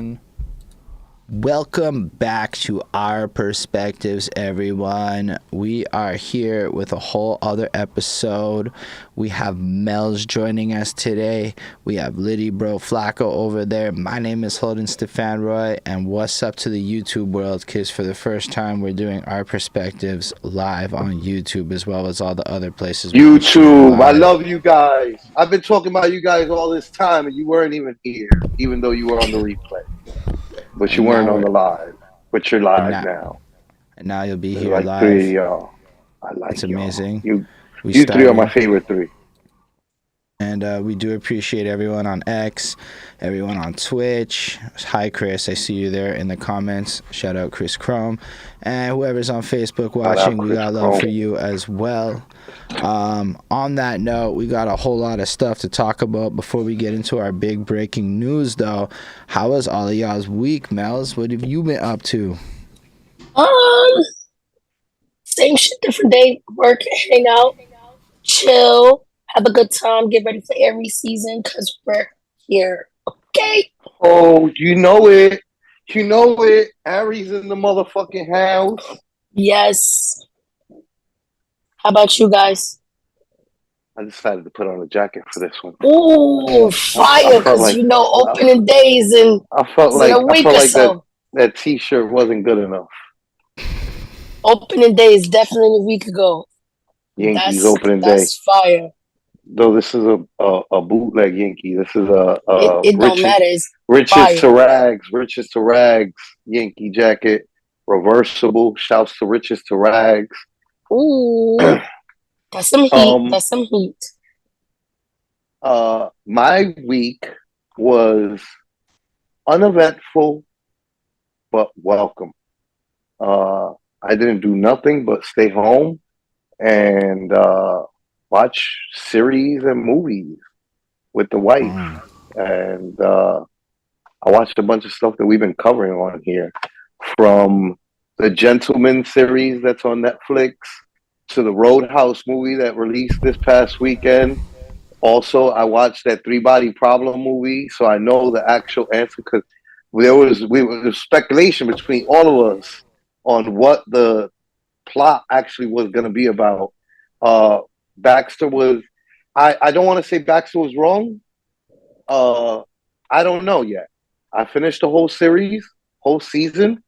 one. Welcome back to Our Perspectives, everyone. We are here with a whole other episode. We have Melz joining us today. We have Littyyy Bro Flacko over there. My name is Holden Stephan Roy, and what's up to the YouTube world? Because for the first time, we're doing Our Perspectives live on YouTube as well as all the other places. YouTube, I love you guys. I've been talking about you guys all this time, and you weren't even here, even though you were on the replay. But you weren't on the live. But you're live now. And now you'll be There's here like live. 3 of y'all. I like It's amazing. You three are my favorite 3. And we do appreciate everyone on X, everyone on Twitch. Hi, Chris. I see you there in the comments. Shout out Chris Chrome. And whoever's on Facebook watching, we got love for you as well. On that note, we got a whole lot of stuff to talk about before we get into our big breaking news, though. How was all of y'all's week, Melz? What have you been up to? Same shit, different day. Work, hang out, chill, have a good time, get ready for every season because we're here. Okay. Oh, you know it. You know it. Harry's in the motherfucking house. Yes. How about you guys? I decided to put on a jacket for this one. Ooh, fire! Because like, opening days and I felt like that T-shirt wasn't good enough. Opening days definitely a week ago. Yankees opening day. That's fire. Though this is a bootleg Yankee. This is it don't matter. It's riches to rags Yankee jacket, reversible. Shouts to riches to rags. Ooh, that's some heat. That's some heat. My week was uneventful, but welcome. I didn't do nothing but stay home and watch series and movies with the wife. And I watched a bunch of stuff that we've been covering on here, from the Gentleman series that's on Netflix to the Roadhouse movie that released this past weekend. Also, I watched that 3-Body Problem movie, so I know the actual answer, because there was speculation between all of us on what the plot actually was going to be about. Baxter was, I don't want to say Baxter was wrong. I don't know yet. I finished the whole season,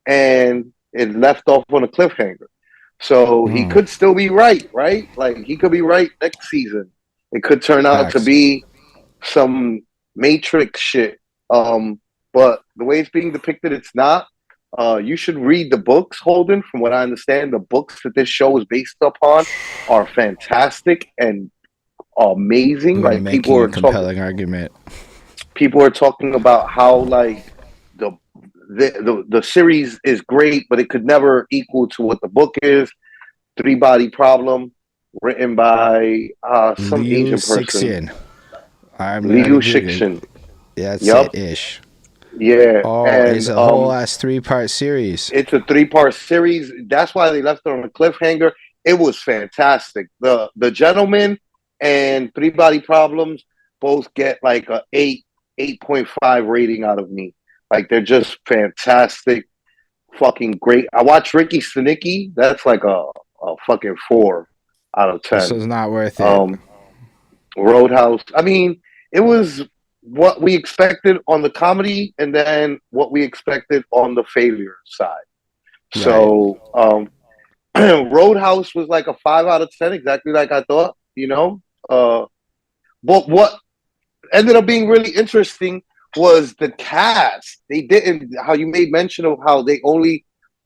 and it left off on a cliffhanger. So he could still be right? Like, he could be right next season. It could turn out to be some Matrix shit. But the way it's being depicted, it's not. You should read the books, Holden. From what I understand, the books that this show is based upon are fantastic and amazing. Like, people are compelling argument. People are talking about how like the series is great, but it could never equal to what the book is. 3-Body Problem, written by some Asian person. Liu Shixian. Yeah, that's it-ish. Yeah. Oh, it's a whole ass 3-part series. It's a 3-part series. That's why they left it on a cliffhanger. It was fantastic. The Gentleman and 3-Body Problems both get like a 8.5 rating out of me. Like, they're just fantastic, fucking great. I watched Ricky Stenicki. That's like a fucking 4 out of 10. This was not worth it. Roadhouse. I mean, it was what we expected on the comedy, and then what we expected on the failure side. Right. So, Roadhouse was like a 5 out of 10, exactly like I thought. But what ended up being really interesting was the cast. They didn't. How you made mention of how they only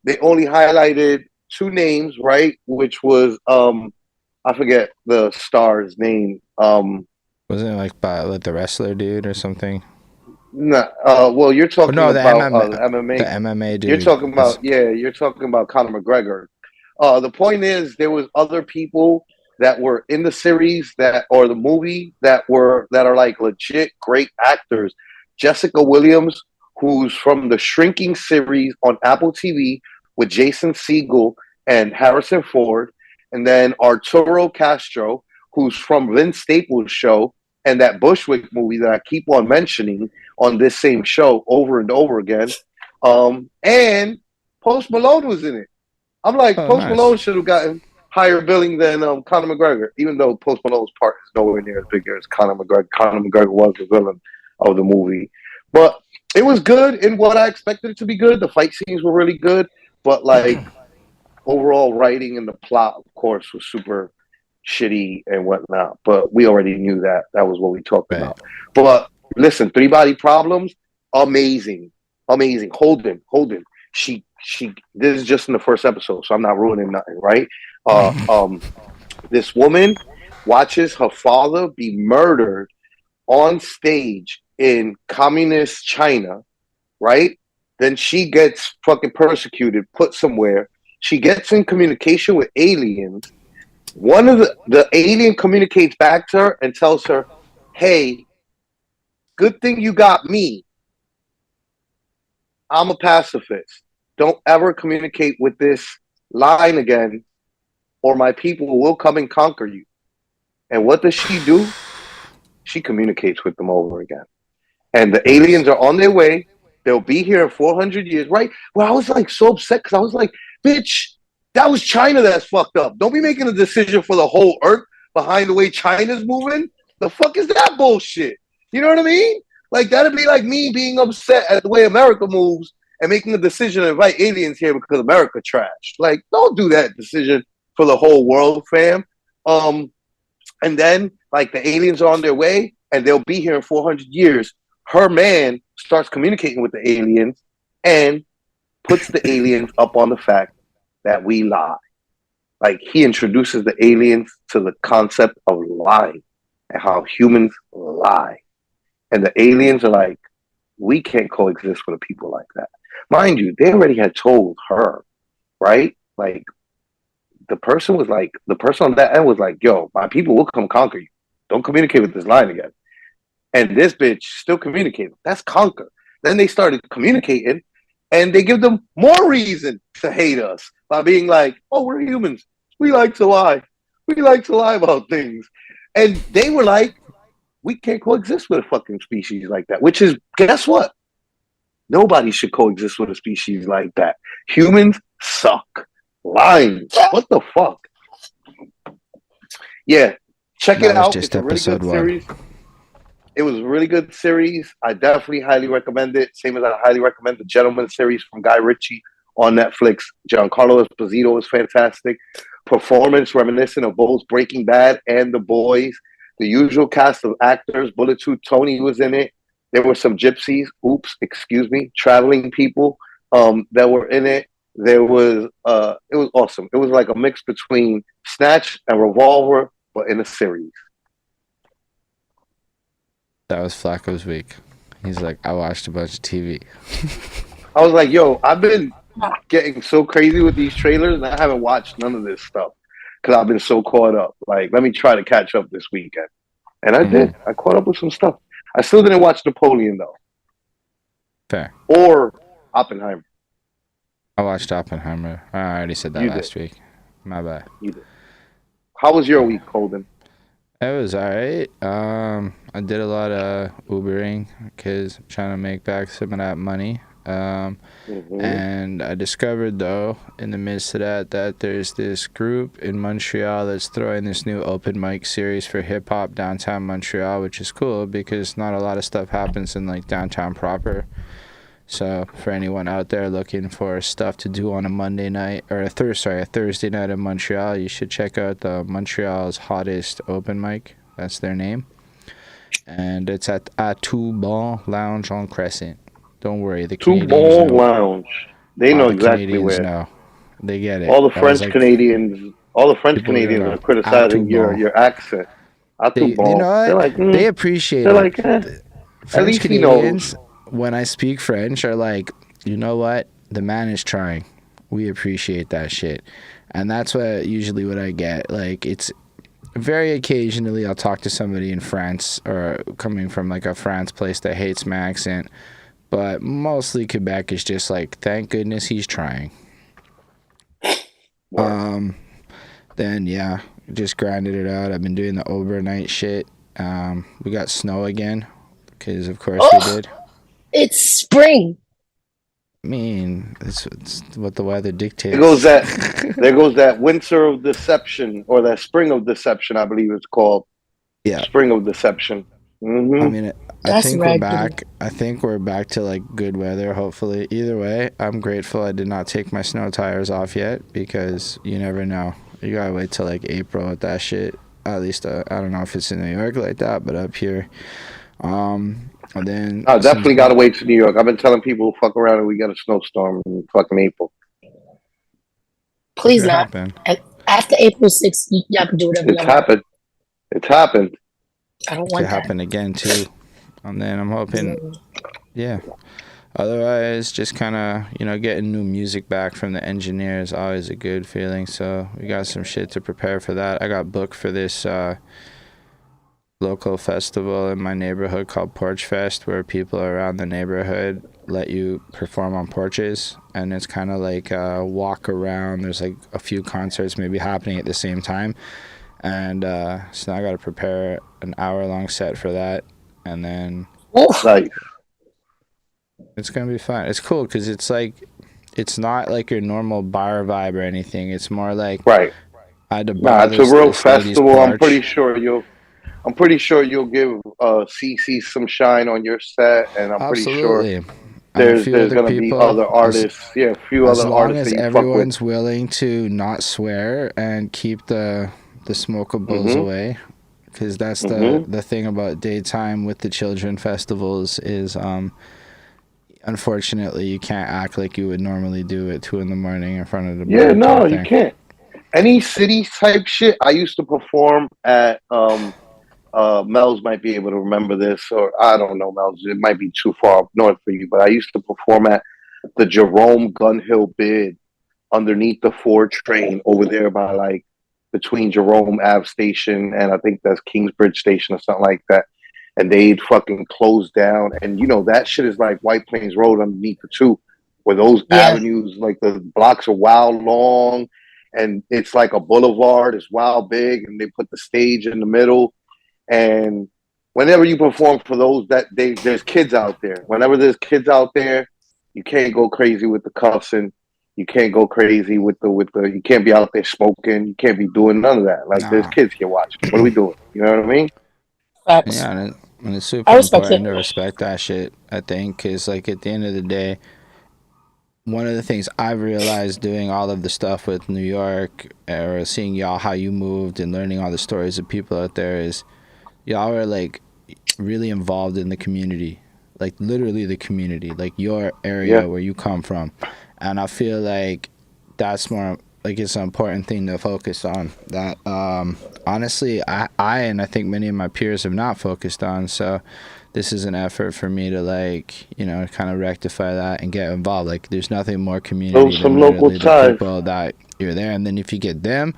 highlighted 2 names, right? Which was I forget the star's name. Wasn't it like the wrestler dude or something? No, well, you're talking about the MMA. The MMA dude. You're talking about Conor McGregor. The point is, there was other people that were in the series or the movie that are like legit great actors. Jessica Williams, who's from the Shrinking series on Apple TV with Jason Segel and Harrison Ford, and then Arturo Castro, who's from Vince Staples' show and that Bushwick movie that I keep on mentioning on this same show over and over again. And Post Malone was in it. I'm like, Oh, Post nice. Malone should have gotten higher billing than Conor McGregor, even though Post Malone's part is nowhere near as big as Conor McGregor. Conor McGregor was the villain of the movie. But it was good in what I expected it to be good. The fight scenes were really good, but like overall writing and the plot, of course, was super shitty and whatnot. But we already knew that. That was what we talked about. But listen, Three Body Problems, amazing. Amazing. Holden. She this is just in the first episode, so I'm not ruining nothing, right? This woman watches her father be murdered on stage in communist China, right? Then she gets fucking persecuted, put somewhere. She gets in communication with aliens. One of the alien communicates back to her and tells her, "Hey, good thing you got me. I'm a pacifist. Don't ever communicate with this line again, or my people will come and conquer you." And what does she do? She communicates with them over again. And the aliens are on their way. They'll be here in 400 years, right? Well, I was like so upset because I was like, bitch, that was China that's fucked up. Don't be making a decision for the whole earth behind the way China's moving. The fuck is that bullshit? You know what I mean? Like, that'd be like me being upset at the way America moves and making a decision to invite aliens here because America trashed. Like, don't do that decision for the whole world, fam. And then, like, the aliens are on their way and they'll be here in 400 years. Her man starts communicating with the aliens and puts the aliens up on the fact that we lie. Like, he introduces the aliens to the concept of lying and how humans lie. And the aliens are like, we can't coexist with a people like that. Mind you, they already had told her, right? Like, the person on that end was like, yo, my people will come conquer you. Don't communicate with this line again. And this bitch still communicating. That's conquer. Then they started communicating, and they give them more reason to hate us by being like, oh, we're humans. We like to lie. We like to lie about things. And they were like, we can't coexist with a fucking species like that. Which is, guess what? Nobody should coexist with a species like that. Humans suck. Lying. What the fuck? Yeah. Check it out. It's a really good series. It was a really good series. I definitely highly recommend it. Same as I highly recommend the Gentleman series from Guy Ritchie on Netflix. Giancarlo Esposito is fantastic. Performance reminiscent of both Breaking Bad and The Boys. The usual cast of actors. Bulletproof Tony was in it. There were some gypsies, traveling people that were in it. There was, it was awesome. It was like a mix between Snatch and Revolver, but in a series. That was Flacco's week. He's like, I watched a bunch of TV. I was like, yo, I've been getting so crazy with these trailers, and I haven't watched none of this stuff because I've been so caught up. Like, let me try to catch up this weekend. And I did. I caught up with some stuff. I still didn't watch Napoleon, though. Fair. Or Oppenheimer. I watched Oppenheimer. I already said that last week. My bad. You did. How was your week, Holden? It was alright. I did a lot of Ubering because I'm trying to make back some of that money. And I discovered, though, in the midst of that there's this group in Montreal that's throwing this new open mic series for hip-hop downtown Montreal, which is cool because not a lot of stuff happens in, like, downtown proper. So for anyone out there looking for stuff to do on a Monday night or a Thursday night in Montreal, you should check out the Montreal's hottest open mic. That's their name. And it's at Tout Bon Lounge on Crescent. Don't worry, the Canadians know. Tout Bon Lounge. They know exactly Canadians where. Know. They get it. All the French Canadians are criticizing your accent. You know what? They're like, they appreciate they're it. Like, French Canadians, when I speak French, are like, you know what? The man is trying. We appreciate that shit. And that's usually what I get. Like, it's very occasionally I'll talk to somebody in France or coming from like a France place that hates my accent. But mostly Quebec is just like, thank goodness he's trying. Then, yeah, just grinded it out. I've been doing the overnight shit. We got snow again, because of course we Oh, did. it's spring. I mean, it's what the weather There goes dictates. that winter of deception, or that spring of deception, I believe it's called. Yeah. Spring of deception. I Mm-hmm. mean, I That's think we're raggedy. back. I think we're back to like good weather, hopefully. Either way, I'm grateful I did not take my snow tires off yet, because you never know. You gotta wait till like April with that shit. At least I don't know if it's in New York like that, but up here, and then I since definitely got to wait to New York. I've been telling people, fuck around and we get a snowstorm in fucking April. it Please could not. happen. After April 6th, y'all can do whatever It's y'all want. happened. It's happened. I don't It could want that. happen again too. And then I'm hoping, yeah. Otherwise, just kind of, getting new music back from the engineer is always a good feeling. So we got some shit to prepare for that. I got booked for this local festival in my neighborhood called Porch Fest, where people around the neighborhood let you perform on porches. And it's kind of like a walk around. There's like a few concerts maybe happening at the same time. And so now I got to prepare an hour-long set for that. And then Oof. Like, it's gonna be fun. It's cool because it's not like your normal bar vibe or anything. It's more like right. I had to Nah, borrow it's a this real lady's festival. porch. I'm pretty sure you'll give CC some shine on your set, and I'm pretty sure Absolutely, and a few there's other gonna be people. other artists. Yeah, a few As other long artists as that you fuck with. everyone's willing to not swear and keep the smokables Mm-hmm. away, because that's Mm-hmm. the thing about daytime with the children festivals is unfortunately you can't act like you would normally do at 2 a.m. in front of the Yeah, bar no, type you thing. can't. Any city type shit. I used to perform at Melz might be able to remember this, or I don't know, Melz. It might be too far up north for you, but I used to perform at the Jerome Gun Hill Bid underneath the 4 train over there by like between Jerome Ave Station and I think that's Kingsbridge Station or something like that. And they'd fucking close down. And that shit is like White Plains Road underneath the two, where those Yeah. avenues, like the blocks are wild long and it's like a boulevard, it's wild big, and they put the stage in the middle. And whenever you perform for those there's kids out there. Whenever there's kids out there, you can't go crazy with the cussing. You can't go crazy with the you can't be out there smoking. You can't be doing none of that. Like there's Nah. kids here watching. What are we doing? You know what I mean? Facts. Yeah, and it's I super respect it. important to respect that shit, I think, because, like, at the end of the day, one of the things I've realized doing all of the stuff with New York, or seeing y'all, how you moved, and learning all the stories of people out there, is y'all are, like, really involved in the community. Like, literally the community. Like, your Yeah. area where you come from. And I feel like that's more, like, it's an important thing to focus on. That, honestly, I and I think many of my peers have not focused on. So this is an effort for me to, like, kind of rectify that and get involved. Like, there's nothing more community Build some than local literally the ties. people that you're there. And then if you get them,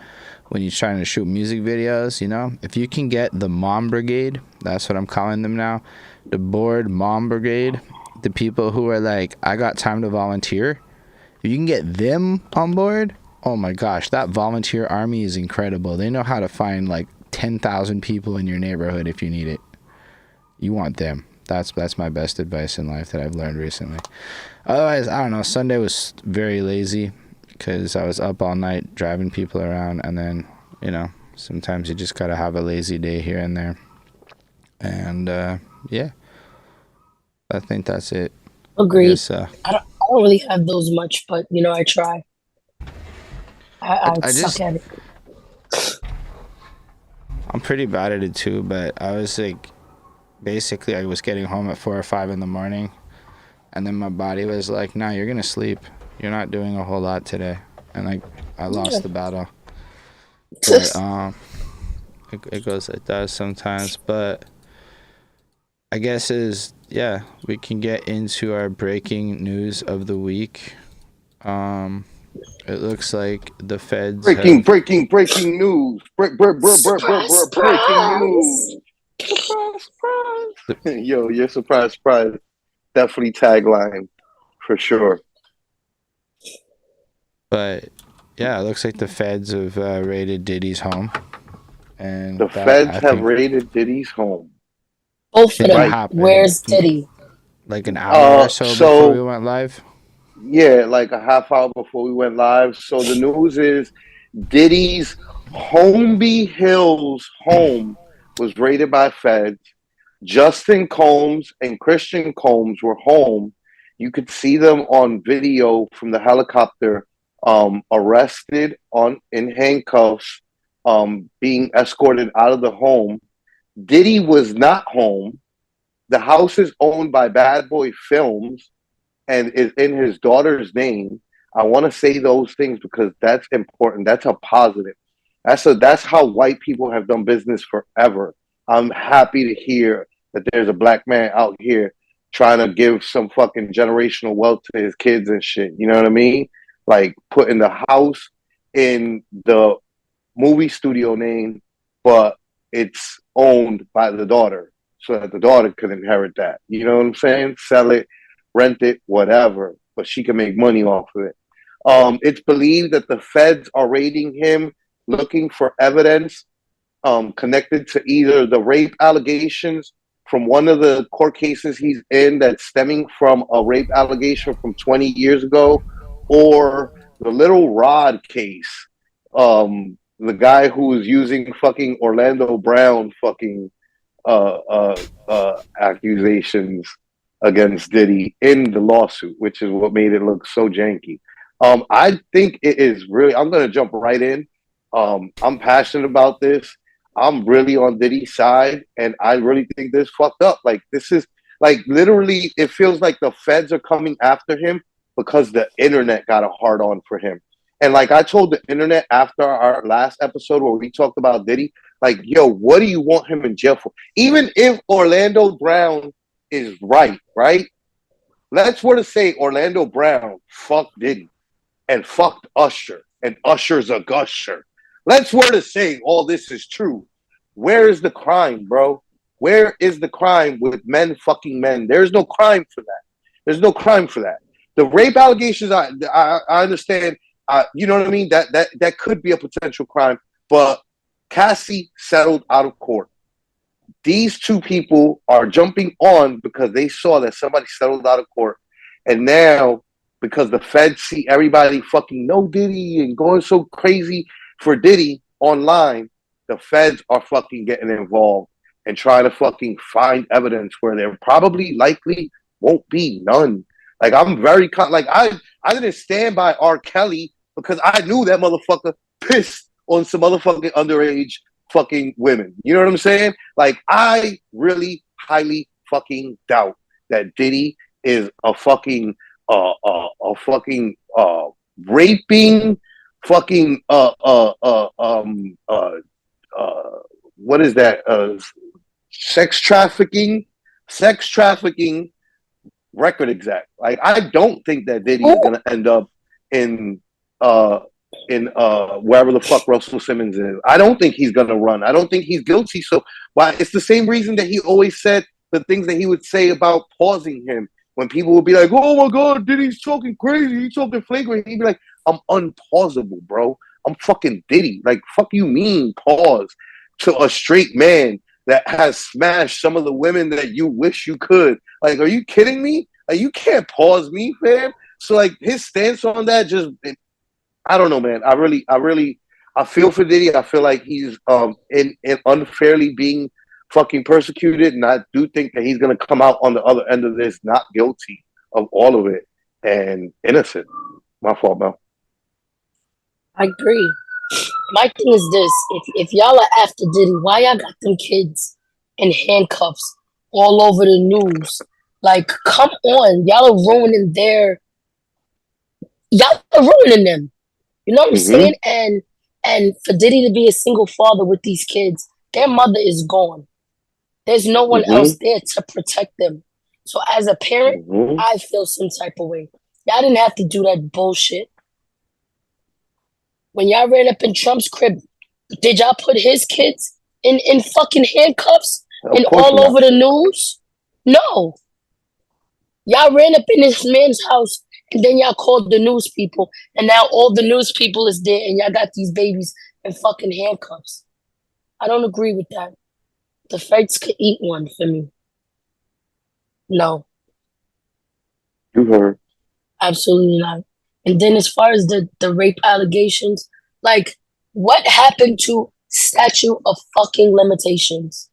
when you're trying to shoot music videos, if you can get the mom brigade, that's what I'm calling them now, the bored mom brigade, the people who are like, I got time to volunteer. If you can get them on board, oh my gosh, that volunteer army is incredible. They know how to find like 10,000 people in your neighborhood if you need it. You want them. That's my best advice in life that I've learned recently. Otherwise, I don't know. Sunday was very lazy because I was up all night driving people around, and then, sometimes you just gotta have a lazy day here and there. And yeah, I think that's it. Agreed. Guess I don't really have those much, but I try. I I suck just at it. I'm pretty bad at it too, but I was like, basically I was getting home at 4 or 5 in the morning, and then my body was like, nah, you're gonna sleep. You're not doing a whole lot today. And like, I lost the battle. But it goes like that sometimes. But I guess we can get into our breaking news of the week. It looks like the feds Breaking have news. Surprise, Breaking surprise. news. Surprise. Yo, you're surprise. Definitely tagline for sure. But yeah, it looks like the feds have raided Diddy's home, and The that feds I have think raided Diddy's home. Both of that them. Right. happened Where's Diddy? like an hour or so before we So went live. yeah, like a half hour before we went live. So the news is Diddy's Holmby Hills home was raided by feds. Justin Combs and Christian Combs were home. You could see them on video from the helicopter, arrested in handcuffs, being escorted out of the home. Diddy was not home. The house is owned by Bad Boy Films and is in his daughter's name. I want to say those things because that's important. That's a positive. That's how white people have done business forever. I'm happy to hear that there's a black man out here trying to give some fucking generational wealth to his kids and shit. You know what I mean? Like putting the house in the movie studio name, but it's owned by the daughter so that the daughter could inherit that. You know what I'm saying? Sell it, rent it, whatever, but she can make money off of it. It's believed that the feds are raiding him, looking for evidence connected to either the rape allegations from one of the court cases he's in that's stemming from a rape allegation from 20 years ago, or the Little Rod case. The guy who was using fucking Orlando Brown fucking accusations against Diddy in the lawsuit, which is what made it look so janky. I think it is really. I'm gonna jump right in. I'm passionate about this. I'm really on Diddy's side, and I really think this fucked up. Like this is like literally, it feels like the feds are coming after him because the internet got a hard on for him. And like I told the internet after our last episode where we talked about Diddy, like, yo, what do you want him in jail for? Even if Orlando Brown is right? Let's were to say Orlando Brown fucked Diddy and fucked Usher, and Usher's a gusher. Let's were to say all this is true. Where is the crime, bro? Where is the crime with men fucking men? There's no crime for that. There's no crime for that. The rape allegations, I understand. You know what I mean? That could be a potential crime, but Cassie settled out of court. These two people are jumping on because they saw that somebody settled out of court, and now because the feds see everybody fucking know Diddy and going so crazy for Diddy online, the feds are fucking getting involved and trying to fucking find evidence where there probably likely won't be none. Like I'm very like I didn't stand by R. Kelly because I knew that motherfucker pissed on some motherfucking underage fucking women. You know what I'm saying? Like I really highly fucking doubt that Diddy is a fucking raping fucking what is that sex trafficking record exec. Like I don't think that Diddy is gonna end up in wherever the fuck Russell Simmons is. I don't think he's gonna run. I don't think he's guilty. So why it's the same reason that he always said the things that he would say about pausing him when people would be like, "Oh my god, Diddy's talking crazy, he's talking flagrant." He'd be like, "I'm unpausable, bro. I'm fucking Diddy. Like, fuck you mean pause to a straight man that has smashed some of the women that you wish you could. Like, are you kidding me? Like, you can't pause me, fam." So like his stance on that I don't know, man. I feel for Diddy. I feel like he's in unfairly being fucking persecuted, and I do think that he's gonna come out on the other end of this not guilty of all of it and innocent. My fault, Mel. I agree. My thing is this: if y'all are after Diddy, why y'all got them kids in handcuffs all over the news? Like, come on, y'all are ruining them. You know what I'm saying? And for Diddy to be a single father with these kids, their mother is gone. There's no one else there to protect them. So as a parent, I feel some type of way. Y'all didn't have to do that bullshit. When y'all ran up in Trump's crib, did y'all put his kids in fucking handcuffs and all over the news? No. Y'all ran up in this man's house and then y'all called the news people, and now all the news people is there and y'all got these babies in fucking handcuffs. I don't agree with that. The feds could eat one for me. No, You heard. absolutely not. And then as far as the rape allegations, like what happened to statute of fucking limitations?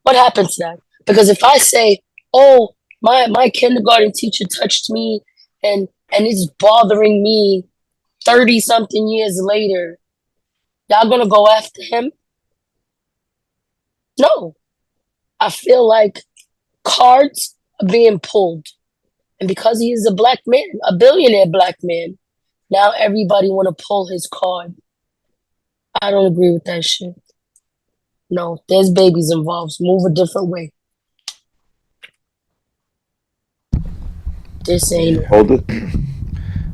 What happened to that? Because if I say, oh, my kindergarten teacher touched me and it's bothering me 30 something years later, y'all gonna go after him? No. I feel like cards are being pulled. And because he is a black man, a billionaire black man, now everybody want to pull his card. I don't agree with that shit. No, there's babies involved. Move a different way. This ain't it. Hold it.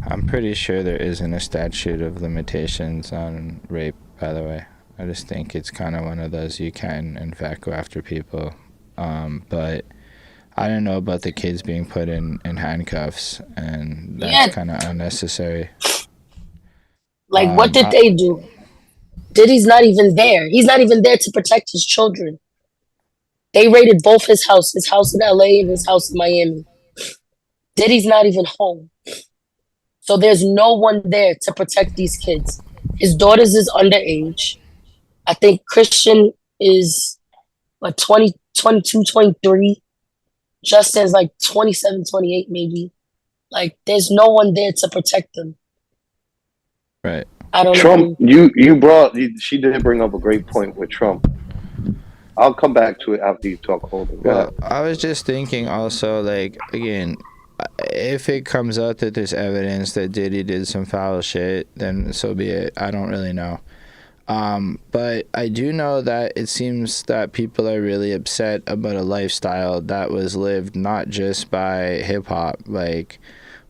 I'm pretty sure there isn't a statute of limitations on rape, by the way. I just think it's kind of one of those you can, in fact, go after people. But I don't know about the kids being put in handcuffs, and that's kind of unnecessary. Like, what did they do? Diddy's not even there. He's not even there to protect his children. They raided both his house in LA and his house in Miami. Diddy's not even home. So there's no one there to protect these kids. His daughters is underage. I think Christian is, 20, 22, 23. Justin's like 27, 28 maybe. Like, there's no one there to protect them. Right. I don't Trump, she did bring up a great point with Trump. I'll come back to it after you talk, Holden. Well, I was just thinking also, like, again, if it comes out that there's evidence that Diddy did some foul shit, then so be it. I don't really know. But I do know that it seems that people are really upset about a lifestyle that was lived not just by hip-hop. Like,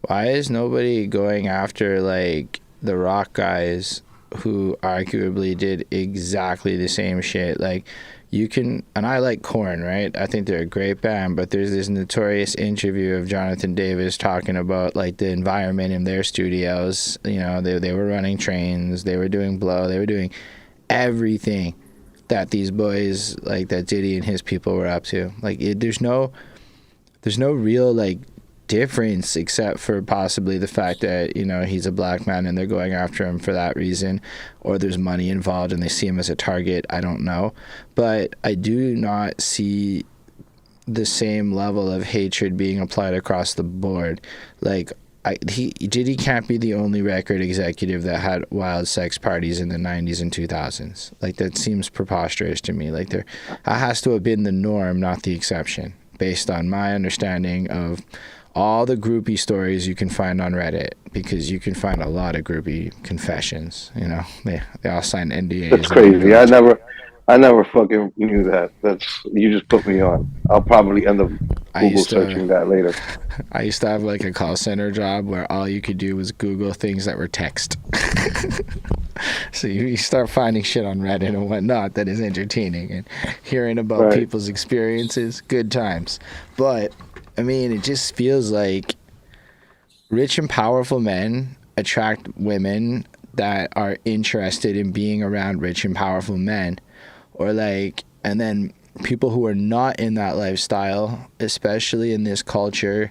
why is nobody going after, like, the rock guys who arguably did exactly the same shit? Like, you can, and I like Korn, right? I think they're a great band, but there's this notorious interview of Jonathan Davis talking about, like, the environment in their studios. You know, they were running trains, they were doing blow, they were doing everything that these boys, like, that Diddy and his people were up to. Like, there's no real, like, difference except for possibly the fact that, you know, he's a black man and they're going after him for that reason, or there's money involved and they see him as a target. I don't know, but I do not see the same level of hatred being applied across the board. Like, Diddy can't be the only record executive that had wild sex parties in the 90s and 2000s. Like, that seems preposterous to me. Like, that has to have been the norm, not the exception, based on my understanding of all the groupie stories you can find on Reddit, because you can find a lot of groupie confessions. You know, they all sign NDAs. That's crazy. I never fucking knew that. You just put me on. I'll probably end up Google searching that later. I used to have, like, a call center job where all you could do was Google things that were text. So you start finding shit on Reddit and whatnot that is entertaining, and hearing about people's experiences, good times. But I mean, it just feels like rich and powerful men attract women that are interested in being around rich and powerful men, or like, and then people who are not in that lifestyle, especially in this culture,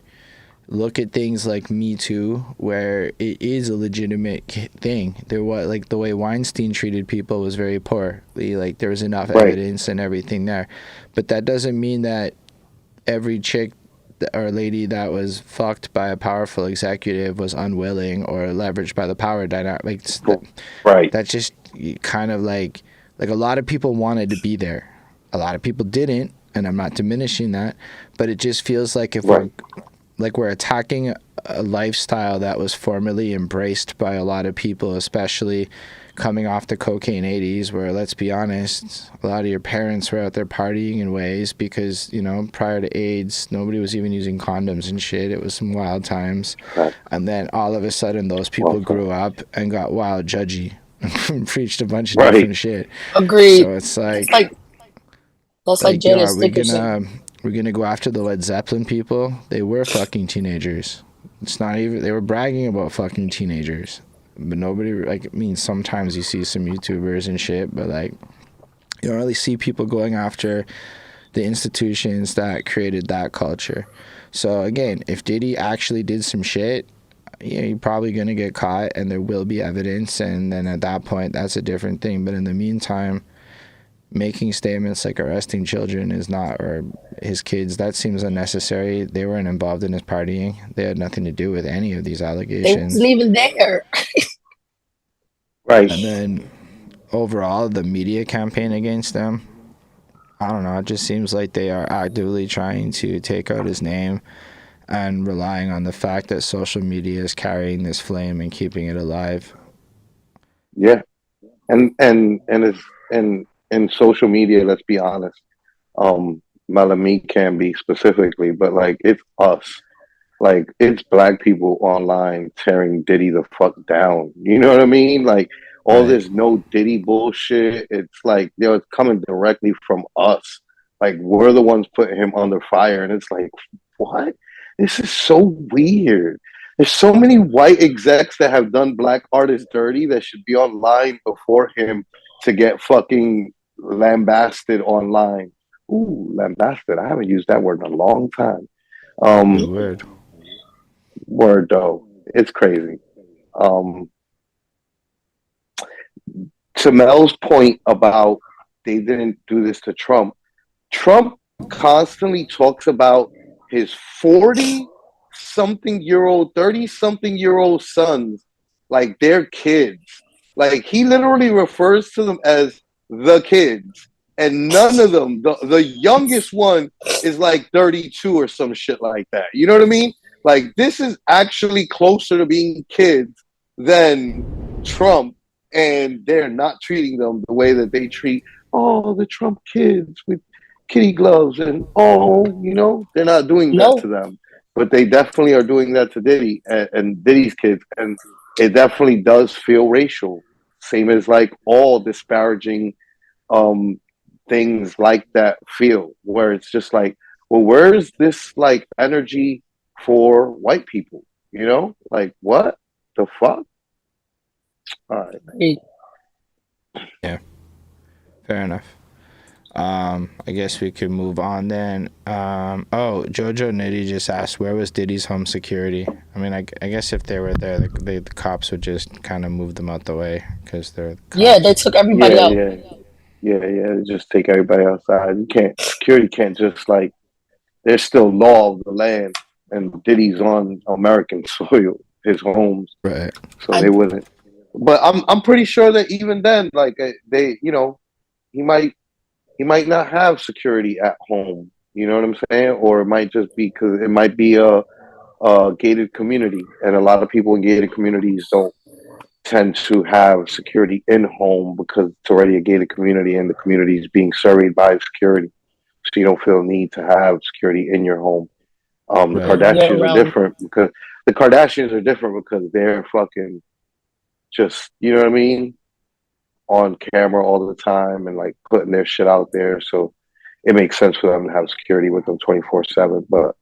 look at things like Me Too, where it is a legitimate thing. There was, like, the way Weinstein treated people was very poorly. Like, there was enough evidence and everything there, but that doesn't mean that every chick or lady that was fucked by a powerful executive was unwilling or leveraged by the power dynamic. Like, that's just kind of like a lot of people wanted to be there. A lot of people didn't, and I'm not diminishing that, but it just feels like if we're attacking a lifestyle that was formerly embraced by a lot of people, especially coming off the cocaine 80s, where, let's be honest, a lot of your parents were out there partying in ways because, you know, prior to AIDS, nobody was even using condoms and shit. It was some wild times. And then all of a sudden, those people grew up and got wild judgy and preached a bunch of different shit. Agreed. So it's like that's like Janice Dickerson. We're gonna go after the Led Zeppelin people. They were fucking teenagers. It's not even, they were bragging about fucking teenagers. But nobody, like, I mean, sometimes you see some YouTubers and shit, but, like, You don't really see people going after the institutions that created that culture. So again, if Diddy actually did some shit, you're probably going to get caught and there will be evidence, and then at that point that's a different thing. But in the meantime, making statements like arresting children is not, or his kids, that seems unnecessary. They weren't involved in his partying. They had nothing to do with any of these They allegations. wasn't even there. Right. And then overall, the media campaign against them, I don't know, it just seems like they are actively trying to take out his name and relying on the fact that social media is carrying this flame and keeping it alive. Yeah. And it's in social media, let's be honest. Malamik can be specifically, but like it's us. Like it's black people online tearing Diddy the fuck down. You know what I mean? Like all Right. this no Diddy bullshit. It's like it's coming directly from us. Like we're the ones putting him under fire, and it's like, what? This is so weird. There's so many white execs that have done black artists dirty that should be online before him to get fucking lambasted online. Ooh, lambasted. I haven't used that word in a long time. Good word. Word though. It's crazy. Um to Mel's point about they didn't do this to Trump. Trump constantly talks about his 40 something year old, 30 something year old sons like they're kids. Like he literally refers to them as the kids. And none of them, the youngest one is like 32 or some shit like that. You know what I mean? Like this is actually closer to being kids than Trump, and they're not treating them the way that they treat the Trump kids with kitty gloves and they're not doing that No, to them, but they definitely are doing that to Diddy and Diddy's kids, and it definitely does feel racial, same as like all disparaging things like that feel, where it's just like, well, where's this like energy for white people, like what the fuck. All right. Yeah, fair enough. I guess we could move on then. Jojo Nitty just asked, where was Diddy's home security? I mean, I guess if they were there, the cops would just kind of move them out the way because they're cops. Yeah, they took everybody out. Yeah. Just take everybody outside. Security can't just like. There's still law of the land, and Diddy's on American soil, his homes, right. So they wouldn't. But I'm pretty sure that even then, like they, he might not have security at home. You know what I'm saying? Or it might just be because it might be a gated community, and a lot of people in gated communities don't tend to have security in home because it's already a gated community and the community is being surveyed by security, so you don't feel the need to have security in your home. The Kardashians are different because they're fucking just, you know what I mean, on camera all the time and like putting their shit out there. So it makes sense for them to have security with them 24/7. But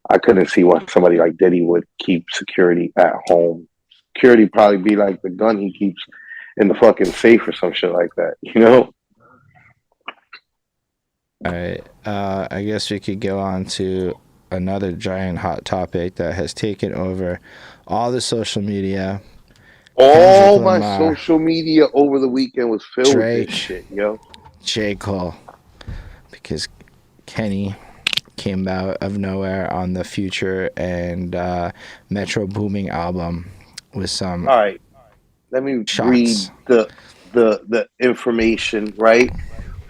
I couldn't see why somebody like Diddy would keep security at home. Security probably be like the gun he keeps in the fucking safe or some shit like that, All right. I guess we could go on to another giant hot topic that has taken over all the social media. All my social media over the weekend was filled with this shit, yo. J.Cole. Because Kenny came out of nowhere on the Future and Metro Booming album with some. All right. Let me read the information, right?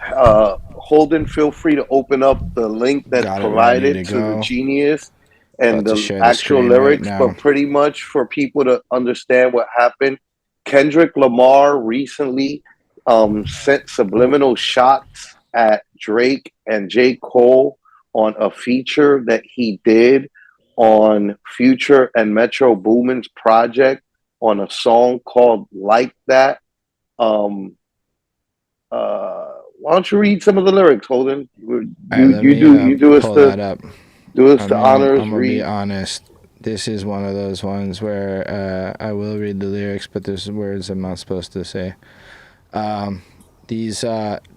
Holden, feel free to open up the link that's provided to the Genius and the actual lyrics, but pretty much for people to understand what happened, Kendrick Lamar recently sent subliminal shots at Drake and J.Cole on a feature that he did on Future and Metro Boomin's project on a song called Like That. Why don't you read some of the lyrics, Holden? Do us the honors. I'm gonna be honest. This is one of those ones where I will read the lyrics, but there's words I'm not supposed to say. these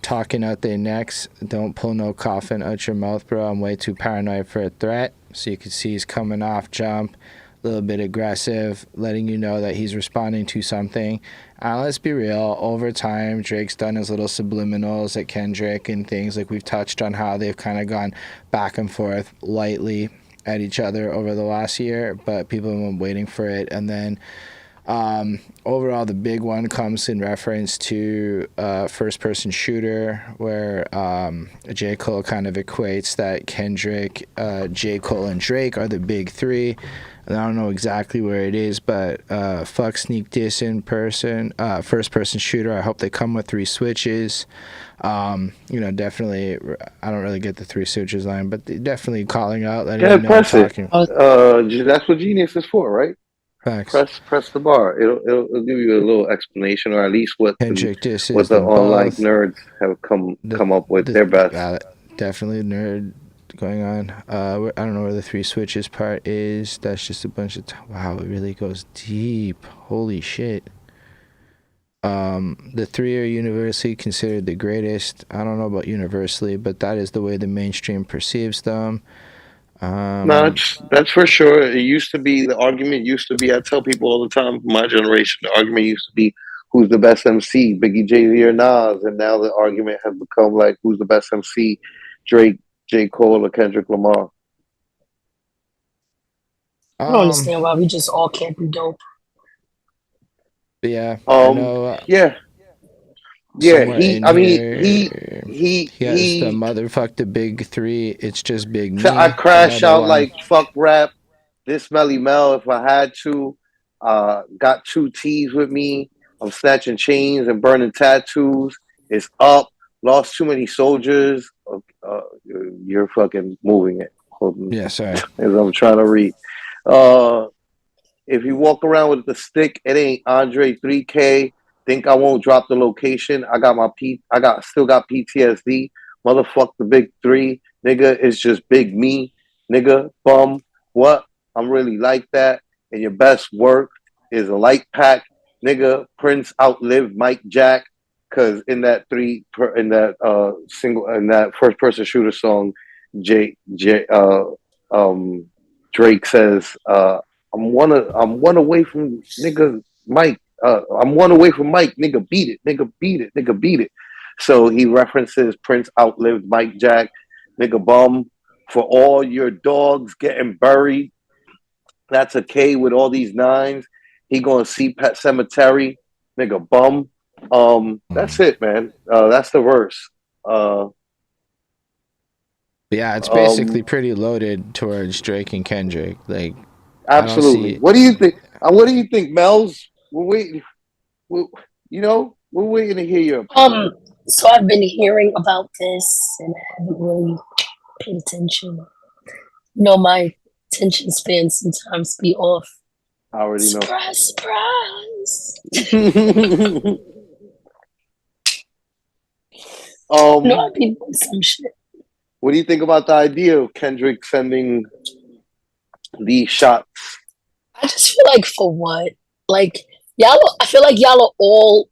talking out their necks. Don't pull no coffin out your mouth, bro. I'm way too paranoid for a threat. So you can see he's coming off jump, a little bit aggressive, letting you know that he's responding to something. Let's be real. Over time, Drake's done his little subliminals at Kendrick and things. Like, we've touched on how they've kind of gone back and forth lightly at each other over the last year, but people have been waiting for it. And then overall, the big one comes in reference to first-person shooter, where J.Cole kind of equates that Kendrick, J.Cole, and Drake are the big three. And I don't know exactly where it is, but fuck sneak diss in person, first-person shooter. I hope they come with 3 switches. Definitely, I don't really get the 3 switches line, but definitely calling out, letting you know I'm talking. That's what Genius is for, right? Facts. Press the bar. It'll give you a little explanation, or at least what the online nerds have come up with their best. Definitely nerd going on. I don't know where the 3 switches part is. That's just a bunch of wow. It really goes deep. Holy shit. The 3 are universally considered the greatest. I don't know about universally, but that is the way the mainstream perceives them. No, that's for sure. It used to be, the argument used to be, I tell people all the time from my generation, the argument used to be who's the best MC, Biggie, Jay-Z, or Nas, and now the argument has become like who's the best MC, Drake, J. Cole, or Kendrick Lamar. I don't understand why we just all can't be dope. Yeah, I know. Yeah. He has the motherfuck the big 3. It's just big me. I crash out like fuck rap. This Melly Mel, if I had to. Got 2 T's with me. I'm snatching chains and burning tattoos. It's up. Lost too many soldiers. You're fucking moving it. Yeah, sorry. As I'm trying to read. If you walk around with the stick, it ain't Andre 3K. Think I won't drop the location? I still got PTSD. Motherfuck the big 3, nigga. It's just big me, nigga. Bum. What? I'm really like that. And your best work is a light pack, nigga. Prince outlived Mike Jack, because in that first person shooter song, Drake says, I'm one away from nigga Mike. I'm one away from Mike. Nigga, beat it. Nigga, beat it. Nigga, beat it. So he references Prince outlived Mike Jack. Nigga, bum. For all your dogs getting buried. That's a K with all these 9s. He going to see Pet Cemetery. Nigga, bum. That's it, man. That's the verse. Yeah, it's basically pretty loaded towards Drake and Kendrick. Like, absolutely. What do you think? What do you think, Melz? We're waiting. We're waiting to hear your opinion. So I've been hearing about this, and I haven't really paid attention. My attention span sometimes be off. I already know. Surprise! I've been doing some shit. What do you think about the idea of Kendrick sending these shots? I just feel like, for what? Like, I feel like y'all are all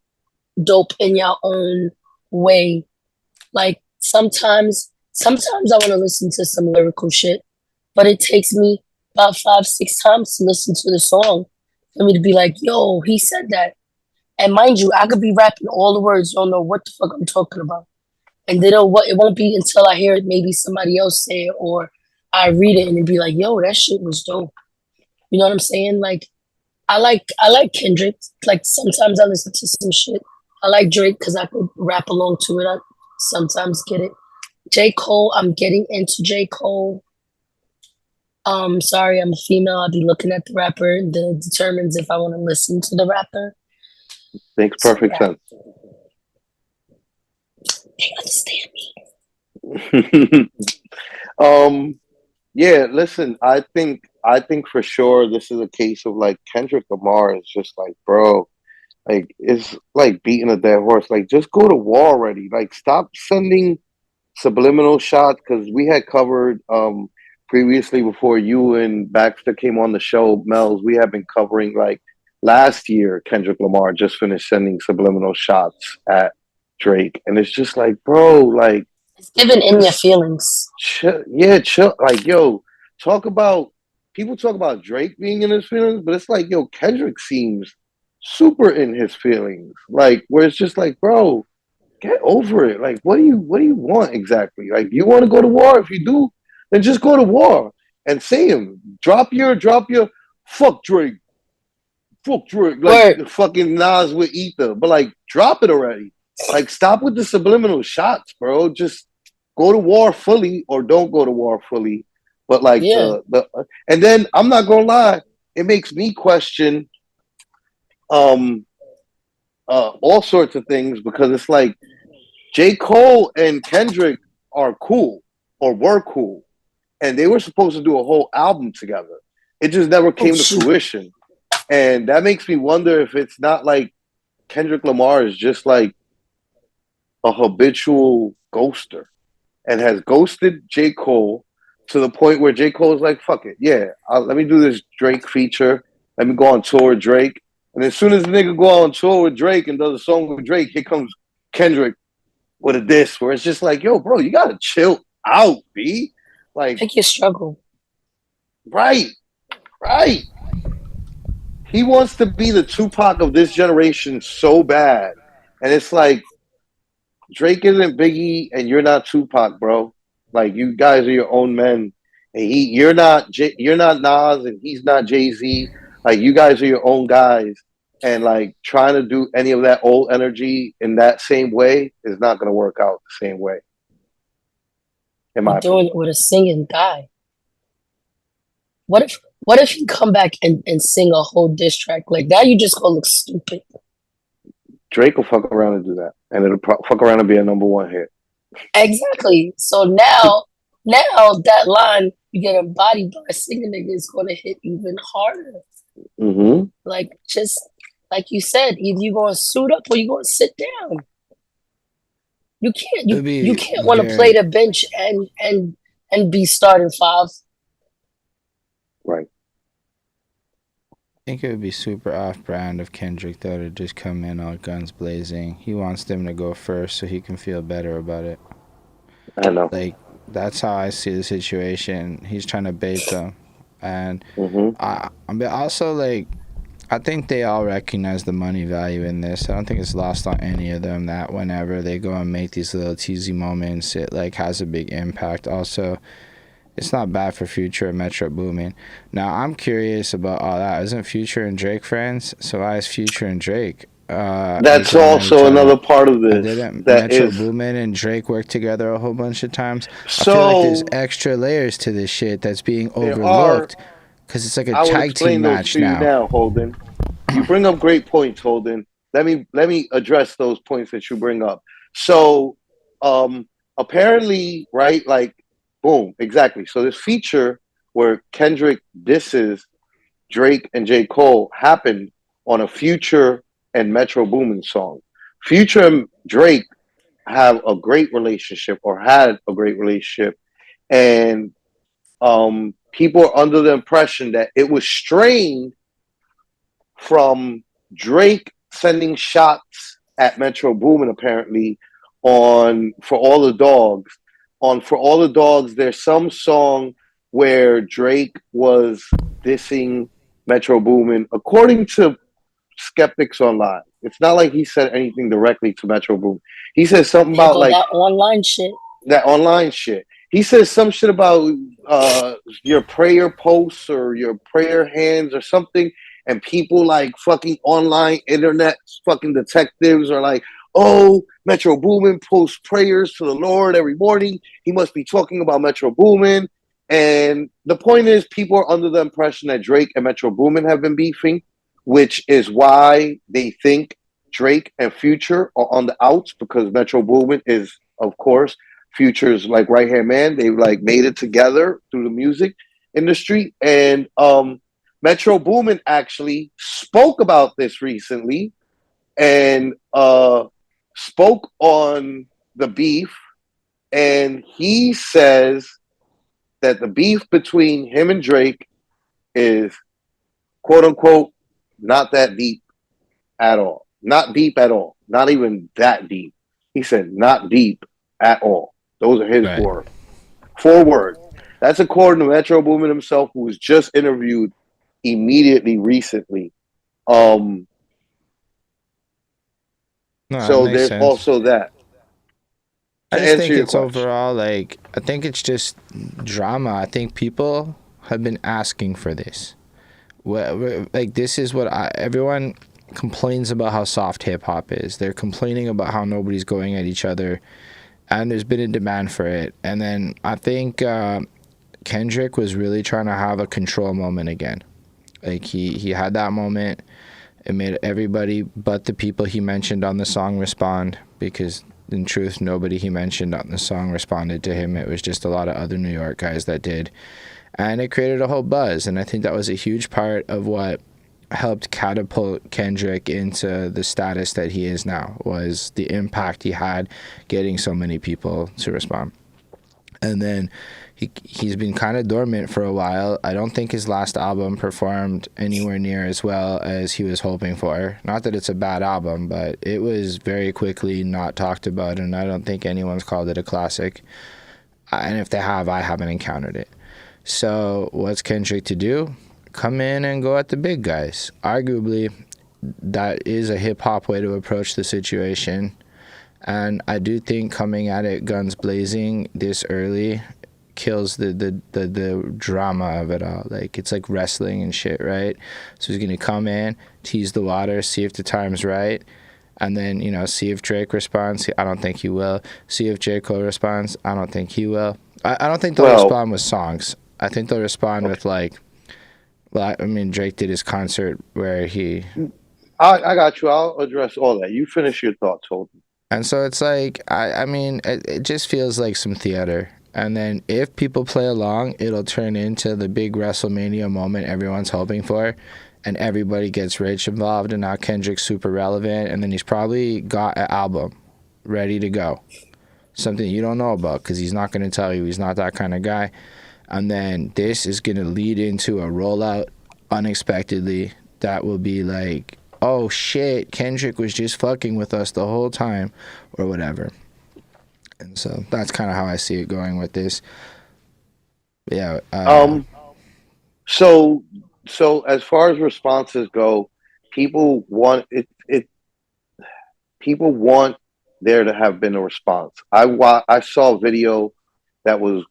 dope in your own way. Like, sometimes I want to listen to some lyrical shit, but it takes me about 5-6 times to listen to the song for me to be like, yo, he said that. And mind you, I could be rapping all the words, don't know what the fuck I'm talking about. And then it won't be until I hear it, maybe somebody else say it, or I read it and it'd be like, yo, that shit was dope. You know what I'm saying? Like, I like Kendrick. Like, sometimes I listen to some shit. I like Drake because I could rap along to it. I sometimes get it. J. Cole, I'm getting into J. Cole. Sorry, I'm a female. I'll be looking at the rapper that determines if I want to listen to the rapper. Makes perfect sense. They understand me. Yeah, listen, I think for sure this is a case of like Kendrick Lamar is just like, bro, like it's like beating a dead horse. Like, just go to war already. Like, stop sending subliminal shots, because we had covered previously, before you and Baxter came on the show, Melz, we have been covering, like, last year Kendrick Lamar just finished sending subliminal shots at Drake, and it's just like, bro, like, It's giving in your feelings. chill, chill. Like, yo, talk about people talk about Drake being in his feelings, but it's like, yo, Kendrick seems super in his feelings. Like, where it's just like, bro, get over it. Like, what do you want exactly? Like, you want to go to war? If you do, then just go to war and say him. Drop your fuck Drake. Fuck Drake. Like Word. fucking Nas with Ether. But like, drop it already. Like, stop with the subliminal shots, bro. Just go to war fully or don't go to war fully. But like Yeah. and then I'm not gonna lie, it makes me question all sorts of things, because it's like J.Cole and Kendrick are cool or were cool, and they were supposed to do a whole album together. It just never came to fruition. And that makes me wonder if it's not like Kendrick Lamar is just like a habitual ghoster and has ghosted J. Cole to the point where J. Cole is like, fuck it. Yeah, let me do this Drake feature. Let me go on tour with Drake. And as soon as the nigga go on tour with Drake and does a song with Drake, here comes Kendrick with a diss where it's just like, yo, bro, you gotta chill out, B. Like, Pick your struggle. Right. He wants to be the Tupac of this generation so bad. And it's like, Drake isn't Biggie and you're not Tupac, bro. Like, you guys are your own men. And you're not Nas and he's not Jay-Z. Like, you guys are your own guys. And like, trying to do any of that old energy in that same way is not going to work out the same way. You're doing it with a singing guy. What if you come back and sing a whole diss track like that? You just gonna look stupid. Drake will fuck around and do that, and it'll fuck around and be a #1 hit. Exactly. So now that line you get embodied by a singing nigga is gonna hit even harder. Mm-hmm. Like, just like you said, either you gonna suit up or you gonna sit down. You can't want to play the bench and be starting 5. Right. I think it would be super off-brand of Kendrick, though, to just come in all guns blazing. He wants them to go first so he can feel better about it. I know. Like, that's how I see the situation. He's trying to bait them. And but also, like, I think they all recognize the money value in this. I don't think it's lost on any of them that whenever they go and make these little teasy moments, it, like, has a big impact. Also, it's not bad for Future and Metro Boomin. Now, I'm curious about all that. Isn't Future and Drake friends? So why is Future and Drake? That's also another part of this. Didn't Metro Boomin and Drake work together a whole bunch of times? So, I feel like there's extra layers to this shit that's being overlooked because it's like a tag team match now. Holden. You bring up great points, Holden. Let me address those points that you bring up. So, apparently, right, like, boom, exactly. So this feature where Kendrick disses Drake and J. Cole happened on a Future and Metro Boomin song. Future and Drake have a great relationship, or had a great relationship, and people are under the impression that it was strained from Drake sending shots at Metro Boomin, apparently, on For All the Dogs. On For All the Dogs, there's some song where Drake was dissing Metro Boomin, according to skeptics online. It's not like he said anything directly to Metro Boomin. He said something about like that online shit. That online shit. He says some shit about your prayer posts or your prayer hands or something, and people like fucking online internet fucking detectives are like, oh, Metro Boomin posts prayers to the Lord every morning. He must be talking about Metro Boomin. And the point is, people are under the impression that Drake and Metro Boomin have been beefing, which is why they think Drake and Future are on the outs, because Metro Boomin is, of course, Future's like right-hand man. They like made it together through the music industry. And Metro Boomin actually spoke about this recently and spoke on the beef. And he says that the beef between him and Drake is, quote unquote, not that deep at all. Not deep at all. Not even that deep. He said, not deep at all. Those are his Right. words. 4 words. That's according to Metro Boomin himself, who was just interviewed immediately recently. No, that So makes there's sense. also that. I To just answer think your it's question. overall like I think it's just drama. I think people have been asking for this. Like this is what everyone complains about how soft hip hop is. They're complaining about how nobody's going at each other, and there's been a demand for it. And then I think Kendrick was really trying to have a control moment again. Like he had that moment. It made everybody but the people he mentioned on the song respond, because in truth nobody he mentioned on the song responded to him. It was just a lot of other New York guys that did. And it created a whole buzz, and I think that was a huge part of what helped catapult Kendrick into the status that he is now, was the impact he had getting so many people to respond. And then he's been kind of dormant for a while. I don't think his last album performed anywhere near as well as he was hoping for. Not that it's a bad album, but it was very quickly not talked about, and I don't think anyone's called it a classic. And if they have, I haven't encountered it. So what's Kendrick to do? Come in and go at the big guys. Arguably, that is a hip-hop way to approach the situation. And I do think coming at it guns blazing this early kills the drama of it all. Like, it's like wrestling and shit, right? So he's going to come in, tease the water, see if the time's right, and then, you know, see if Drake responds. I don't think he will. See if J.Cole responds. I don't think he will. I don't think they'll respond with songs. I think they'll respond with, like, well, I mean, Drake did his concert where he... I got you. I'll address all that. You finish your thoughts, Holden. And so it's like, I mean, it just feels like some theater. And then if people play along, it'll turn into the big WrestleMania moment everyone's hoping for. And everybody gets rich involved, and now Kendrick's super relevant. And then he's probably got an album ready to go. Something you don't know about, because he's not going to tell you. He's not that kind of guy. And then this is going to lead into a rollout unexpectedly that will be like, oh shit, Kendrick was just fucking with us the whole time, or whatever. And so that's kind of how I see it going with this. Yeah. So as far as responses go, people want it. People want there to have been a response. I saw a video that was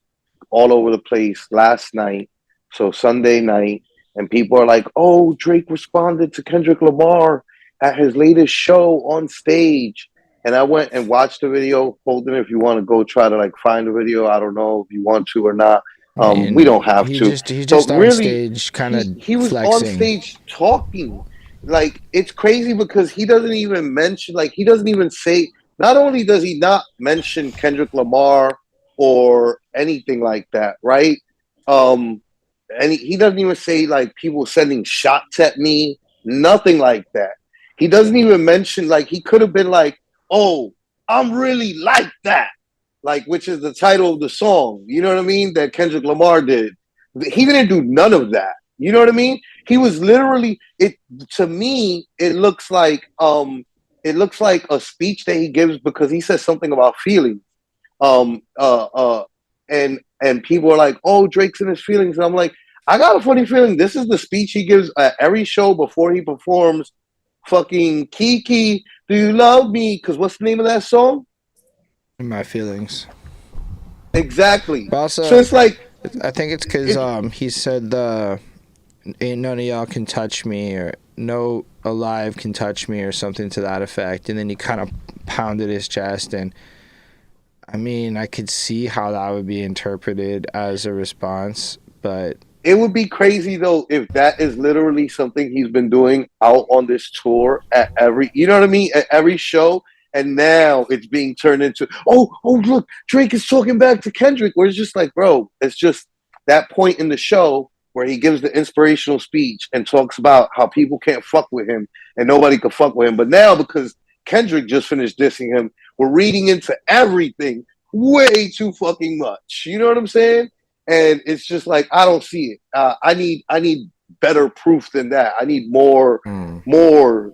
all over the place last night, so Sunday night, and people are like, "Oh, Drake responded to Kendrick Lamar at his latest show on stage." And I went and watched the video. Holden, if you want to go try to like find the video, I don't know if you want to or not. We don't have to. He's But just on really, stage kind of he was on flexing. stage talking. Like, it's crazy because he doesn't even mention, like, he doesn't even say, not only does he not mention Kendrick Lamar or anything like that, right? And he doesn't even say, like, people sending shots at me, nothing like that. He doesn't even mention, like, he could have been like, oh, I'm really like that, like, which is the title of the song, you know what I mean, that Kendrick Lamar did. He didn't do none of that. You know what I mean? He was literally, it to me, it looks like a speech that he gives because he says something about feelings. Um uh uh and people are like, "Oh, Drake's in his feelings." And I'm like, I got a funny feeling this is the speech he gives at every show before he performs fucking Kiki, Do You Love Me? Because what's the name of that song? My feelings. Exactly. But also, So it's like, I think it's because he said ain't none of y'all can touch me, or no alive can touch me, or something to that effect. And then he kind of pounded his chest, and I mean, I could see how that would be interpreted as a response, but it would be crazy though if that is literally something he's been doing out on this tour at every, you know what I mean, at every show, and now it's being turned into, oh look, Drake is talking back to Kendrick, where it's just like, bro, it's just that point in the show where he gives the inspirational speech and talks about how people can't fuck with him and nobody can fuck with him. But now, because Kendrick just finished dissing him, we're reading into everything way too fucking much. You know what I'm saying? And it's just like, I don't see it. I need better proof than that. I need more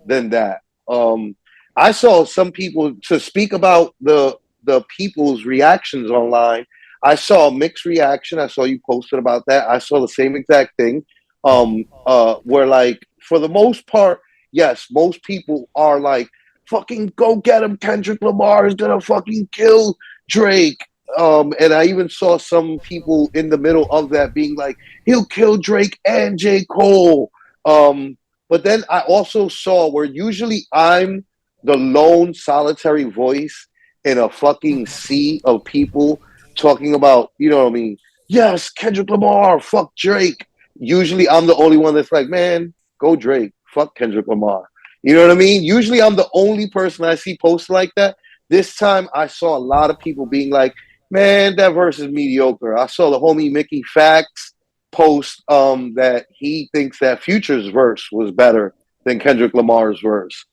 than that. I saw some people to speak about the people's reactions online. I saw a mixed reaction. I saw you posted about that. I saw the same exact thing. Where like for the most part, yes, most people are like, fucking go get him. Kendrick Lamar is gonna fucking kill Drake. And I even saw some people in the middle of that being like, he'll kill Drake and J. Cole. But then I also saw where usually I'm the lone solitary voice in a fucking sea of people talking about, you know what I mean? Yes, Kendrick Lamar, fuck Drake. Usually I'm the only one that's like, man, go Drake, fuck Kendrick Lamar. You know what I mean? Usually I'm the only person I see post like that. This time I saw a lot of people being like, man, that verse is mediocre. I saw the homie Mickey Facts post that he thinks that Future's verse was better than Kendrick Lamar's verse.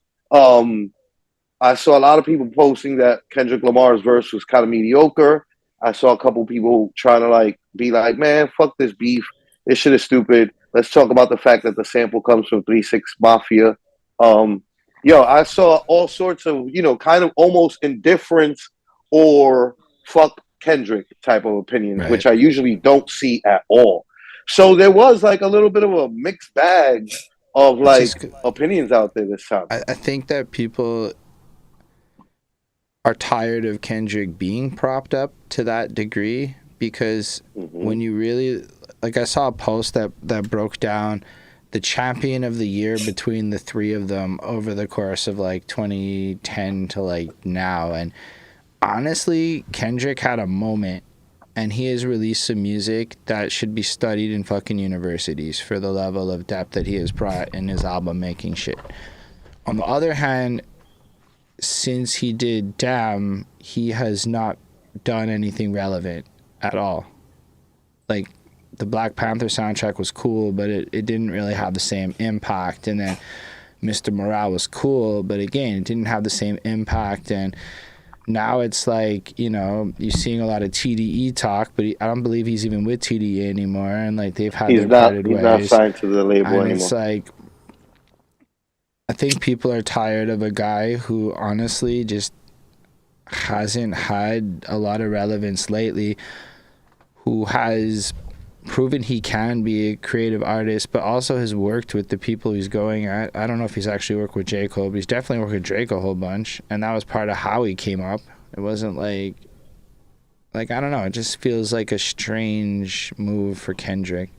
I saw a lot of people posting that Kendrick Lamar's verse was kind of mediocre. I saw a couple people trying to like be like, man, fuck this beef. This shit is stupid. Let's talk about the fact that the sample comes from 3-6 Mafia. I saw all sorts of, kind of almost indifference or fuck Kendrick type of opinions, right, which I usually don't see at all. So there was like a little bit of a mixed bag of like opinions out there this time. I think that people are tired of Kendrick being propped up to that degree because when you really, like, I saw a post that broke down the champion of the year between the three of them over the course of like 2010 to like now. And honestly, Kendrick had a moment and he has released some music that should be studied in fucking universities for the level of depth that he has brought in his album making shit. On the other hand, since he did Damn, he has not done anything relevant at all. Like, the Black Panther soundtrack was cool, but it didn't really have the same impact. And then Mr. Morale was cool, but again, it didn't have the same impact. And now it's like, you're seeing a lot of TDE talk, but I don't believe he's even with TDE anymore. And like they've had their parted ways. He's not signed to the label anymore. It's like, I think people are tired of a guy who honestly just hasn't had a lot of relevance lately, who has proven he can be a creative artist, but also has worked with the people he's going at. I don't know if he's actually worked with J.Cole, but he's definitely worked with Drake a whole bunch, and that was part of how he came up. It wasn't like I don't know, it just feels like a strange move for Kendrick,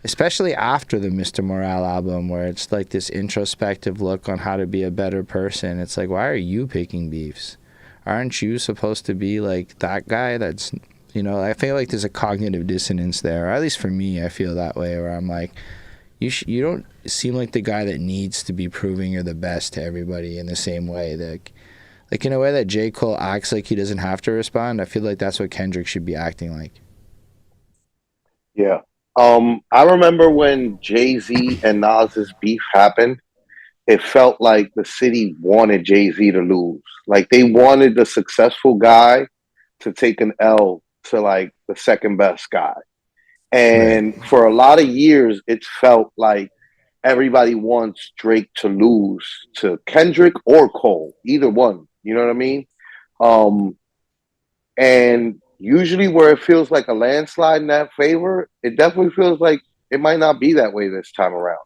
especially after the Mr. Morale album, where it's like this introspective look on how to be a better person. It's like, why are you picking beefs? Aren't you supposed to be like that guy that's, I feel like there's a cognitive dissonance there, or at least for me, I feel that way, where I'm like, you don't seem like the guy that needs to be proving you're the best to everybody in the same way. Like in a way that J. Cole acts like he doesn't have to respond, I feel like that's what Kendrick should be acting like. Yeah. I remember when Jay-Z and Nas's beef happened, it felt like the city wanted Jay-Z to lose. Like they wanted the successful guy to take an L to like the second best guy. And right, for a lot of years, it's felt like everybody wants Drake to lose to Kendrick or Cole, either one. You know what I mean? And usually where it feels like a landslide in that favor, it definitely feels like it might not be that way this time around.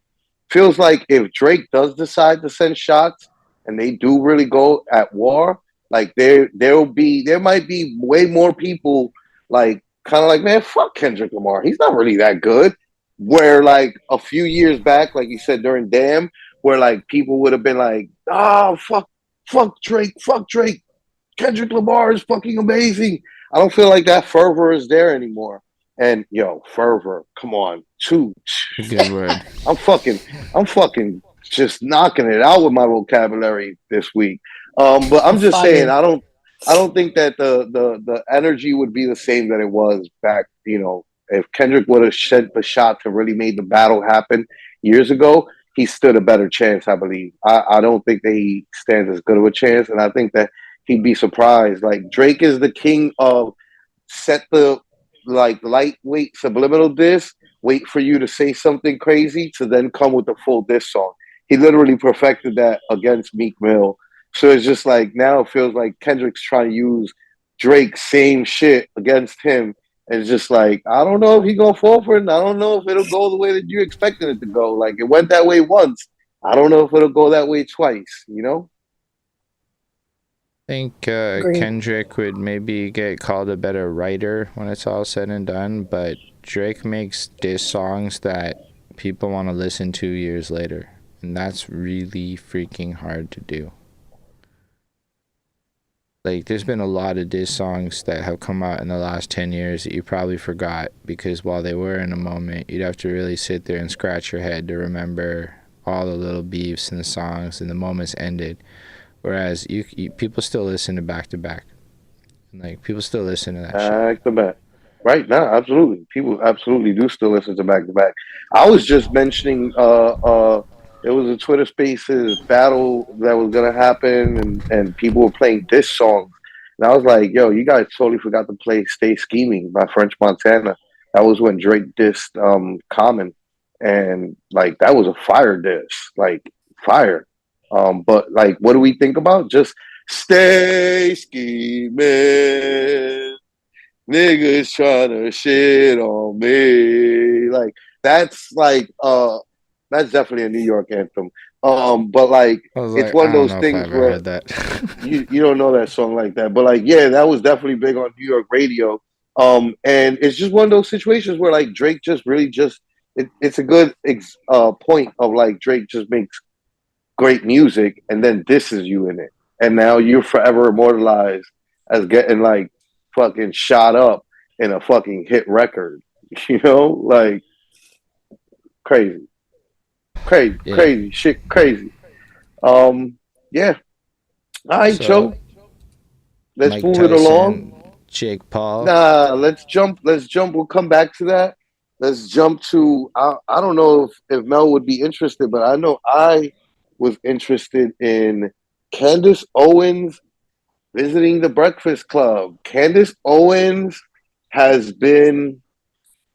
Feels like if Drake does decide to send shots and they do really go at war, like there might be way more people like kind of like, man, fuck Kendrick Lamar. He's not really that good. Where like a few years back, like you said during Damn, where like people would have been like, fuck Drake. Kendrick Lamar is fucking amazing. I don't feel like that fervor is there anymore. And fervor, come on, good word. I'm fucking just knocking it out with my vocabulary this week. But I'm just saying, I don't think that the energy would be the same that it was back. If Kendrick would have shed the shot to really made the battle happen years ago, he stood a better chance, I believe. I don't think that he stands as good of a chance, and I think that he'd be surprised. Like Drake is the king of set the like lightweight subliminal diss, wait for you to say something crazy to then come with the full diss song. He literally perfected that against Meek Mill. So it's just like now it feels like Kendrick's trying to use Drake's same shit against him. And it's just like, I don't know if he gonna fall for it. I don't know if it'll go the way that you expected it to go. Like it went that way once. I don't know if it'll go that way twice, you know? I think Agreed. Kendrick would maybe get called a better writer when it's all said and done, but Drake makes diss songs that people want to listen to years later, and that's really freaking hard to do. Like, there's been a lot of diss songs that have come out in the last 10 years that you probably forgot because while they were in a moment, you'd have to really sit there and scratch your head to remember all the little beefs and the songs and the moments ended. Whereas you people still listen to back to back. Like, people still listen to that shit. Back to back. Right now, absolutely. People absolutely do still listen to back to back. I was just mentioning there was a Twitter Spaces battle that was gonna happen and people were playing diss songs. And I was like, yo, you guys totally forgot to play Stay Scheming by French Montana. That was when Drake dissed Common. And like that was a fire diss. Like fire. But like what do we think about? Just stay scheming. Niggas trying to shit on me. That's definitely a New York anthem. But like I was it's like, one I of don't those know if I things ever where heard that. you don't know that song like that. But like yeah, that was definitely big on New York radio. And it's just one of those situations where like Drake just really just it's a good point of like Drake just makes great music and then disses you in it. And now you're forever immortalized as getting like fucking shot up in a fucking hit record. You know? Like crazy. Crazy. Yeah. Crazy. Shit crazy. Um yeah. All right, So, Joe. Let's Mike move it along. Tyson, Jake Paul. Nah, let's jump. Let's jump. We'll come back to that. Let's jump to I don't know if Mel would be interested, but I know I was interested in Candace Owens visiting the Breakfast Club. Candace Owens has been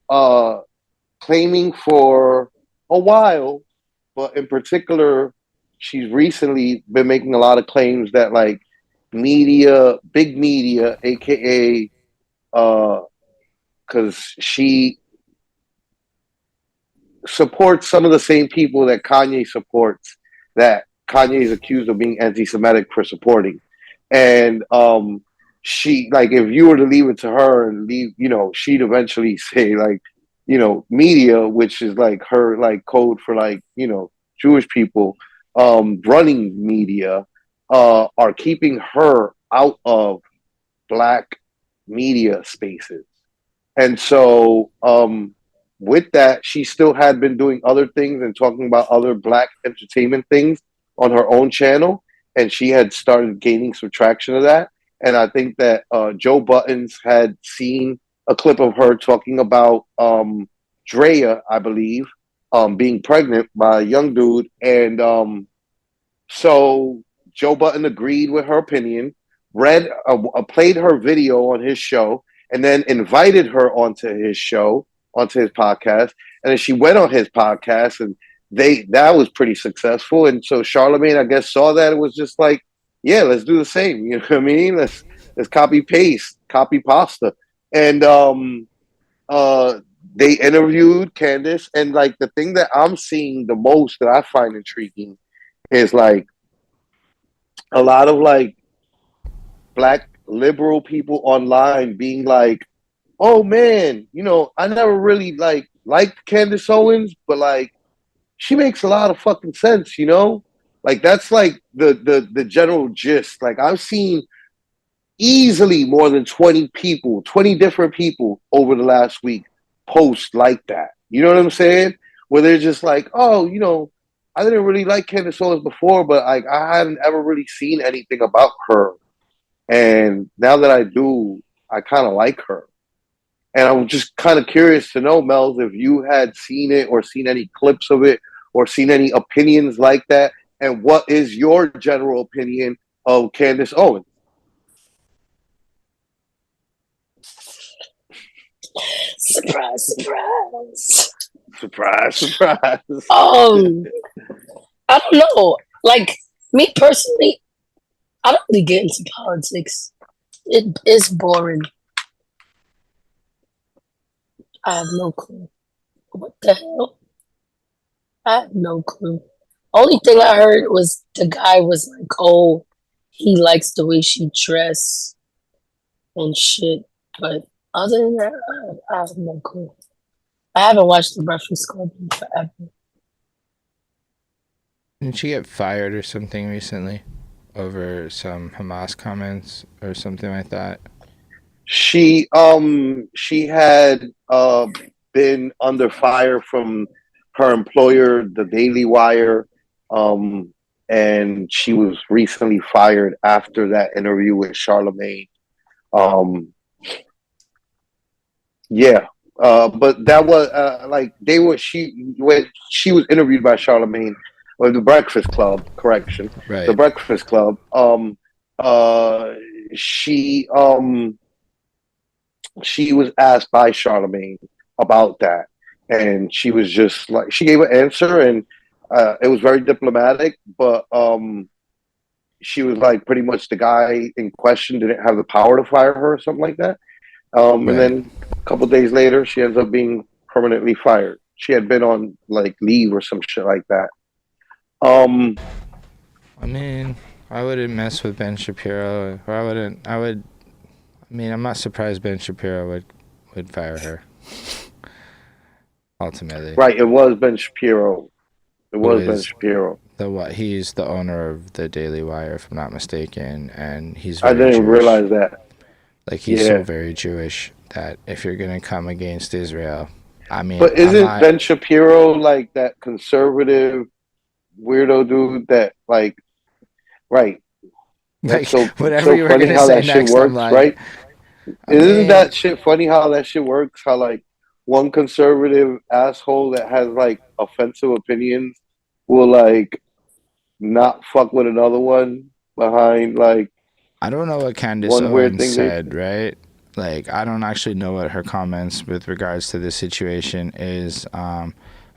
uh, claiming for a while, but in particular, she's recently been making a lot of claims that like media, big media, aka because she supports some of the same people that Kanye supports, that Kanye is accused of being anti-Semitic for supporting. And she like if you were to leave it to her and leave, you know, she'd eventually say like, you know, media, which is like her like code for like, you know, Jewish people running media are keeping her out of black media spaces. And so with that, she still had been doing other things and talking about other black entertainment things on her own channel. And she had started gaining some traction of that. And I think that Joe Buttons had seen a clip of her talking about Drea, I believe, being pregnant by a young dude. And so Joe Button agreed with her opinion, played her video on his show, and then invited her onto his show, onto his podcast. And then she went on his podcast, and that was pretty successful. And so Charlemagne, I guess, saw that and was just like, "Yeah, let's do the same." You know what I mean? Let's copy paste, copy pasta, and they interviewed Candace, and like the thing that I'm seeing the most that I find intriguing is like a lot of like black liberal people online being like, "Oh man, you know, I never really liked Candace Owens, but like she makes a lot of fucking sense, you know?" Like that's like the general gist. Like I've seen easily more than 20 people, 20 different people over the last week post like that. You know what I'm saying? Where they're just like, "Oh, you know, I didn't really like Candace Owens before, but like I hadn't ever really seen anything about her. And now that I do, I kind of like her." And I'm just kind of curious to know, Melz, if you had seen it or seen any clips of it or seen any opinions like that. And what is your general opinion of Candace Owens? Surprise, surprise. Surprise, surprise. I don't know. Like me personally, I don't really get into politics. It's boring. I have no clue. What the hell? I have no clue. Only thing I heard was the guy was like, "Oh, he likes the way she dress and shit." But other than that, I have no clue. I haven't watched The Breakfast Club in forever. Didn't she get fired or something recently over some Hamas comments or something like that? She had been under fire from her employer, the Daily Wire, and she was recently fired after that interview with Charlemagne. Yeah, but that was like they were when she was interviewed by Charlemagne or the Breakfast Club, correction, the Right. Breakfast Club. Uh, she she was asked by Charlemagne about that, and she was just like she gave an answer, and it was very diplomatic, but she was like pretty much the guy in question didn't have the power to fire her or something like that. And Right. then a couple of days later, she ends up being permanently fired. She had been on like leave or some shit like that. I mean, I wouldn't mess with Ben Shapiro. Or I wouldn't. I would. I mean, I'm not surprised Ben Shapiro would fire her. Ultimately. Right, it was Ben Shapiro. It Who was Ben is Shapiro. the what? He's the owner of the Daily Wire, if I'm not mistaken, and he's I very didn't Jewish. realize that. Like he's Yeah. so very Jewish that if you're gonna come against Israel, I mean, But I'm isn't not. Ben Shapiro like that conservative weirdo dude that like right? Like That's whatever so you were funny gonna how say that shit next, I'm works, like, right? I Isn't mean, that shit funny how that shit works? How like one conservative asshole that has like offensive opinions will like not fuck with another one behind like I don't know what Candace one weird Owens thing they said, right? Like, I don't actually know what her comments with regards to this situation is. I'm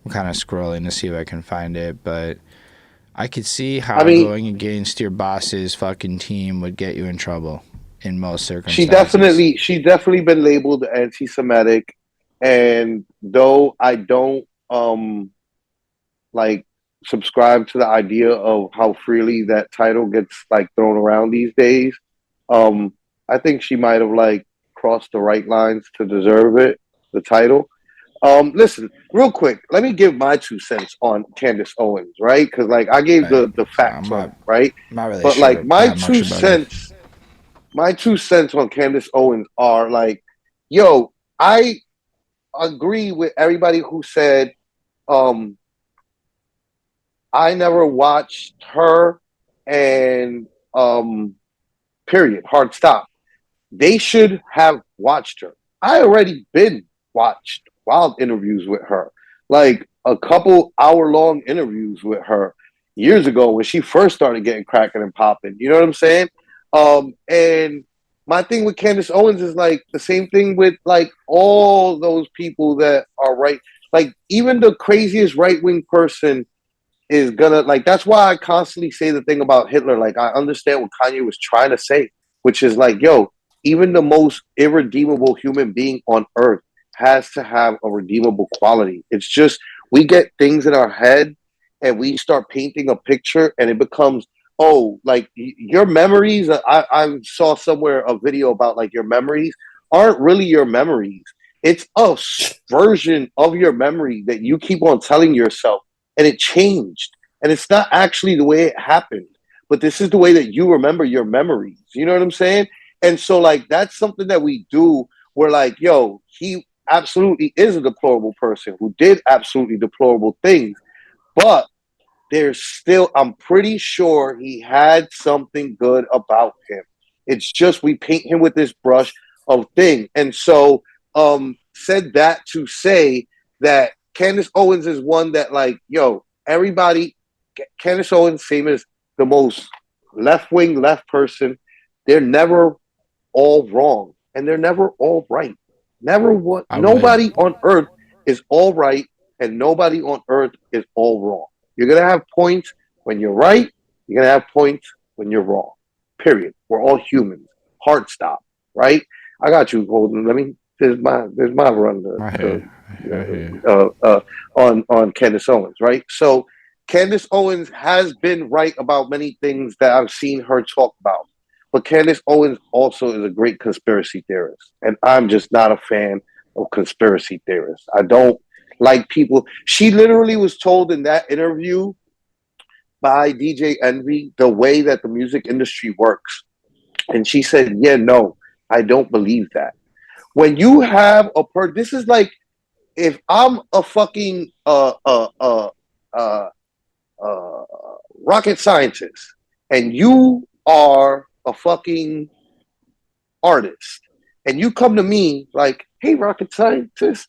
kind of scrolling to see if I can find it, but I could see I how mean, going against your boss's fucking team would get you in trouble in most she circumstances. definitely been labeled anti-Semitic, and though I don't like subscribe to the idea of how freely that title gets like thrown around these days, um, I think she might have like crossed the right lines to deserve it, the title. Listen, real quick, let me give my 2 cents on Candace Owens, right? Because like I gave Right. the So facts on it, right? I'm not really But sure like that much about her. my 2 cents on Candace Owens are like, yo, I agree with everybody who said, um, I never watched her and period, hard stop. They should have watched her. I already been watched wild interviews with her, like a couple hour long interviews with her years ago when she first started getting cracking and popping. You know what I'm saying? And my thing with Candace Owens is like the same thing with like all those people that are right. Like even the craziest right wing person is gonna like that's why I constantly say the thing about Hitler. Like I understand what Kanye was trying to say, which is like, yo, even the most irredeemable human being on earth has to have a redeemable quality. It's just we get things in our head and we start painting a picture and it becomes oh like your memories. I saw somewhere a video about like your memories aren't really your memories. It's a version of your memory that you keep on telling yourself and it changed. And it's not actually the way it happened, but this is the way that you remember your memories. You know what I'm saying? And so, like, that's something that we do. We're like, yo, he absolutely is a deplorable person who did absolutely deplorable things, but there's still, I'm pretty sure he had something good about him. It's just we paint him with this brush of thing. And so, said that to say that Candace Owens is one that, like, yo, everybody, Candace Owens, same as the most left wing left person, they're never all wrong and they're never all right. Never what I would. nobody on earth is all right and nobody on earth is all wrong. You're gonna have points when you're right, you're gonna have points when you're wrong. Period. We're all humans. Heart stop. Right? I got you, Holden. There's my run on Candace Owens, right? So Candace Owens has been right about many things that I've seen her talk about. But Candace Owens also is a great conspiracy theorist. And I'm just not a fan of conspiracy theorists. I don't like people. She literally was told in that interview by DJ Envy the way that the music industry works. And she said, yeah, no, I don't believe that. When you have this is like if I'm a fucking rocket scientist and you are a fucking artist and you come to me like, hey, rocket scientist,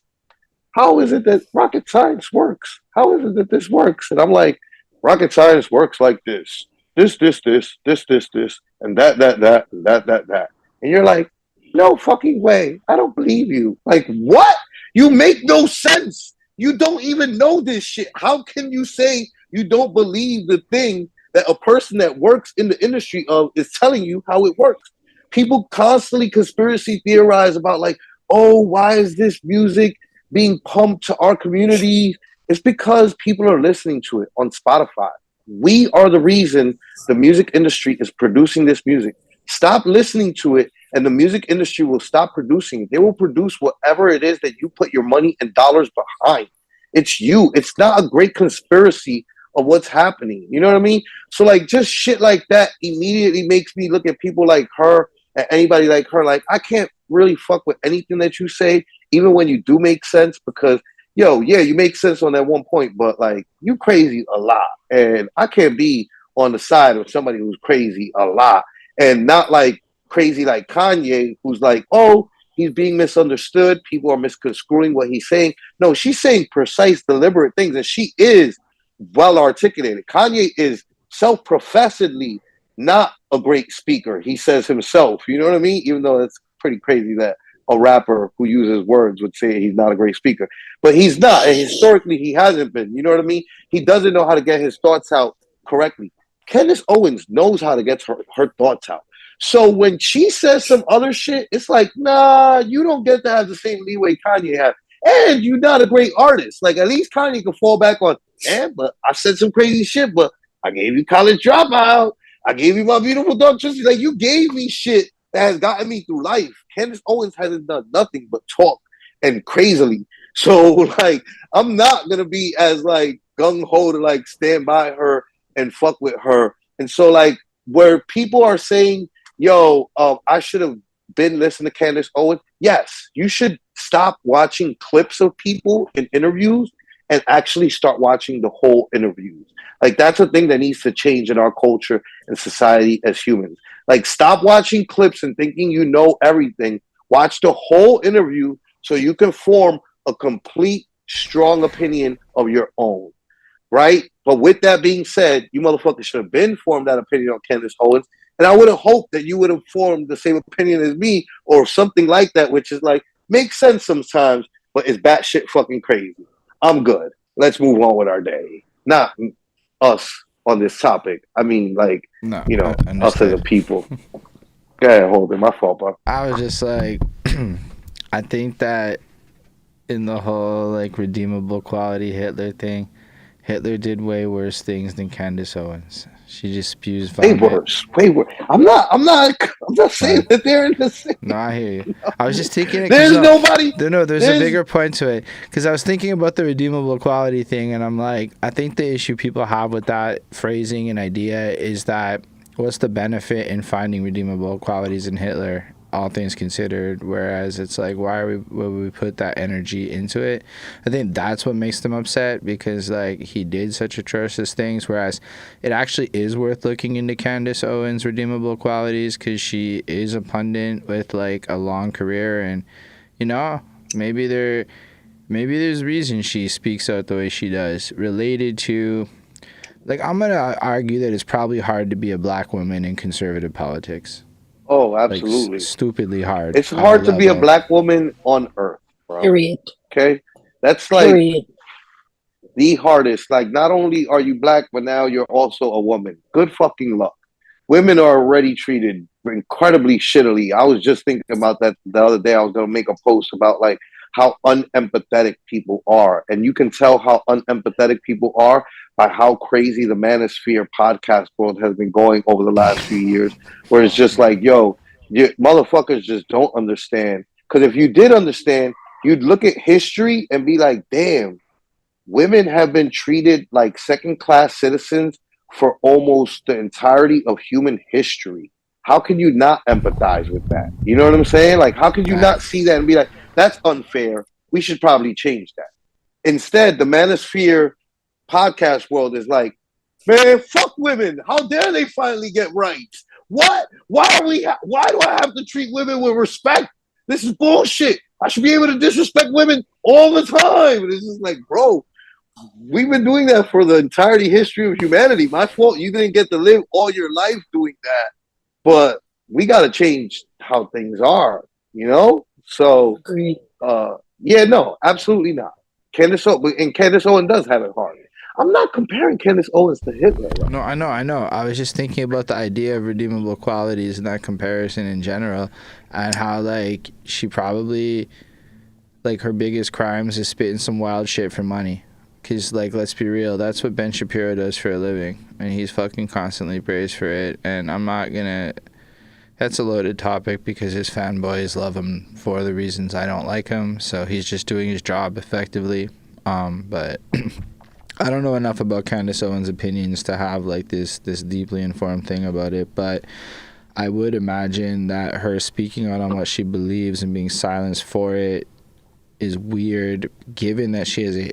how is it that rocket science works? How is it that this works? And I'm like, rocket science works like this, this, and that. And you're like, no fucking way. I don't believe you. Like, what? You make no sense. You don't even know this shit. How can you say you don't believe the thing that a person that works in the industry of is telling you how it works? People constantly conspiracy theorize about like, oh, why is this music being pumped to our community? It's because people are listening to it on Spotify. We are the reason the music industry is producing this music. Stop listening to it and the music industry will stop producing. They will produce whatever it is that you put your money and dollars behind. It's you. It's not a great conspiracy of what's happening. You know what I mean? So like just shit like that immediately makes me look at people like her and anybody like her. Like I can't really fuck with anything that you say, even when you do make sense, because yo, yeah, you make sense on that one point, but like you crazy a lot. And I can't be on the side of somebody who's crazy a lot and not like crazy like Kanye, who's like, oh, he's being misunderstood. People are misconstruing what he's saying. No, she's saying precise, deliberate things, and she is well articulated. Kanye is self-professedly not a great speaker. He says himself, you know what I mean? Even though it's pretty crazy that a rapper who uses words would say he's not a great speaker. But he's not, and historically he hasn't been. You know what I mean? He doesn't know how to get his thoughts out correctly. Candace Owens knows how to get her thoughts out. So when she says some other shit, it's like, nah, you don't get to have the same leeway Kanye has. And you're not a great artist. Like, at least Kanye can fall back on, but I said some crazy shit, but I gave you College Dropout. I gave you My Beautiful Dark Twisted. Like, you gave me shit that has gotten me through life. Candace Owens hasn't done nothing but talk and crazily. So, like, I'm not going to be as, like, gung-ho to, like, stand by her and fuck with her. And so, like, where people are saying, yo, I should have been listening to Candace Owens. Yes, you should stop watching clips of people in interviews and actually start watching the whole interviews. Like, that's a thing that needs to change in our culture and society as humans. Like, stop watching clips and thinking you know everything. Watch the whole interview so you can form a complete, strong opinion of your own. Right? But with that being said, you motherfuckers should have been formed that opinion on Candace Owens. And I would have hoped that you would have formed the same opinion as me or something like that, which is like, makes sense sometimes, but it's batshit fucking crazy. I'm good. Let's move on with our day. Not us on this topic. I mean, like, no, you know, us as a people. Go ahead, Holden. My fault, bro. I was just like, I think that in the whole, like, redeemable quality Hitler thing, Hitler did way worse things than Candace Owens. She just spews vomit. Way worse. I'm not saying that they're in the same. No, I hear you. No. I was just thinking. There's nobody. There's a bigger point to it. Because I was thinking about the redeemable quality thing, and I'm like, I think the issue people have with that phrasing and idea is that what's the benefit in finding redeemable qualities in Hitler, all things considered, whereas it's like, why would we put that energy into it? I think that's what makes them upset, because like he did such atrocious things, whereas it actually is worth looking into Candace Owens' redeemable qualities, because she is a pundit with like a long career, and you know, maybe there's reason she speaks out the way she does related to, like, I'm gonna argue that it's probably hard to be a black woman in conservative politics. Oh, absolutely. Like, stupidly hard. It's hard to be a black woman on earth, bro. Period. Okay? That's like the hardest. Like, not only are you black, but now you're also a woman. Good fucking luck. women are already treated incredibly shittily. I was just thinking about that the other day. I was going to make a post about like how unempathetic people are. And you can tell how unempathetic people are by how crazy the Manosphere podcast world has been going over the last few years, where it's just like, yo, you motherfuckers just don't understand. Because if you did understand, you'd look at history and be like, damn, women have been treated like second-class citizens for almost the entirety of human history. How can you not empathize with that? You know what I'm saying? Like, how could you not see that and be like, that's unfair. We should probably change that. Instead, the Manosphere podcast world is like, man, fuck women. How dare they finally get rights? What? Why do I have to treat women with respect? This is bullshit. I should be able to disrespect women all the time. And it's just like, bro, we've been doing that for the entirety history of humanity. My fault you didn't get to live all your life doing that. But we got to change how things are, you know? So, yeah, no, absolutely not. Candace Owens does have it hard. I'm not comparing Candace Owens to Hitler. Right? No, I know. I was just thinking about the idea of redeemable qualities and that comparison in general, and how, like, she probably, like, her biggest crimes is spitting some wild shit for money. Because, like, let's be real, that's what Ben Shapiro does for a living, and he's fucking constantly praised for it. And I'm not gonna... That's a loaded topic because his fanboys love him for the reasons I don't like him, so he's just doing his job effectively. But I don't know enough about Candace Owens' opinions to have like this deeply informed thing about it, but I would imagine that her speaking out on what she believes and being silenced for it is weird, given that she has a...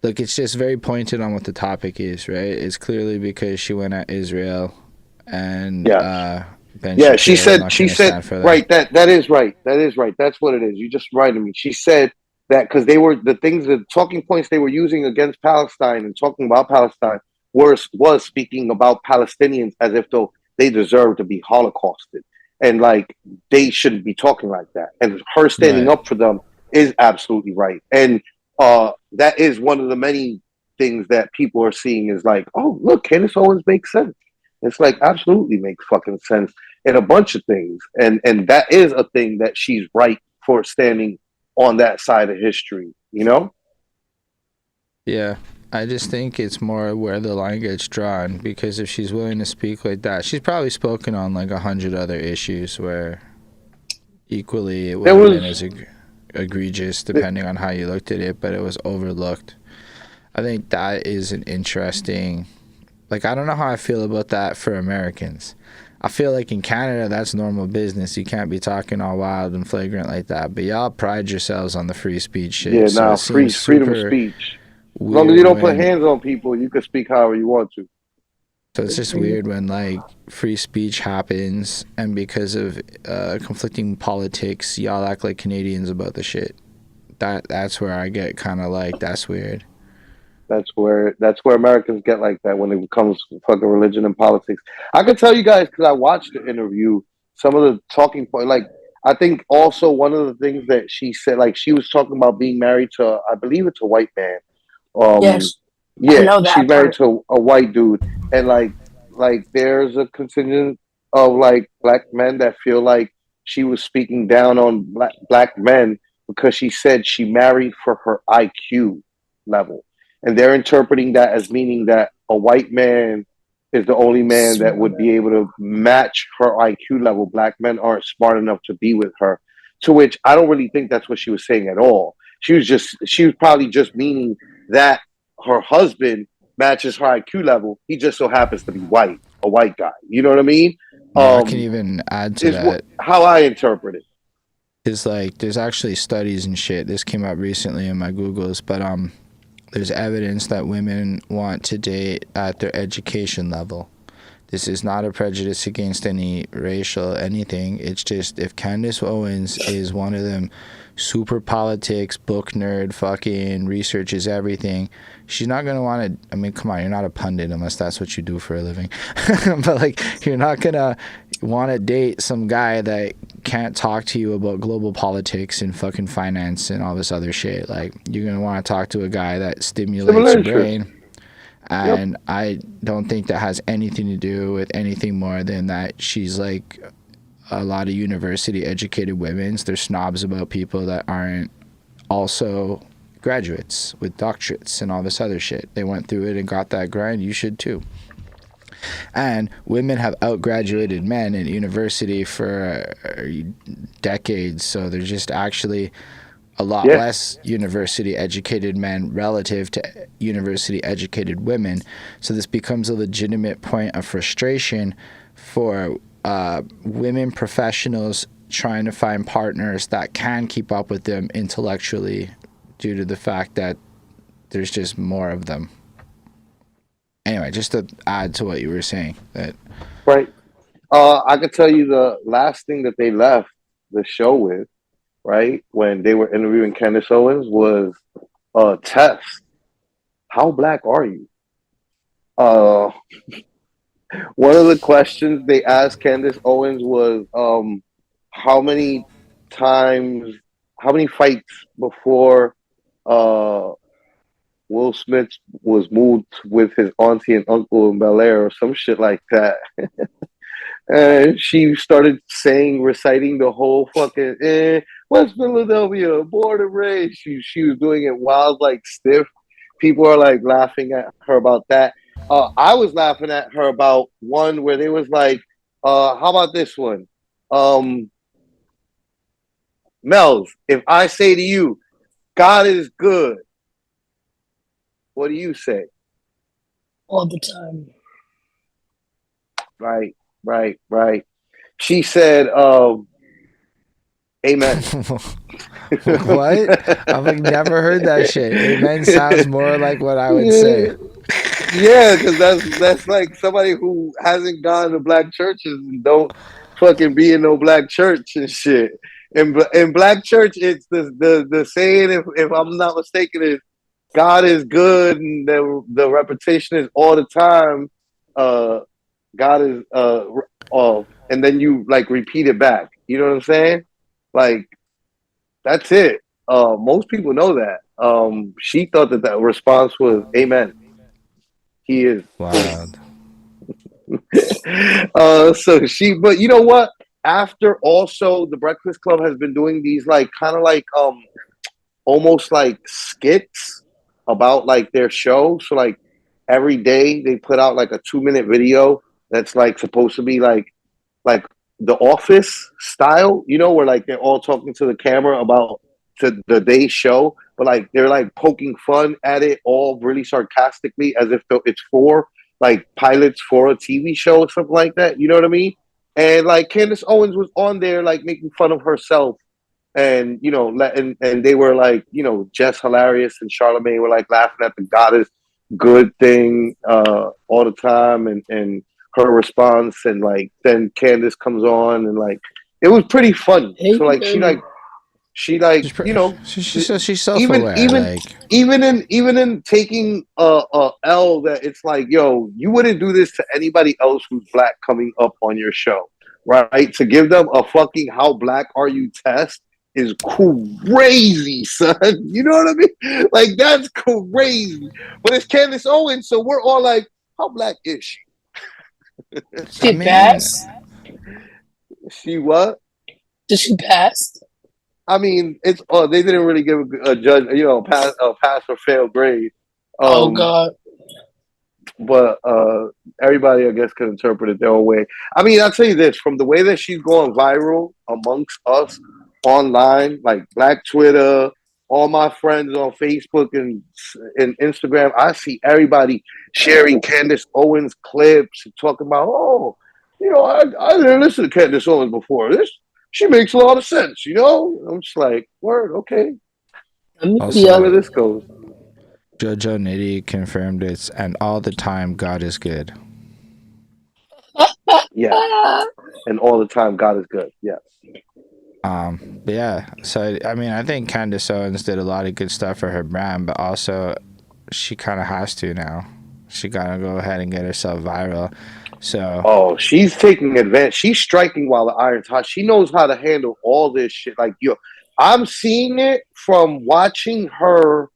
Look, it's just very pointed on what the topic is, right? It's clearly because she went at Israel and... Ben she said right, that is right. That's what it is. You just reminded me. She said that because they were the talking points they were using against Palestine and talking about Palestine was speaking about Palestinians as if though they deserve to be holocausted, and like they shouldn't be talking like that. And her standing up for them is absolutely right. And that is one of the many things that people are seeing is like, oh, look, Candace Owens makes sense. It's like absolutely makes fucking sense in a bunch of things. And that is a thing that she's right for, standing on that side of history, you know? Yeah. I just think it's more where the line gets drawn, because if she's willing to speak like that, she's probably spoken on like 100 other issues where equally it would have been as egregious depending on how you looked at it, but it was overlooked. I think that is an interesting... Like, I don't know how I feel about that for Americans. I feel like in Canada, that's normal business. You can't be talking all wild and flagrant like that. But y'all pride yourselves on the free speech shit. Yeah, so freedom of speech. As long as you don't put hands on people, you can speak however you want to. So it's just weird when, like, free speech happens, and because of conflicting politics, y'all act like Canadians about the shit. That's where I get kind of like, that's weird. That's where Americans get like that when it comes to fucking religion and politics. I can tell you guys, because I watched the interview, some of the talking points. Like, I think also one of the things that she said, like, she was talking about being married to, I believe it's a white man. Yes. Yeah, she's married to a white dude, and like there's a contingent of like black men that feel like she was speaking down on black men because she said she married for her IQ level. And they're interpreting that as meaning that a white man is the only man that would be able to match her IQ level. Black men aren't smart enough to be with her. To which I don't really think that's what she was saying at all. She was probably just meaning that her husband matches her IQ level. He just so happens to be white, a white guy. You know what I mean? I can even add to that. How I interpret it. Is like, there's actually studies and shit. This came up recently in my Googles, but there's evidence that women want to date at their education level. This is not a prejudice against any racial anything. It's just, if Candace Owens is one of them super politics, book nerd, fucking researches everything, she's not going to want to... I mean, come on, you're not a pundit unless that's what you do for a living. But, like, you're not going to want to date some guy that can't talk to you about global politics and fucking finance and all this other shit. Like, you're going to want to talk to a guy that stimulates your brain. And I don't think that has anything to do with anything more than that she's like a lot of university educated women. They're snobs about people that aren't also graduates with doctorates and all this other shit. They went through it and got that grind. You should too. And women have outgraduated men in university for decades, so there's just actually a lot less university educated men relative to university educated women. So this becomes a legitimate point of frustration for women professionals trying to find partners that can keep up with them intellectually due to the fact that there's just more of them. Anyway, just to add to what you were saying. Right. I could tell you the last thing that they left the show with, right, when they were interviewing Candace Owens was a test. How black are you? One of the questions they asked Candace Owens was how many fights before Will Smith was moved with his auntie and uncle in Bel Air or some shit like that. And she started reciting the whole fucking West Philadelphia, born and raised. She was doing it wild, like stiff. People are like laughing at her about that. I was laughing at her about one where they was like, how about this one? Melz, if I say to you, God is good, what do you say? All the time. Right. She said, amen. What? I've like never heard that shit. Amen sounds more like what I would say. Yeah, because that's like somebody who hasn't gone to black churches and don't fucking be in no black church and shit. In black church, it's the saying, if I'm not mistaken, is God is good, and the repetition is all the time. God is and then you like repeat it back. You know what I'm saying? Like that's it. Most people know that. She thought that response was amen. He is wild. But you know what? After also the Breakfast Club has been doing these like kind of like almost like skits about like their show. So like every day they put out like a 2-minute video that's like supposed to be like the Office style, you know, where like they're all talking to the camera about to the day's show, but like they're like poking fun at it all really sarcastically as if it's for like pilots for a TV show or something like that. You know what I mean? And like Candace Owens was on there like making fun of herself, and you know, and they were like, you know, Jess Hilarious and Charlamagne were like laughing at the God is good thing all the time, and her response, and like then Candace comes on, and like it was pretty funny. So like she you know, she's self-aware. Even in taking a L, that it's like, yo, you wouldn't do this to anybody else who's black coming up on your show, right? To give them a fucking how black are you test is crazy, son. You know what I mean? Like that's crazy. But it's Candace Owens, so we're all like, how black is she? She passed? She what? Did she pass? I mean, it's they didn't really give a judge, you know, pass or fail grade. Oh God! But everybody, I guess, can interpret it their own way. I mean, I'll tell you this: from the way that she's going viral amongst us online, like Black Twitter, all my friends on Facebook and Instagram, I see everybody sharing Candace Owens clips and talking about, oh, you know, I didn't listen to Candace Owens before this. She makes a lot of sense, you know? I'm just like, word, okay. Also, where this goes. JoJo Nitty confirmed it's, and all the time, God is good. Yeah. And all the time, God is good. Yes. But yeah, so I mean, I think Candace Owens did a lot of good stuff for her brand, but also she kind of has to now. She gotta go ahead and get herself viral. So she's taking advantage. She's striking while the iron's hot. She knows how to handle all this shit. Like, yo, I'm seeing it from watching her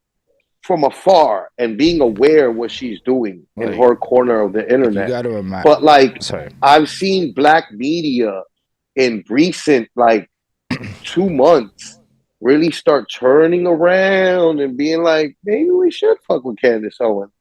from afar and being aware of what she's doing in her corner of the You internet. got to imagine. But like, sorry, I've seen black media in recent like 2 months really start turning around and being like, maybe we should fuck with Candace Owens.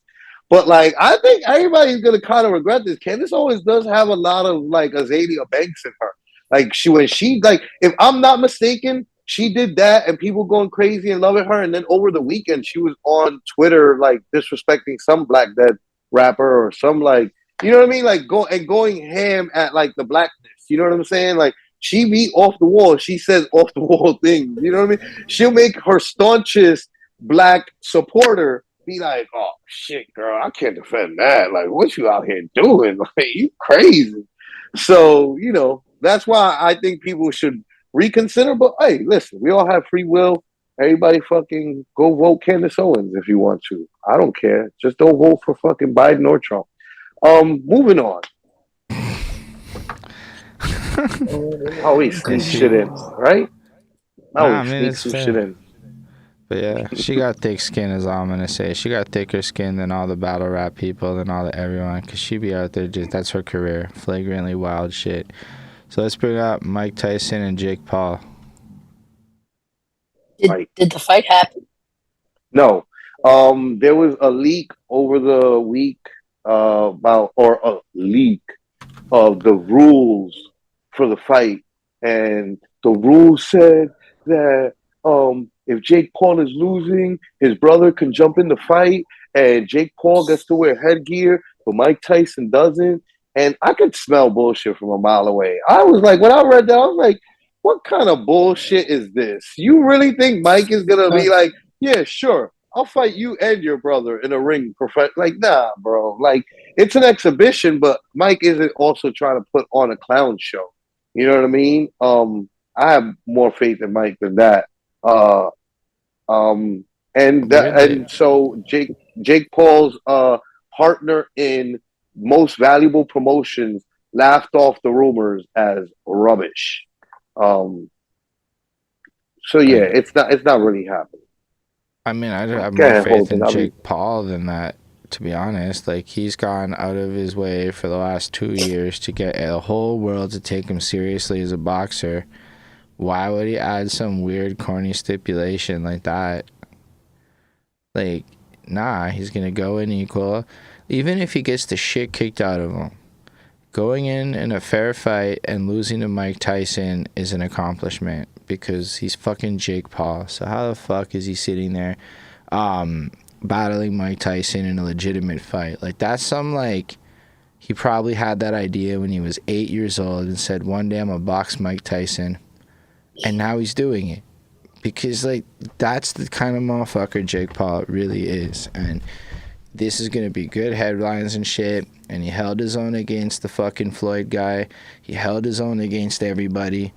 But like, I think everybody's gonna kind of regret this. Candace Owens does have a lot of like Azalea Banks in her. Like when she like, if I'm not mistaken, she did that and people going crazy and loving her. And then over the weekend, she was on Twitter like disrespecting some Black Dead rapper or some like, you know what I mean? Like going ham at like the blackness. You know what I'm saying? Like she be off the wall. She says off the wall things. You know what I mean? She'll make her staunchest black supporter be like, oh shit, girl, I can't defend that. Like, what you out here doing? Like, you crazy. So, you know, that's why I think people should reconsider. But hey, listen, we all have free will. Everybody fucking go vote Candace Owens if you want to. I don't care. Just don't vote for fucking Biden or Trump. Moving on. Always sneak shit in, right? Always sneak some shit in. But yeah, she got thick skin, is all I'm gonna say. She got thicker skin than all the battle rap people, than all the everyone, cause she be out there just, that's her career, flagrantly wild shit. So let's bring up Mike Tyson and Jake Paul. Did the fight happen? No. There was a leak over the week about, or a leak of the rules for the fight, and the rules said that if Jake Paul is losing, his brother can jump in the fight, and Jake Paul gets to wear headgear, but Mike Tyson doesn't. And I could smell bullshit from a mile away. I was like, when I read that, I was like, what kind of bullshit is this? You really think Mike is gonna be like, yeah, sure, I'll fight you and your brother in a ring? Like, nah, bro. Like, it's an exhibition, but Mike isn't also trying to put on a clown show. You know what I mean? I have more faith in Mike than that. And so Jake Paul's partner in Most Valuable Promotions laughed off the rumors as rubbish. So yeah, it's not really happening. I mean, I have more faith in Jake Paul than that, to be honest. Like, he's gone out of his way for the last 2 years to get the whole world to take him seriously as a boxer. Why would he add some weird, corny stipulation like that? Like, nah, he's going to go in equal. Even if he gets the shit kicked out of him, going in a fair fight and losing to Mike Tyson is an accomplishment because he's fucking Jake Paul. So how the fuck is he sitting there battling Mike Tyson in a legitimate fight? Like, that's some, like, he probably had that idea when he was 8 years old and said, one day I'm going to box Mike Tyson. And now he's doing it. Because, like, that's the kind of motherfucker Jake Paul really is. And this is going to be good headlines and shit. And he held his own against the fucking Floyd guy. He held his own against everybody.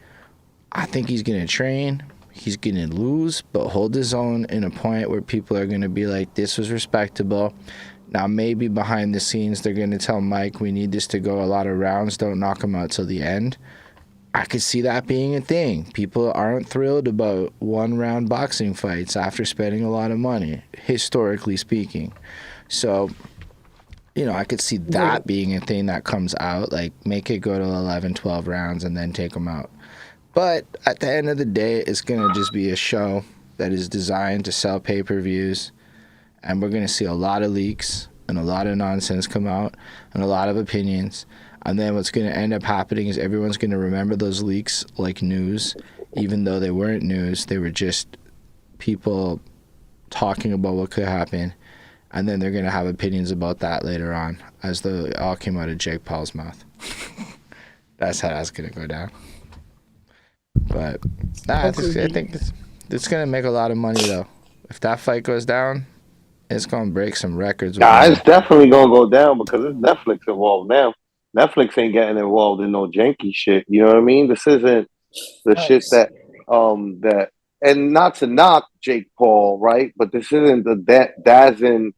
I think he's going to train. He's going to lose, but hold his own in a point where people are going to be like, this was respectable. Now, maybe behind the scenes, they're going to tell Mike, we need this to go a lot of rounds. Don't knock him out till the end. I could see that being a thing. People aren't thrilled about one-round boxing fights after spending a lot of money, historically speaking. So, you know, I could see that being a thing that comes out, like make it go to 11, 12 rounds and then take them out. But at the end of the day, it's going to just be a show that is designed to sell pay-per-views, and we're going to see a lot of leaks and a lot of nonsense come out and a lot of opinions. And then what's going to end up happening is everyone's going to remember those leaks like news, even though they weren't news. They were just people talking about what could happen. And then they're going to have opinions about that later on, as though it all came out of Jake Paul's mouth. That's how that's going to go down. But I think it's going to make a lot of money, though. If that fight goes down, it's going to break some records. Nah, it's definitely going to go down because it's Netflix involved now. Netflix ain't getting involved in no janky shit. You know what I mean? This isn't the shit that and not to knock Jake Paul, right? But this isn't the Dazn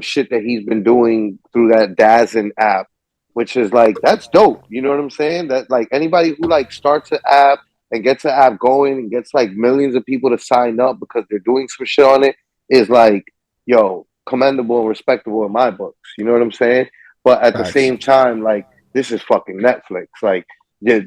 shit that he's been doing through that Dazn app, which is like, that's dope. You know what I'm saying? That like anybody who like starts an app and gets an app going and gets like millions of people to sign up because they're doing some shit on it is like, yo, commendable and respectable in my books. You know what I'm saying? But at the Facts. same time, like, this is fucking Netflix. Like, yeah,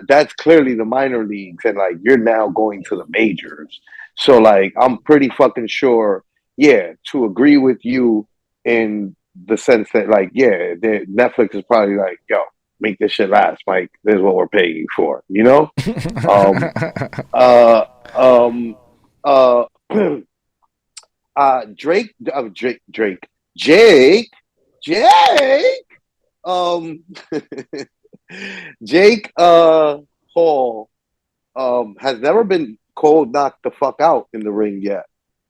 that's clearly the minor leagues, and like you're now going to the majors. So like, I'm pretty fucking sure, yeah, to agree with you in the sense that like, yeah, Netflix is probably like, yo, make this shit last, Mike. This is what we're paying you for. You know? Um, uh, um, uh, Jake, Jake, um, Jake, Paul, has never been cold knocked the fuck out in the ring yet.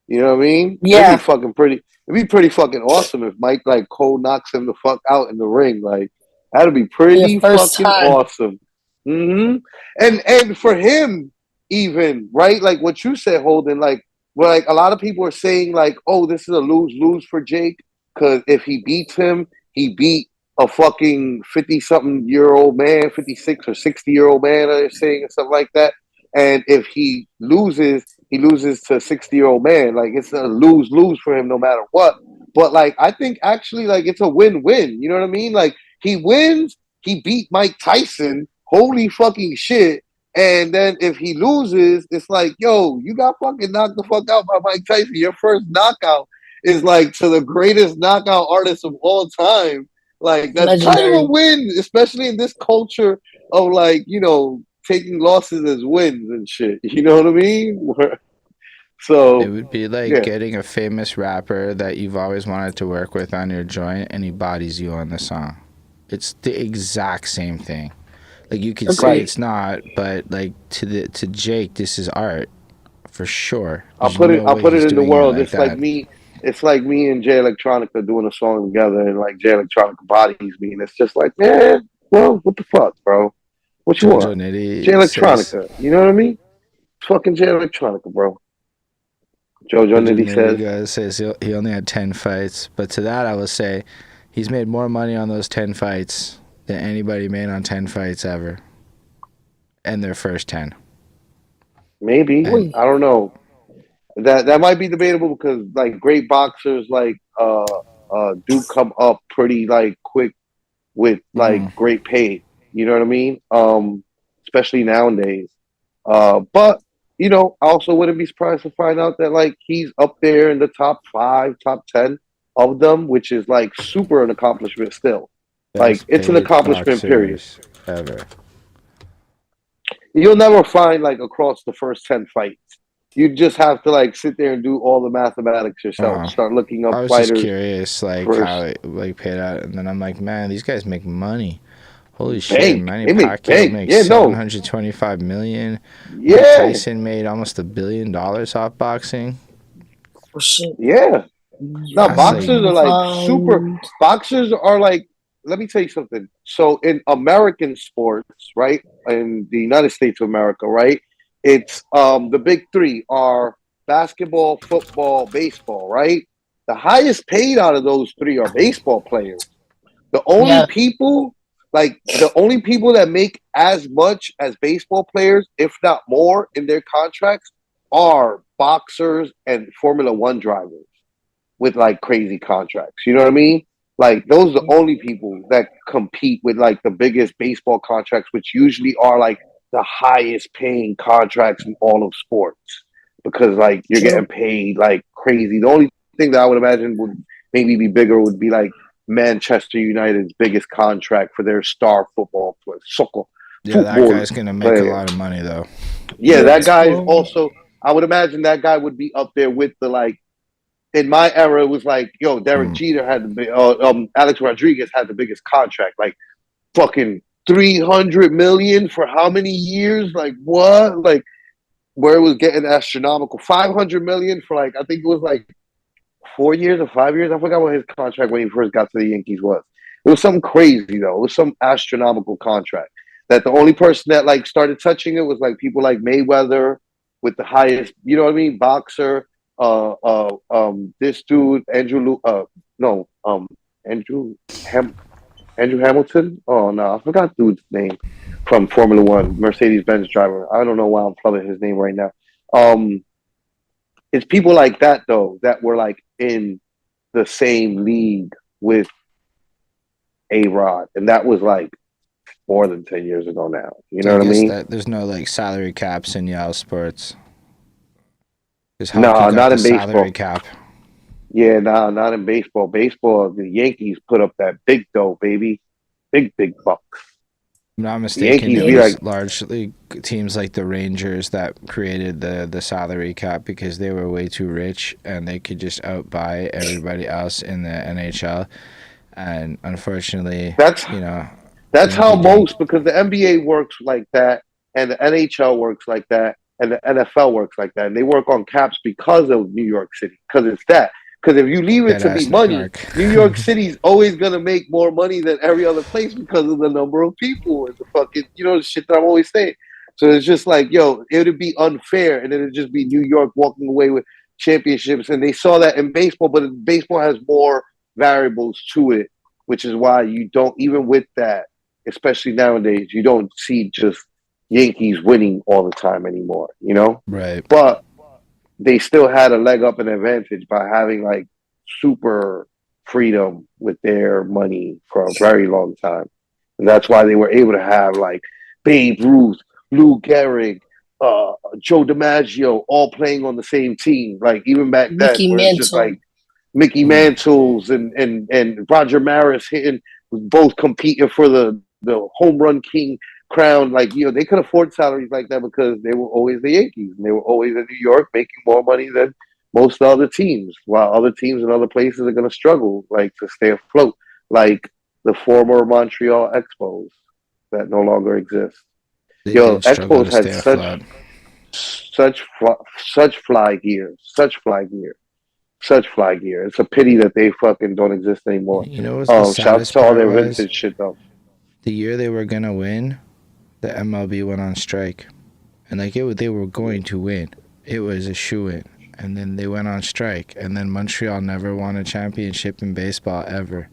You know what I mean? Yeah. It'd be pretty fucking awesome if Mike like cold knocks him the fuck out in the ring. Like, that'd be pretty fucking time. awesome. And for him, even right, like what you said, Holden, like where like a lot of people are saying like, oh, this is a lose for Jake because if he beats him, he beat a fucking 50-something-year-old man, 56 or 60-year-old man. They're saying and stuff like that. And if he loses to a 60-year-old man. Like, it's a lose for him no matter what. But like, I think actually like it's a win-win. You know what I mean? Like, he wins, he beat Mike Tyson. Holy fucking shit. And then if he loses, it's like, yo, you got fucking knocked the fuck out by Mike Tyson. Your first knockout is like to the greatest knockout artist of all time. Like, that's legendary. kind of a win, especially in this culture of like, you know, taking losses as wins and shit. You know what I mean? So it would be like getting a famous rapper that you've always wanted to work with on your joint, and he bodies you on the song. It's the exact same thing. Like, you could say it's not, but like to Jake, this is art for sure. I'll put it in the world. It's like me. It's like me and Jay Electronica doing a song together, and like Jay Electronica bodies me, and it's just like, man, well, what the fuck, bro? What you want? Nitty Jay Electronica. You know what I mean? Fucking Jay Electronica, bro. Jojo Nitty says he only had 10 fights, but to that I will say he's made more money on those 10 fights than anybody made on 10 fights ever, and their first 10. Maybe, I don't know. That might be debatable because like great boxers like do come up pretty like quick with like great pay. You know what I mean? Especially nowadays. But you know, I also wouldn't be surprised to find out that like he's up there in the top 5, top 10 of them, which is like super an accomplishment still. Like, it's an accomplishment period. Ever. You'll never find like across the first 10 fights. You just have to like sit there and do all the mathematics yourself. Start looking up fighters. I was just curious, like how it like paid out, and then I'm like, man, these guys make money. Holy shit, Manny Pacquiao makes $725 million. Yeah, Tyson made almost $1 billion off boxing. Oh shit. Yeah. No, boxers are like super. Boxers are like. Let me tell you something. So in American sports, right, in the United States of America, right, it's the big three are basketball, football, baseball, right? The highest paid out of those three are baseball players. The only people, like the only people that make as much as baseball players, if not more, in their contracts, are boxers and Formula One drivers with like crazy contracts. You know what I mean? Like, those are the only people that compete with like the biggest baseball contracts, which usually are like the highest paying contracts in all of sports, because like you're getting paid like crazy. The only thing that I would imagine would maybe be bigger would be like Manchester United's biggest contract for their star football player. Yeah, that guy's gonna make a lot of money though. Yeah, that guy is also. I would imagine that guy would be up there with the like. In my era, it was like, yo, Derek Jeter had Alex Rodriguez had the biggest contract, like fucking $300 million for how many years? Like, what? Like, where it was getting astronomical, $500 million for like, I think it was like 4 years or 5 years. I forgot what his contract when he first got to the Yankees was. It was something crazy though. It was some astronomical contract that the only person that like started touching it was like people like Mayweather with the highest, you know what I mean, boxer. This dude, Andrew Hamilton. Oh no, I forgot dude's name from Formula One, Mercedes-Benz driver. I don't know why I'm plugging his name right now. It's people like that though that were like in the same league with A-Rod, and that was like more than 10 years ago now. You know what I mean? That there's no like salary caps in y'all sports. No, not in baseball. Salary cap. Yeah, no, not in baseball. Baseball, the Yankees put up that big dough, baby. Big bucks. I'm not mistaken, Yankees it be was like, largely teams like the Rangers that created the salary cap because they were way too rich and they could just outbuy everybody else in the NHL. And unfortunately, that's how most, because the NBA works like that, and the NHL works like that, and the NFL works like that, and they work on caps because of New York City, because it's that. Because if you leave it to be money, New York City's always gonna make more money than every other place because of the number of people and the fucking, the shit that I'm always saying. So it's just like, yo, it would be unfair, and it'd just be New York walking away with championships. And they saw that in baseball, but baseball has more variables to it, which is why you don't, even with that, especially nowadays, you don't see just Yankees winning all the time anymore, Right. But they still had a leg up, an advantage by having like super freedom with their money for a very long time. And that's why they were able to have like Babe Ruth, Lou Gehrig, Joe DiMaggio all playing on the same team. Like even back then, where it's just like Mickey Mantles and Roger Maris hitting, both competing for the home run king crown. Like, they could afford salaries like that because they were always the Yankees, and they were always in New York making more money than most other teams, while other teams in other places are going to struggle, like, to stay afloat, like the former Montreal Expos that no longer exist. Expos had such fly gear. It's a pity that they fucking don't exist anymore. What's the saddest to all their vintage shit though. The year they were gonna win, the MLB went on strike, and they were going to win. It was a shoo-in, and then they went on strike, and then Montreal never won a championship in baseball ever,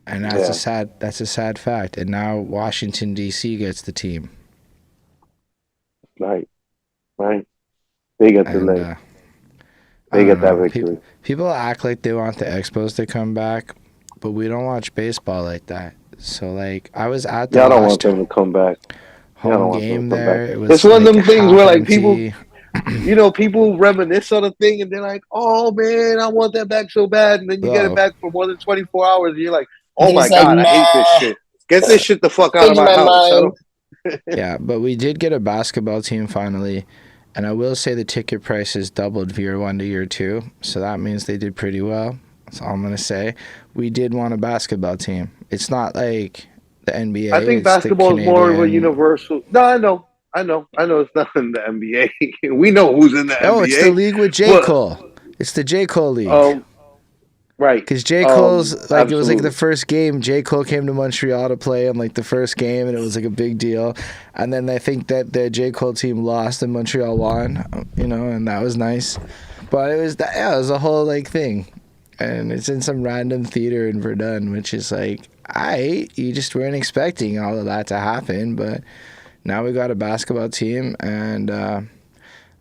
and that's a sad fact. And now Washington D.C. gets the team. Right. They get the leg. They get that victory. People act like they want the Expos to come back, but we don't watch baseball like that. So, like, I was at the I don't want them to come back. Home game there. It's one of them things where, like, people, people reminisce on a thing and they're like, "Oh man, I want that back so bad," and then you get it back for more than 24 hours, and you're like, "Oh my god, I hate this shit. Get this shit the fuck out of my house." Yeah, but we did get a basketball team finally. And I will say the ticket prices doubled year 1 to year 2, so that means they did pretty well. That's all I'm going to say. We did want a basketball team. It's not like the NBA. I think basketball is more of a universal. No, I know. It's not in the NBA. We know who's in the NBA. Oh, it's the league with J.Cole. It's the J.Cole league. Right. Because J.Cole's, it was like the first game. J.Cole came to Montreal to play in like the first game, and it was like a big deal. And then I think that the J.Cole team lost and Montreal won, and that was nice. But it was a whole like thing. And it's in some random theater in Verdun, which is like, you just weren't expecting all of that to happen. But now we got a basketball team, and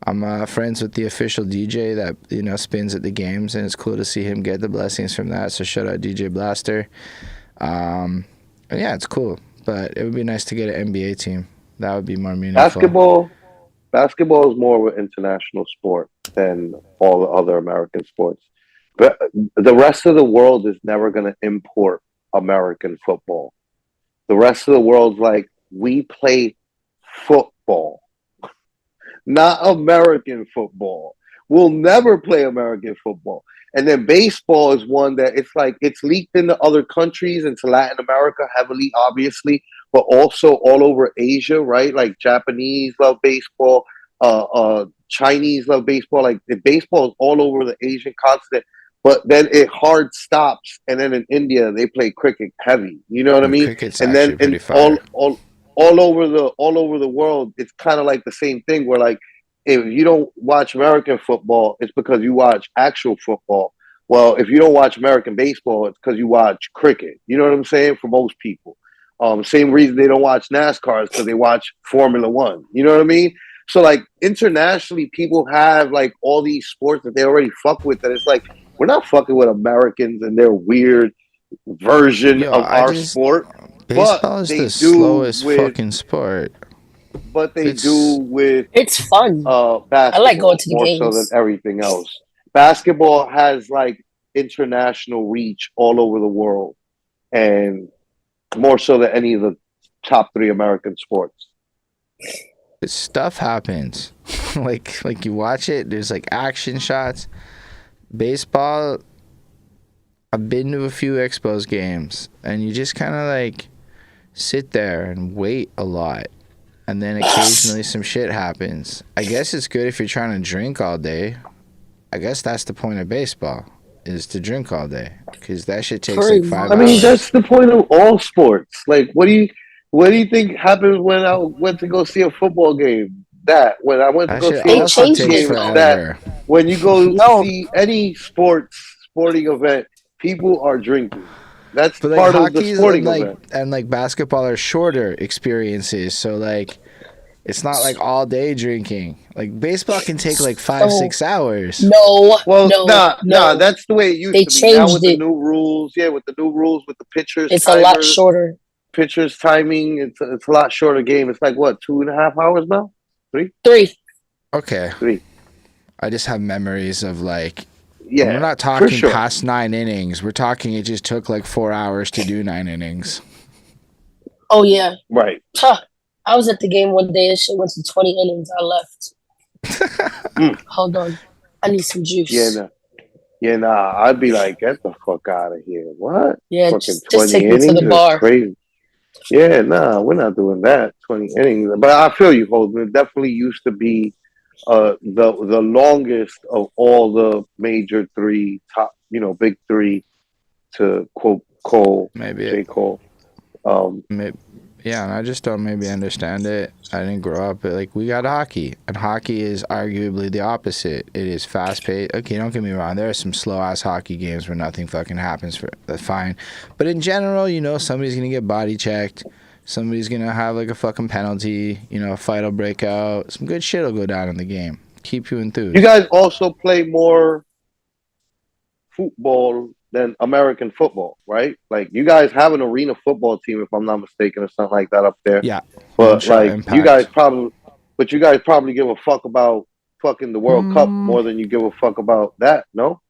I'm friends with the official DJ that spins at the games, and it's cool to see him get the blessings from that. So shout out DJ Blaster. And yeah, it's cool, but it would be nice to get an NBA team. That would be more meaningful. Basketball is more of an international sport than all the other American sports. But the rest of the world is never going to import American football. The rest of the world's like, we play football. Not American football. We'll never play American football. And then baseball is one that it's leaked into other countries, into Latin America heavily, obviously, but also all over Asia, right? Like Japanese love baseball, Chinese love baseball. Like baseball is all over the Asian continent. But then it hard stops, and then in India they play cricket heavy. You know what I mean? Cricket's and then pretty fire. all over the world, it's kind of like the same thing where, like, if you don't watch American football, it's because you watch actual football. Well, if you don't watch American baseball, it's because you watch cricket. You know what I'm saying? For most people. Same reason they don't watch NASCAR is because they watch Formula One. You know what I mean? So, like, internationally, people have, like, all these sports that they already fuck with, that it's like, we're not fucking with Americans and their weird version Yo, of our sport, but baseball is they the do slowest with, fucking sport. but they do It's with It's fun. I like going basketball to the more so than games. everything else. Basketball has like international reach all over the world, and more so than any of the top three American sports. stuff happens. like you watch it, there's like action shots. Baseball, I've been to a few Expos games, and you just kind of like sit there and wait a lot, and then occasionally some shit happens. I guess it's good if you're trying to drink all day. I guess that's the point of baseball, is to drink all day, because that shit takes like Pretty 5 I mean, much. hours. that's the point of all sports. Like, what do you think happens when I went to go see a football game? That when I went to That go shit see They a also hockey changed takes it game, it's though. that forever. when you go No, see any sporting event, people are drinking. That's But like part of the hockey's and sporting event. basketball are shorter experiences, so like it's not like all day drinking. Like baseball can take like five, so 6 hours. no, Well, no, nah, no. that's the way it used They to be. Now changed with the it. new rules, yeah, with the new rules, with the It's a lot shorter. pitchers timing, it's a lot shorter game. It's like what, 2.5 hours now? Three, 3. Okay, three. I just have memories of like, and we're Yeah, not for talking sure. past 9 innings. We're talking it just took like 4 hours to do 9 innings. Oh yeah. Right. Huh. I was at the game one day. It shit went to 20 innings. I left. Hold on. I need some juice. Yeah, nah. I'd be like, get the fuck out of here. What? Yeah, Fucking just 20 take me to innings the is bar. crazy. Yeah, nah, we're not doing that. 20 innings. But I feel you, Holden. It definitely used to be the longest of all the major three top, big three, to quote Cole, Maybe J.Cole. maybe, yeah, and I just don't maybe understand it. I didn't grow up, but like we got hockey, and hockey is arguably the opposite. It is fast paced. Okay, don't get me wrong. There are some slow ass hockey games where nothing fucking happens. That's fine, but in general, somebody's gonna get body checked. Somebody's gonna have like a fucking penalty. A fight will break out. Some good shit will go down in the game. Keep you enthused. You guys also play more football than American football, right? Like you guys have an arena football team, if I'm not mistaken, or something like that up there. Yeah, But Montreal like Impact. you guys probably give a fuck about fucking the World Cup more than you give a fuck about that, no?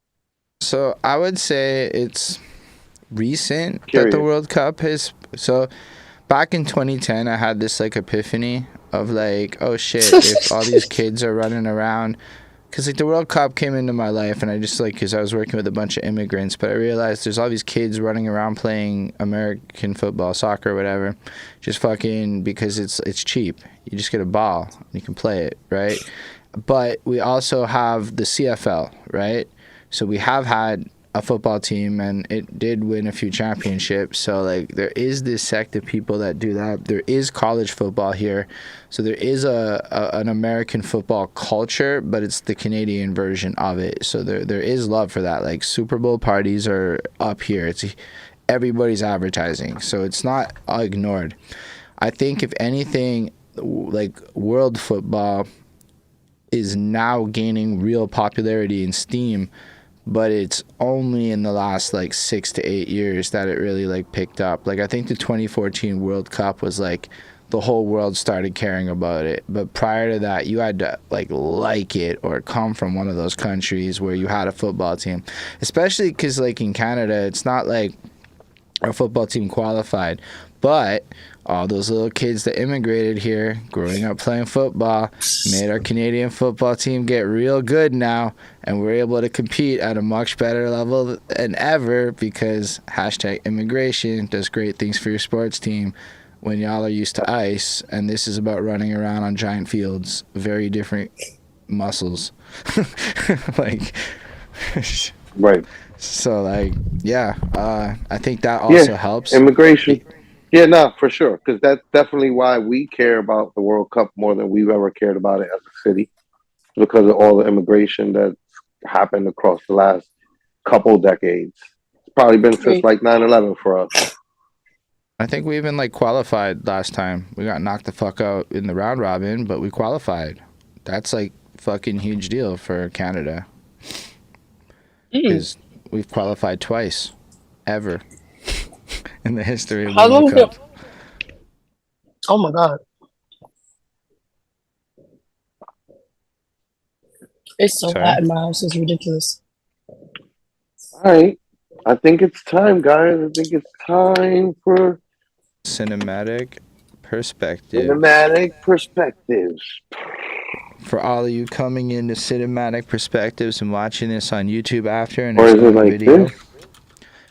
So I would say it's recent Curious. that the World Cup has. So back in 2010, I had this like epiphany of like, oh shit, if all these kids are running around. Because like the World Cup came into my life, and I just like, because I was working with a bunch of immigrants, but I realized there's all these kids running around playing American football, soccer, whatever, just fucking because it's cheap. You just get a ball and you can play it, right? But we also have the CFL, right? So we have had a football team, and it did win a few championships. So like there is this sect of people that do that. There is college football here, so there is an American football culture, but it's the Canadian version of it. So there is love for that. Like Super Bowl parties are up here. It's everybody's advertising, so it's not ignored. I think if anything, like world football is now gaining real popularity and steam, but it's only in the last like 6 to 8 years that it really like picked up. Like I think the 2014 World Cup was like the whole world started caring about it. But prior to that, you had to like it or come from one of those countries where you had a football team. Especially because like in Canada, it's not like our football team qualified, but all those little kids that immigrated here, growing up playing football, made our Canadian football team get real good now, and we're able to compete at a much better level than ever because #immigration does great things for your sports team when y'all are used to ice, and this is about running around on giant fields. Very different muscles. Like, Right. so like, yeah, I think that also helps. Immigration. Yeah, no, for sure. Because that's definitely why we care about the World Cup more than we've ever cared about it as a city. Because of all the immigration that's happened across the last couple decades. It's probably been since like 9/11 for us. I think we even like qualified last time. We got knocked the fuck out in the round robin, but we qualified. That's like fucking huge deal for Canada. because we've qualified twice, ever, in the history of How the long World ago? Cup. Oh my God. It's so Sorry? hot in my house. It's ridiculous. All right. I think it's time, guys. I think it's time for Cinematic perspective. cinematic perspectives. For all of you coming into Cinematic Perspectives and watching this on YouTube after and Or it's is it on like video, this?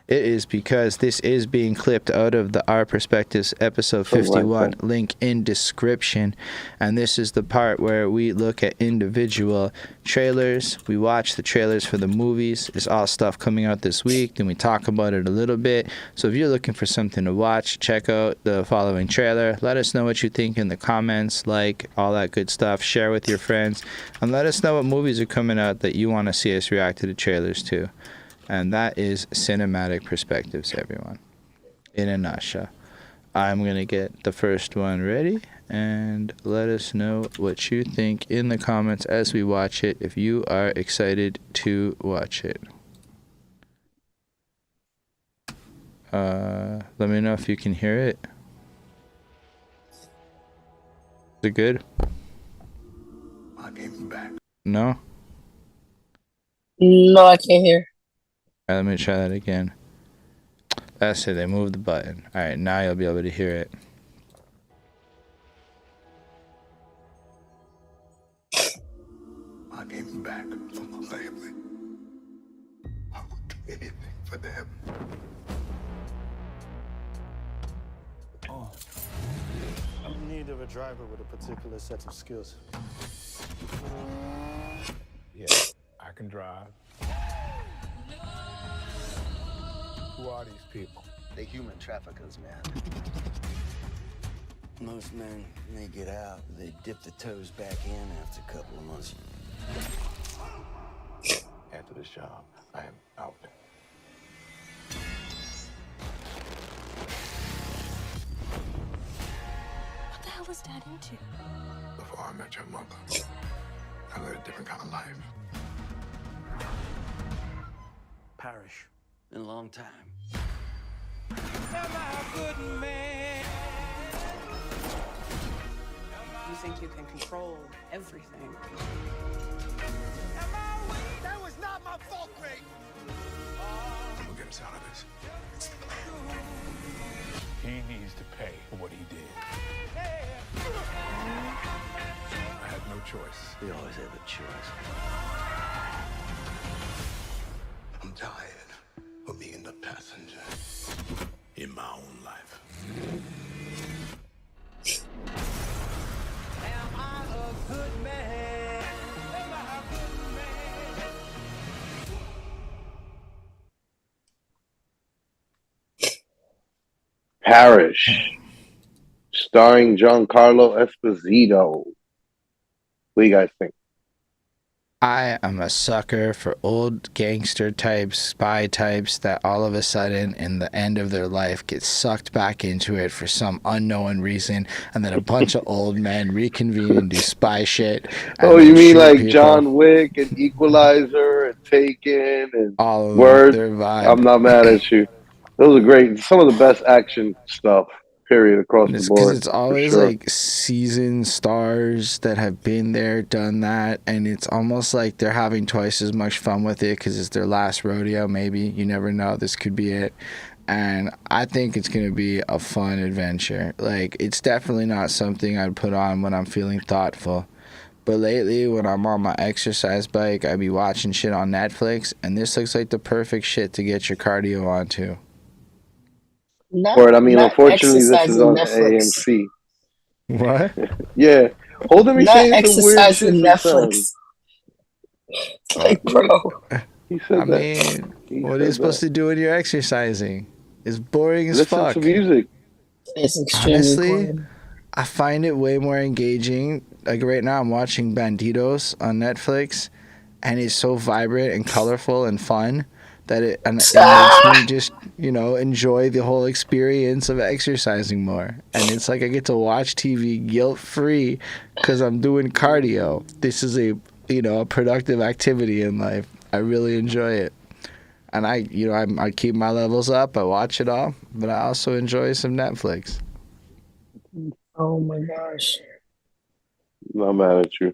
it is because this is being clipped out of the Our Perspectives episode Something like 51, that. link in description. And this is the part where we look at individual trailers. We watch the trailers for the movies. It's all stuff coming out this week. Then we talk about it a little bit. So if you're looking for something to watch, check out the following trailer. Let us know what you think in the comments, like all that good stuff. Share with your friends. And let us know what movies are coming out that you want to see us react to the trailers to. And that is Cinematic Perspectives, everyone. In a nutshell. I'm going to get the first one ready and let us know what you think in the comments as we watch it, if you are excited to watch it. Let me know if you can hear it. Is it good? I came back. No? No, I can't hear. All right, let me try that again. That's it. They moved the button. All right, now you'll be able to hear it. I came back for my family. I would do anything for them. I'm in need of a driver with a particular set of skills. Yeah, I can drive. Who are these people? They human traffickers, man. Most men, when they get out, they dip the toes back in after a couple of months. After this job, I am out. What the hell is Dad into? Before I met your mother, I led a different kind of life. Parish. In a long time. You think you can control everything. That was not my fault, Greg! We'll get us out of this. He needs to pay for what he did. I had no choice. We always have a choice. I'm tired of being the passenger in my own life. Am I a good man? Am I a good man? Parish, starring Giancarlo Esposito. What do you guys think? I am a sucker for old gangster types, spy types that all of a sudden in the end of their life get sucked back into it for some unknown reason, and then a bunch of old men reconvene and do spy shit. Oh, you mean shoot like people. John Wick and Equalizer and Taken and All of Word? their vibe. I'm not mad at you. Those are great. Some of the best action stuff, period, across the It's board. because it's always sure. like seasoned stars that have been there, done that, and it's almost like they're having twice as much fun with it because it's their last rodeo. Maybe you never know. This could be it, and I think it's gonna be a fun adventure. Like, it's definitely not something I'd put on when I'm feeling thoughtful. But lately, when I'm on my exercise bike, I be watching shit on Netflix, and this looks like the perfect shit to get your cardio onto. Word, I mean, Not unfortunately, this is exercising on Netflix. AMC. What? Yeah. Holden be Not saying some weird shit exercising sometimes. Netflix. Like, bro. He said I that. mean, He what are said you supposed that. to do when you're exercising? It's boring as Listen fuck. to music. It's extremely Honestly, boring. I find it way more engaging. Like right now, I'm watching Bandidos on Netflix, and it's so vibrant and colorful and fun that it makes me just, enjoy the whole experience of exercising more. And it's like I get to watch TV guilt-free because I'm doing cardio. This is a productive activity in life. I really enjoy it. And I keep my levels up. I watch it all, but I also enjoy some Netflix. Oh my gosh. Not mad at you.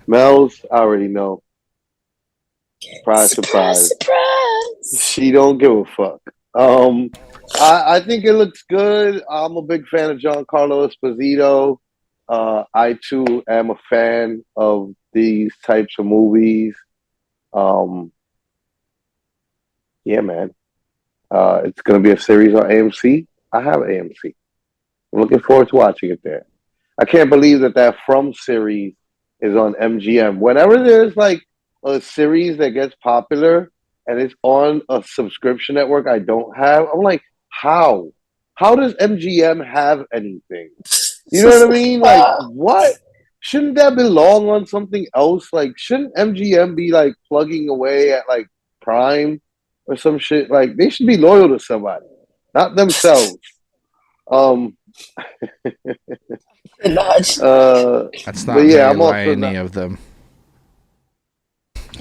Melz, I already know. Surprise, surprise. She don't give a fuck. I think it looks good. I'm a big fan of Giancarlo Esposito. I too am a fan of these types of movies. Yeah, man. It's gonna be a series on AMC. I have AMC. I'm looking forward to watching it there. I can't believe that From series is on MGM. Whenever there's like a series that gets popular and it's on a subscription network I don't have, I'm like, how? How does MGM have anything? You know what I mean? Like, what? Shouldn't that belong on something else? Like, shouldn't MGM be like plugging away at like Prime or some shit? Like, they should be loyal to somebody, not themselves. That's not very liony of them.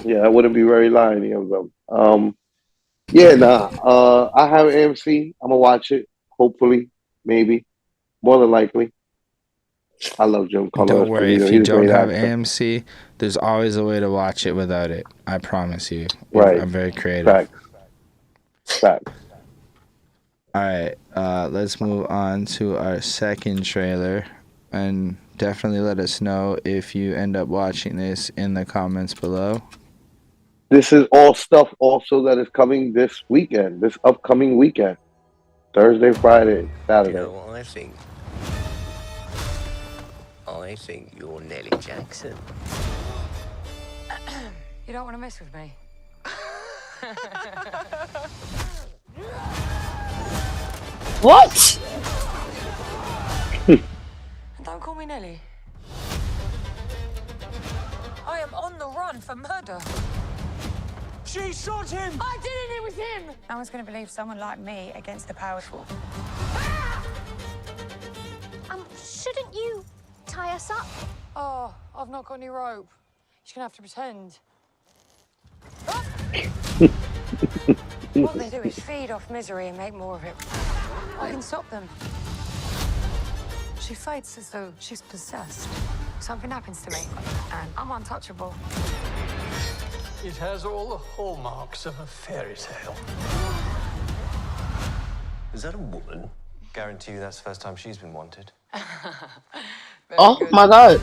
Yeah, that wouldn't be very liony of them. I have AMC. I'm gonna watch it. Hopefully, maybe, more than likely. I love Giancarlo. Don't worry, if you don't have AMC, there's always a way to watch it without it. I promise you. Right. I'm very creative. Fact. All right, let's move on to our second trailer, and definitely let us know if you end up watching this in the comments below. This is all stuff also that is coming this weekend, this upcoming weekend. Thursday, Friday, Saturday. You know what I think? I think you're Nelly Jackson. You don't want to mess with me? What? Don't call me Nelly. I am on the run for murder. She shot him! I didn't, it was him! No one's going to believe someone like me against the powerful. Shouldn't you tie us up? Oh, I've not got any rope. You're going to have to pretend. What they do is feed off misery and make more of it. I can stop them. She fights as though she's possessed. Something happens to me, and I'm untouchable. It has all the hallmarks of a fairy tale. Is that a woman? Guarantee you that's the first time she's been wanted. Oh my god.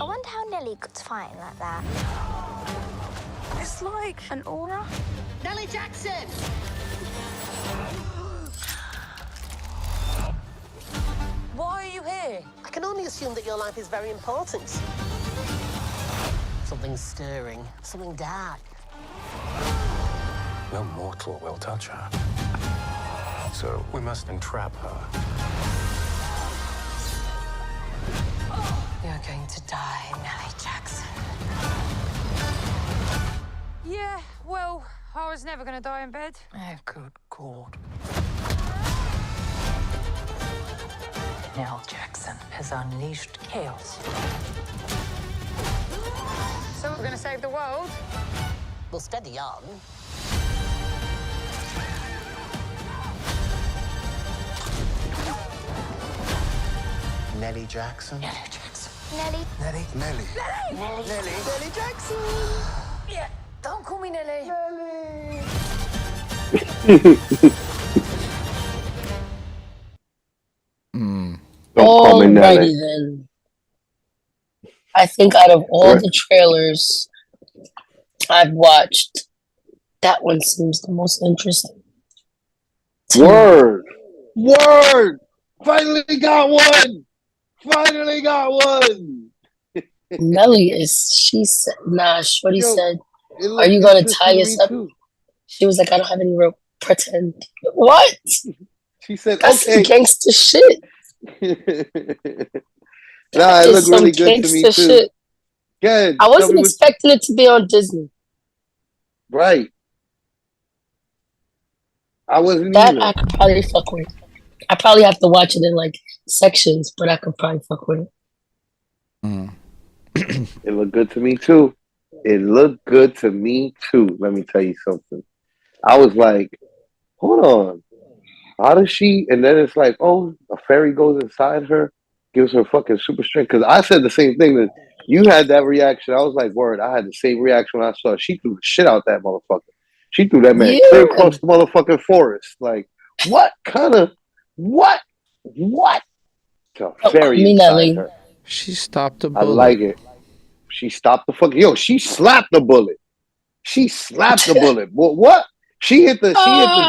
I wonder how Nelly could fight like that. It's like an aura. Nelly Jackson! Why are you here? I can only assume that your life is very important. Something stirring, something dark. No mortal will touch her. So we must entrap her. You're going to die, Nelly Jackson. Yeah, well, I was never going to die in bed. Oh, good God. Now Jackson has unleashed chaos. So we're going to save the world? Well, steady on. Nelly Jackson? Nelly Jackson. Nelly. Nelly. Nelly. Nelly. Nelly. Nelly Jackson. Yeah, don't call me Nelly. Alrighty then. I think out of all the trailers I've watched, that one seems the most interesting. Word! Finally got one! Nelly she said, Shorty said, are you going to tie us up? Too. She was like, I don't have any rope. Pretend. What? She said, that's okay. Gangster shit. Nah, it looked really good to me too. Shit. Good. I wasn't expecting it to be on Disney. Right. I wasn't that either. I could probably fuck with. I probably have to watch it in like sections, but I could probably fuck with it. It looked good to me too. it looked good to me too. Let me tell you something. I was like, hold on. How does she? And then it's like, oh, a fairy goes inside her, gives her fucking super strength. Because I said the same thing that you had that reaction. I was like, word, I had the same reaction when I saw it. She threw the shit out that motherfucker. She threw that man clear across the motherfucking forest. Like, what kind of, what? The fairy inside her. She stopped the I bullet. like it. She stopped the fucking, she slapped the bullet. She slapped the bullet. What? She hit the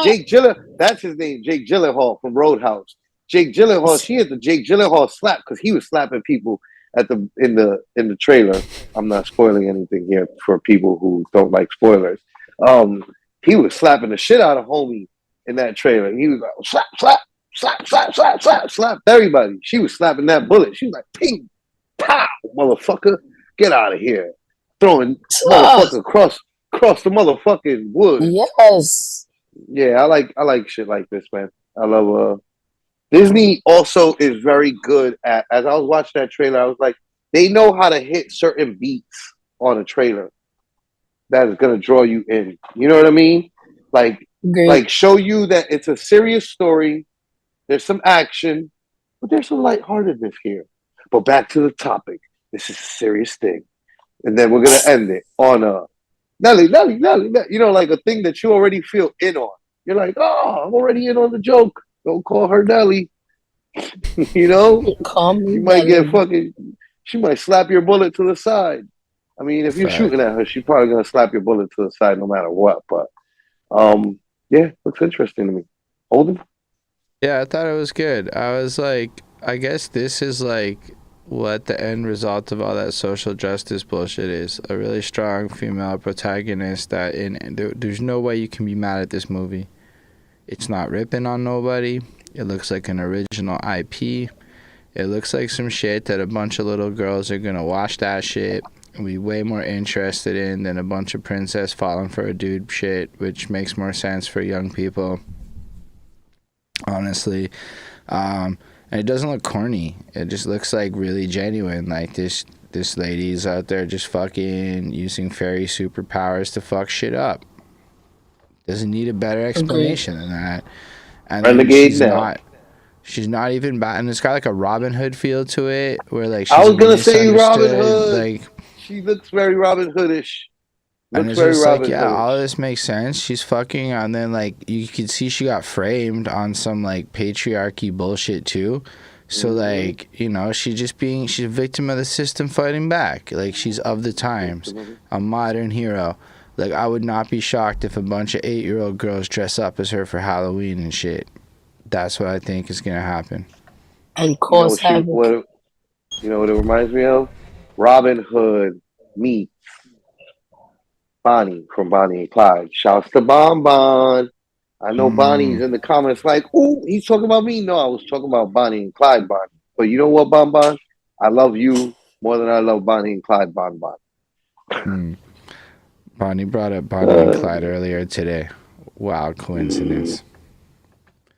Jake Gyllenhaal. That's his name, Jake Gyllenhaal from Roadhouse. Jake Gyllenhaal. She hit the Jake Gyllenhaal slap because he was slapping people in the trailer. I'm not spoiling anything here for people who don't like spoilers. He was slapping the shit out of homie in that trailer. He was like slap, slap, slap, slap, slap, slap, slap everybody. She was slapping that bullet. She was like ping, pow, motherfucker, get out of here, throwing motherfucker across the motherfucking wood. Yes. Yeah, I like shit like this, man. I love Disney also is very good at, as I was watching that trailer, I was like, they know how to hit certain beats on a trailer that is gonna draw you in. You know what I mean? Like show you that it's a serious story, there's some action, but there's some lightheartedness here. But back to the topic. This is a serious thing. And then we're gonna end it on a Nelly, you know, like a thing that you already feel in on. You're like, oh, I'm already in on the joke. Don't call her Nelly. You know? Call me you might Nelly. get fucking, she might slap your bullet to the side. I mean, if you're shooting at her, she's probably going to slap your bullet to the side no matter what. But, yeah, looks interesting to me. Holden? Yeah, I thought it was good. I was like, I guess this is like what the end result of all that social justice bullshit is. A really strong female protagonist that there's no way you can be mad at this movie. It's not ripping on nobody. It looks like an original IP. It looks like some shit that a bunch of little girls are gonna watch that shit and be way more interested in than a bunch of princess falling for a dude shit, which makes more sense for young people, honestly. And it doesn't look corny. It just looks like really genuine. Like this lady's out there just fucking using fairy superpowers to fuck shit up. Doesn't need a better explanation than that. And Renegade now. She's not even bad, and it's got like a Robin Hood feel to it, where like I she's was gonna say Robin Hood. Like she looks very Robin Hoodish. And it's just like, yeah, all of this makes sense. She's fucking, and then like you can see she got framed on some like patriarchy bullshit too. So like, you know, she's a victim of the system fighting back. Like she's of the times, a modern hero. Like I would not be shocked if a bunch of 8-year-old girls dress up as her for Halloween and shit. That's what I think is gonna happen. And cause havoc. You know what it reminds me of? Robin Hood meets Bonnie from Bonnie and Clyde. Shouts to Bon Bon. I know Bonnie's in the comments like, ooh, he's talking about me. No, I was talking about Bonnie and Clyde Bonnie. But you know what, Bon Bon? I love you more than I love Bonnie and Clyde Bon Bon. Bonnie brought up Bonnie and Clyde earlier today. Wild coincidence.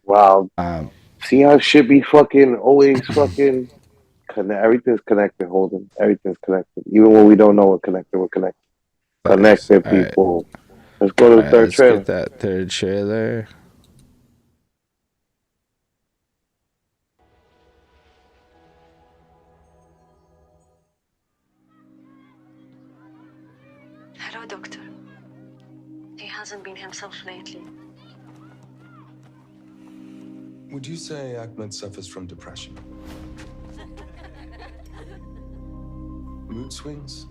Wow. See how shit be fucking always fucking everything's connected, Holden. Everything's connected. Even when we don't know we're connected. Connected people. Right. Let's go to the third trailer. Let's get that third trailer. Hello, doctor. He hasn't been himself lately. Would you say Ahmed suffers from depression? Mood swings?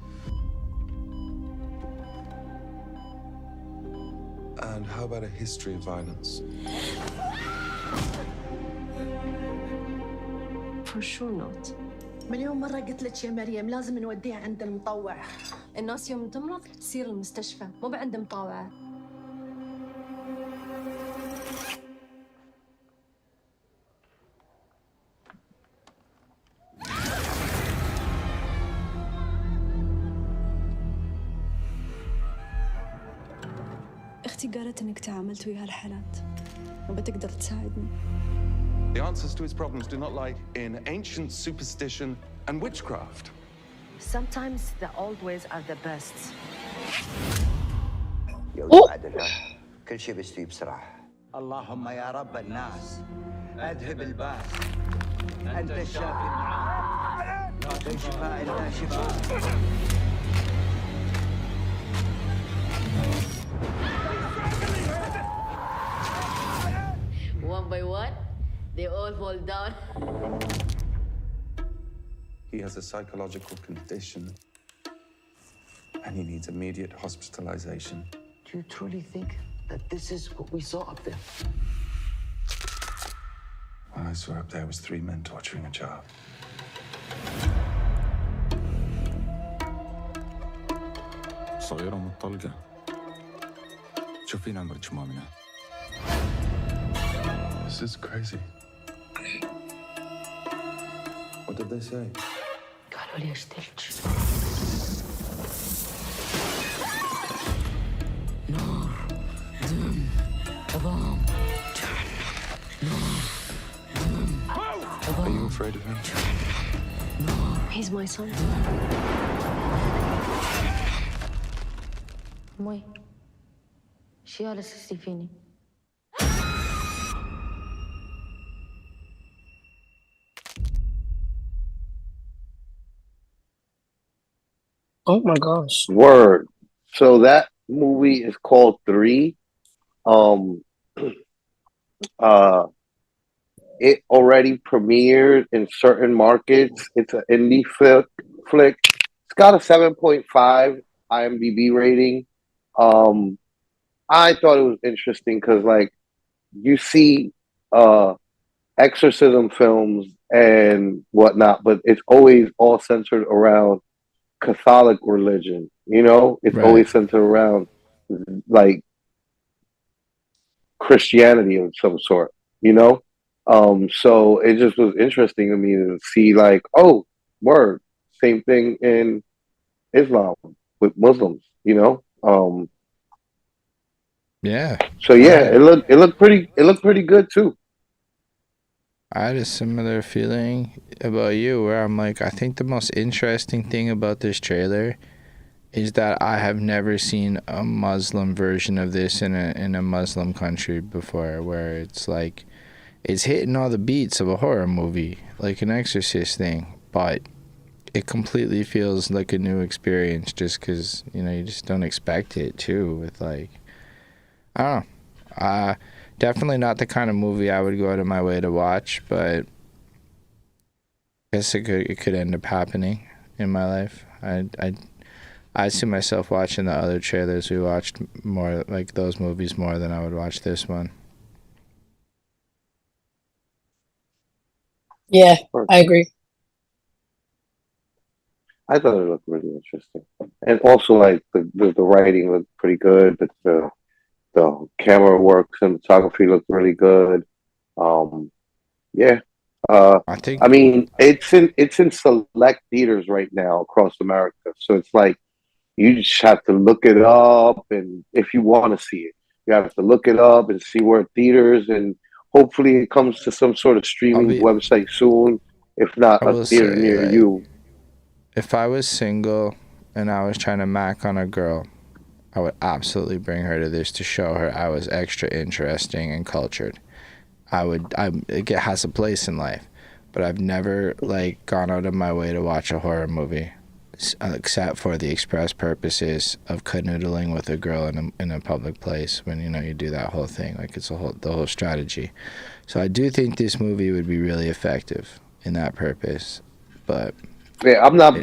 And how about a history of violence? For sure not. مليون مرة قلت لك يا مريم لازم نوديها عند المطوع. الناس يوم تمرض تصير المستشفى مو بعند مطاوعة. أختي قالت إنك تعاملت ويا هالحالات وبتقدر تساعدني. The answers to his problems do not lie in ancient superstition and witchcraft. Sometimes the old ways are the best. يا ولد عدل كل شيء بيستوي بسرعة. اللهم يا رب الناس اذهب الباس انت الشافي النعام لا تشفى الا شفاء. One by one, they all fall down. He has a psychological condition and he needs immediate hospitalization. Do you truly think that this is what we saw up there? What I saw up there was 3 men torturing a child. صغيرة مطلقة شوفين عمرك شمامنا. This is crazy. What did they say? قالوا لي اشتلج. نار دم عظام Are you afraid of him? He's my son. أمي شو جالس فيني؟ Oh my gosh. Word. So that movie is called 3. It already premiered in certain markets. It's an indie flick. It's got a 7.5 IMDb rating. I thought it was interesting because, like, you see exorcism films and whatnot, but it's always all centered around Catholic religion. You know, it's Right. always centered around like Christianity of some sort. You know, so it just was interesting to me to see, like, oh, word, same thing in Islam with Muslims. You know, Yeah. so yeah, it looked pretty good too. I had a similar feeling about you where I'm like, I think the most interesting thing about this trailer is that I have never seen a Muslim version of this in a Muslim country before, where it's like it's hitting all the beats of a horror movie, like an Exorcist thing, but it completely feels like a new experience just because, you know, you just don't expect it too. With like, I don't know. Definitely not the kind of movie I would go out of my way to watch, but I guess it could end up happening in my life. I see myself watching the other trailers we watched more, like those movies, more than I would watch this one. Yeah, I agree. I thought it looked really interesting, and also like the writing looked pretty good. The camera work, cinematography looked really good. Yeah. I mean, it's in select theaters right now across America, so it's like you just have to look it up, and if you want to see it, you have to look it up and see where theaters, and hopefully it comes to some sort of streaming website soon. If not, a theater near you. If I was single and I was trying to mac on a girl, I would absolutely bring her to this to show her I was extra interesting and cultured. It has a place in life, but I've never like gone out of my way to watch a horror movie, except for the express purposes of canoodling with a girl in a public place when, you know, you do that whole thing. Like, it's the whole strategy. So I do think this movie would be really effective in that purpose, but yeah, I'm not a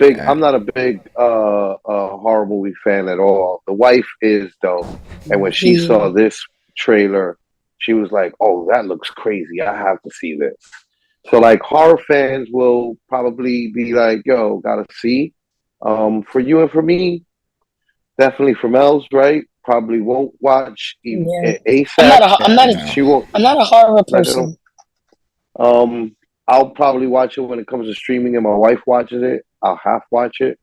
big horror movie fan at all. The wife is though, and when she saw this trailer, she was like, "Oh, that looks crazy. I have to see this." So like horror fans will probably be like, "Yo, gotta see." For you and for me, definitely for Melz, right? Probably won't watch ASAP. She won't. I'm not a horror person. I'll probably watch it when it comes to streaming and my wife watches it. I'll half watch it.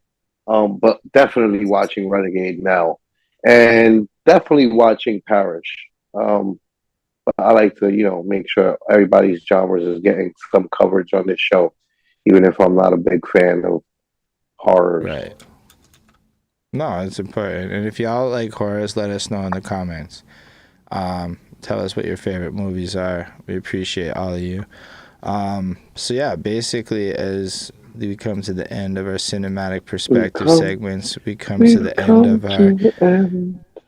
But definitely watching Renegade now. And definitely watching Parish. But I like to, you know, make sure everybody's genres is getting some coverage on this show, even if I'm not a big fan of horrors. Right. No, it's important. And if y'all like horrors, let us know in the comments. Tell us what your favorite movies are. We appreciate all of you. So yeah, basically, as we come to the end of our cinematic perspective segments, we come to the end of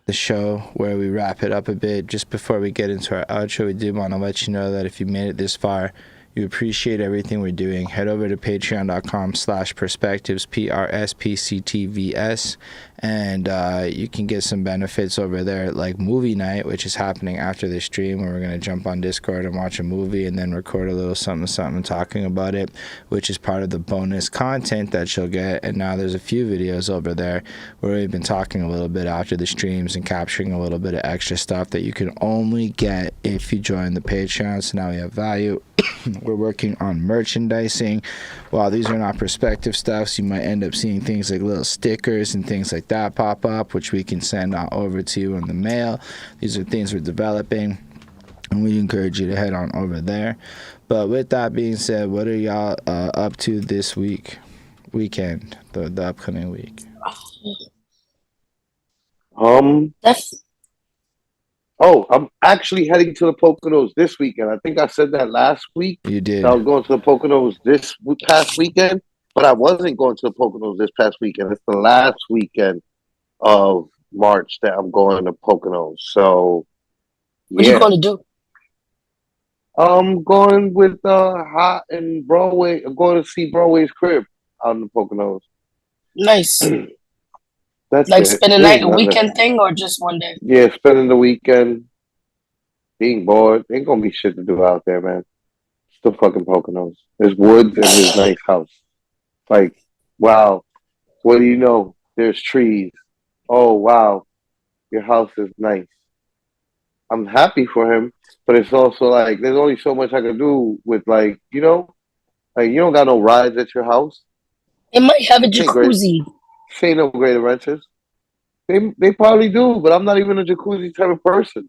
the show where we wrap it up a bit. Just before we get into our outro, we did want to let you know that if you made it this far, you appreciate everything we're doing, head over to patreon.com/perspectives, PRSPCTVS, and you can get some benefits over there, like movie night, which is happening after the stream, where we're going to jump on Discord and watch a movie and then record a little something talking about it, which is part of the bonus content that you'll get. And now there's a few videos over there where we've been talking a little bit after the streams and capturing a little bit of extra stuff that you can only get if you join the Patreon. So now we have value. We're working on merchandising. While these are not perspective stuff, so you might end up seeing things like little stickers and things like that pop up, which we can send out over to you in the mail. These are things we're developing, and we encourage you to head on over there. But with that being said, what are y'all up to this weekend, the upcoming week? I'm actually heading to the Poconos this weekend. I think I said that last week. You did. I was going to the Poconos this past weekend, but I wasn't going to the Poconos this past weekend. It's the last weekend of March that I'm going to Poconos. So, what you going to do? I'm going with Hot and Broadway. I'm going to see Broadway's crib out in the Poconos. Nice. That's like it. spend a night, a weekend thing, or just one day? Yeah, spending the weekend, being bored. Ain't gonna be shit to do out there, man. It's the fucking Poconos. There's woods and his nice house. Like, wow, what do you know? There's trees. Oh, wow, your house is nice. I'm happy for him, but it's also like there's only so much I can do with, like, you know, like you don't got no rides at your house. It might have a jacuzzi. Say no great adventures. They probably do, but I'm not even a jacuzzi type of person.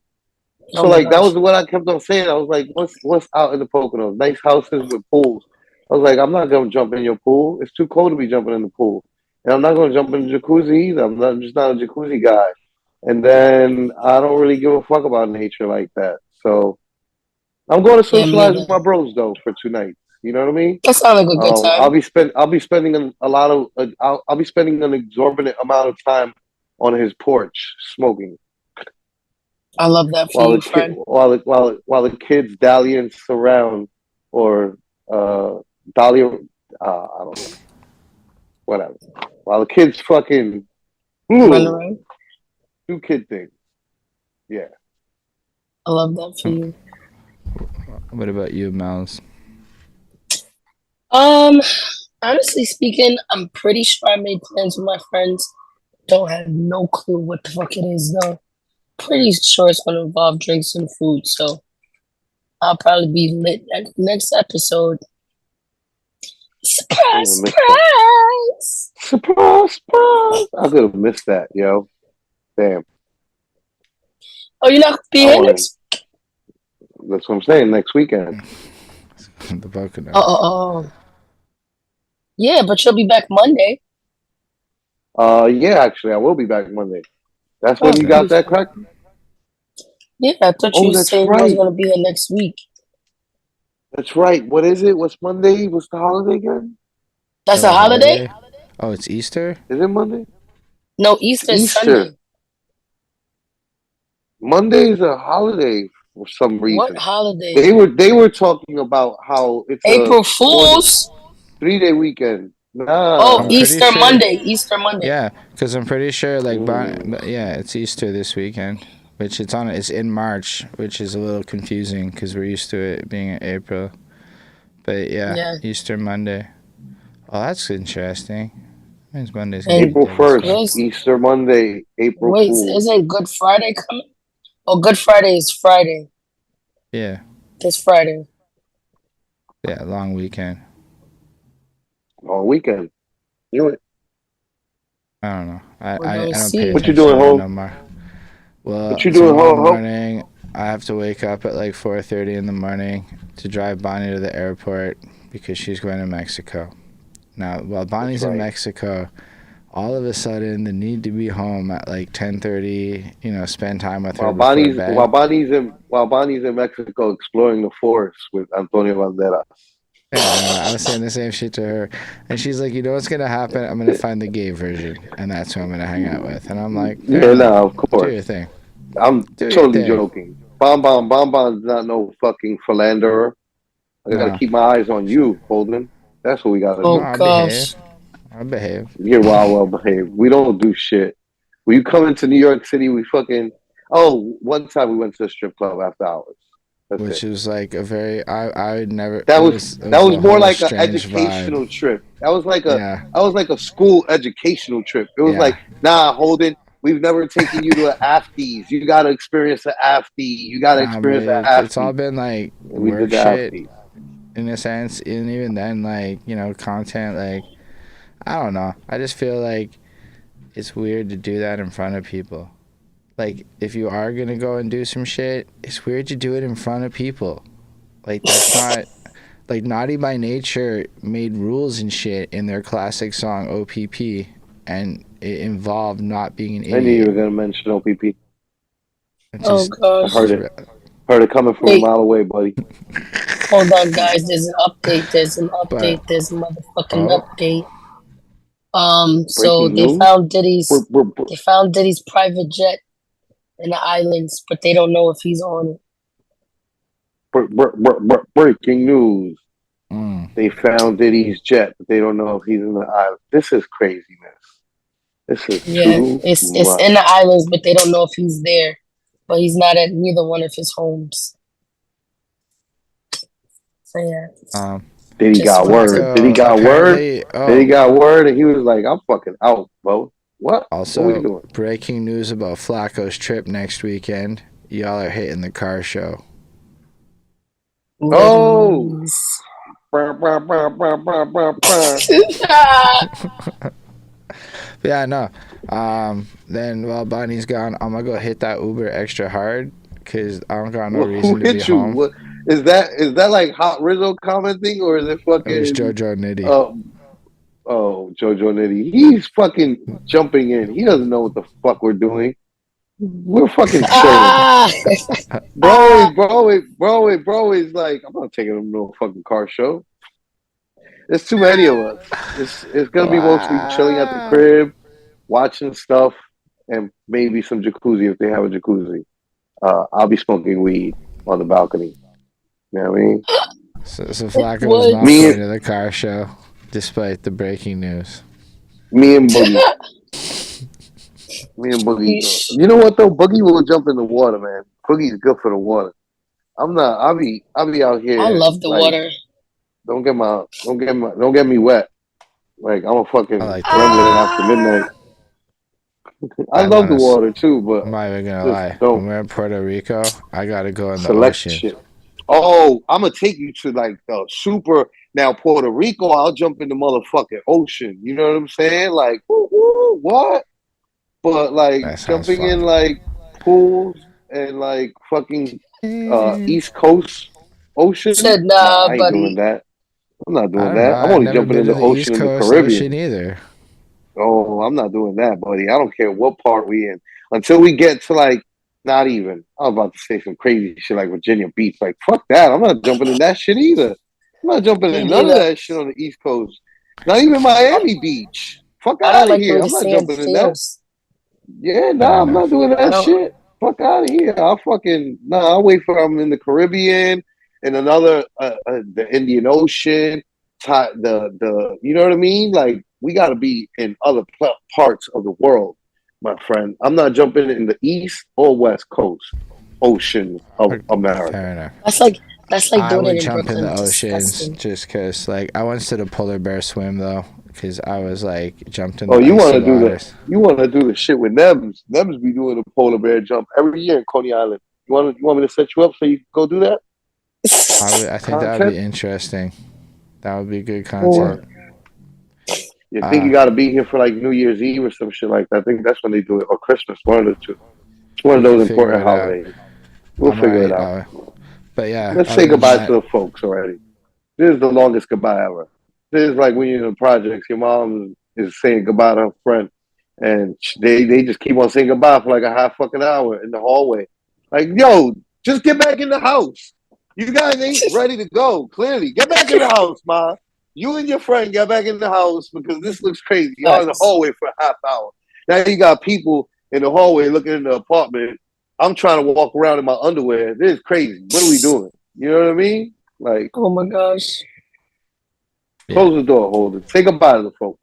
So that was what I kept on saying. I was like, what's out in the Poconos? Nice houses with pools. I was like, I'm not gonna jump in your pool. It's too cold to be jumping in the pool. And I'm not gonna jump in the jacuzzi either. I'm just not a jacuzzi guy. And then I don't really give a fuck about nature like that. So I'm going to socialize with my bros though for 2 nights. You know what I mean? That sounds like a good time. I'll be spending I'll be spending an exorbitant amount of time on his porch smoking. I love that for you, friend. While the kids dalliance around or dolly, I don't know, whatever. While the kids fucking run around, do kid things. Yeah, I love that for you. What about you, Melz? Honestly speaking, I'm pretty sure I made plans with my friends. Don't have no clue what the fuck it is though. Pretty sure it's gonna involve drinks and food, so I'll probably be lit at the next episode. Surprise, surprise! Surprise, surprise! I could have missed that, yo. Damn. Oh, you're not gonna be here next? That's what I'm saying, next weekend. The Poconos. Oh. Yeah, but you'll be back Monday. Yeah, actually, I will be back Monday. That's when you got that crack? Yeah, I thought you were saying you was going to be here next week. That's right. What is it? What's Monday? What's the holiday again? That's a holiday? Oh, it's Easter? Is it Monday? No, Easter is Sunday. Monday is a holiday for some reason. What holiday? They were talking about how it's April Fools? 3-day weekend. Nah. Oh, Easter Monday. Easter Monday. Yeah, because I'm pretty sure, it's Easter this weekend, which it's in March, which is a little confusing because we're used to it being in April. But yeah, Easter Monday. Oh, that's interesting. Means Monday's April 1st, Easter Monday, April Fools. Wait, isn't Good Friday coming? Oh, Good Friday is Friday. Yeah. This Friday. Yeah, long weekend. Long weekend. You it? I don't know. I don't pay What you doing home? No more. Well, what you doing tomorrow home? Morning, I have to wake up at like 4:30 in the morning to drive Bonnie to the airport because she's going to Mexico. Now, while Bonnie's in Mexico, all of a sudden the need to be home at like 10:30. You know, spend time with her before bed. While Bonnie's in Mexico exploring the forest with Antonio Banderas. Yeah, I was saying the same shit to her, and she's like, "You know what's gonna happen? I'm gonna find the gay version, and that's who I'm gonna hang out with." And I'm like, "Yeah, no, of course, do your thing." I'm totally joking. Bonbon's not no fucking philanderer. I gotta keep my eyes on you, Holden. That's what we gotta do. I behave. I behave. You're well behaved. We don't do shit. When you come into New York City, we fucking. Oh, one time we went to a strip club after hours. Which is like a very I would never. That was more like an educational trip. That was like a school educational trip. It was like, nah, Holden, we've never taken you to an AFTES. You gotta experience an AFTE. You gotta experience an AFTE. It's all been like work shit in a sense, and even then, like, you know, content. Like, I don't know. I just feel like it's weird to do that in front of people. Like, if you are gonna go and do some shit, it's weird to do it in front of people. Like, that's not... Like, Naughty by Nature made rules and shit in their classic song, OPP, and it involved not being an idiot. I knew you were gonna mention OPP. Oh, gosh. I heard it coming from a mile away, buddy. Hold on, guys. There's an update. There's a motherfucking update. So they found Diddy's private jet in the islands, but they don't know if he's on it. Breaking news. They found Diddy's jet, but they don't know if he's in the island. This is craziness. This is it's in the islands, but they don't know if he's there. But he's not at neither one of his homes. So yeah. Diddy got word. Diddy got word. Diddy got word, and he was like, "I'm fucking out, bro." What? Also, what are we doing? Breaking news about Flacco's trip next weekend. Y'all are hitting the car show. Oh. Yeah, no. Then while Bonnie's gone, I'm gonna go hit that Uber extra hard because I don't got no reason to be home. What? Is that like Hot Rizzo commenting, or is it fucking? It was JoJo Nitty. Oh, JoJo Nitty. He's fucking jumping in. He doesn't know what the fuck we're doing. We're fucking chilling. Bro is like, I'm not taking him to a fucking car show. There's too many of us. It's gonna be mostly chilling at the crib, watching stuff, and maybe some jacuzzi if they have a jacuzzi. I'll be smoking weed on the balcony. You know what I mean? So Flacco was not going to the car show, despite the breaking news. Me and Boogie. You know what though? Boogie will jump in the water, man. Boogie's good for the water. I'm not. I'll be out here. I love the water. Don't get me wet. Like, I'm a fucking gremlin after midnight. I love the water too, but I'm not even gonna lie. When we're in Puerto Rico, I gotta go in the ocean. Shit. Oh, I'm gonna take you to like the super. Now Puerto Rico, I'll jump in the motherfucking ocean. You know what I'm saying? Like, what? But like jumping in like pools and like fucking East Coast ocean. Nah, I ain't doing that. I'm not doing that. I'm only jumping in the ocean in the Caribbean. Either. Oh, I'm not doing that, buddy. I don't care what part we in. Until we get to like, not even. I was about to say some crazy shit like Virginia Beach. Like, fuck that. I'm not jumping in that shit either. I'm not jumping in none of that shit on the East Coast. Not even Miami Beach. Fuck out of here. I'm not jumping in that. Yeah, nah, I'm not doing that shit. Fuck out of here. I'll wait for I'm in the Caribbean and another, the Indian Ocean, the you know what I mean? Like, we got to be in other parts of the world, my friend. I'm not jumping in the East or West Coast ocean of America. Fair enough. That's like doing it in jump Brooklyn. in the oceans just because, like, I once did a polar bear swim though, because I was like jumped in. The you want to do the shit with Nems? Nems be doing a polar bear jump every year in Coney Island. You want me to set you up so you can go do that? I think that would be interesting. That would be good content. You think you got to be here for like New Year's Eve or some shit like that? I think that's when they do it, or Christmas, one of the two. It's one of those important holidays. We'll figure it out. But yeah, let's say goodbye to the folks already. This is the longest goodbye ever. It's like when you're in the projects, your mom is saying goodbye to her friend, and they just keep on saying goodbye for like a half fucking hour in the hallway. Like, yo, just get back in the house. You guys ain't ready to go. Clearly, get back in the house, ma. You and your friend get back in the house because this looks crazy. Y'all in the hallway for a half hour. Now you got people in the hallway looking in the apartment. I'm trying to walk around in my underwear. This is crazy. What are we doing? You know what I mean? Like, oh my gosh. Close the door, Holden. Say goodbye to the folks.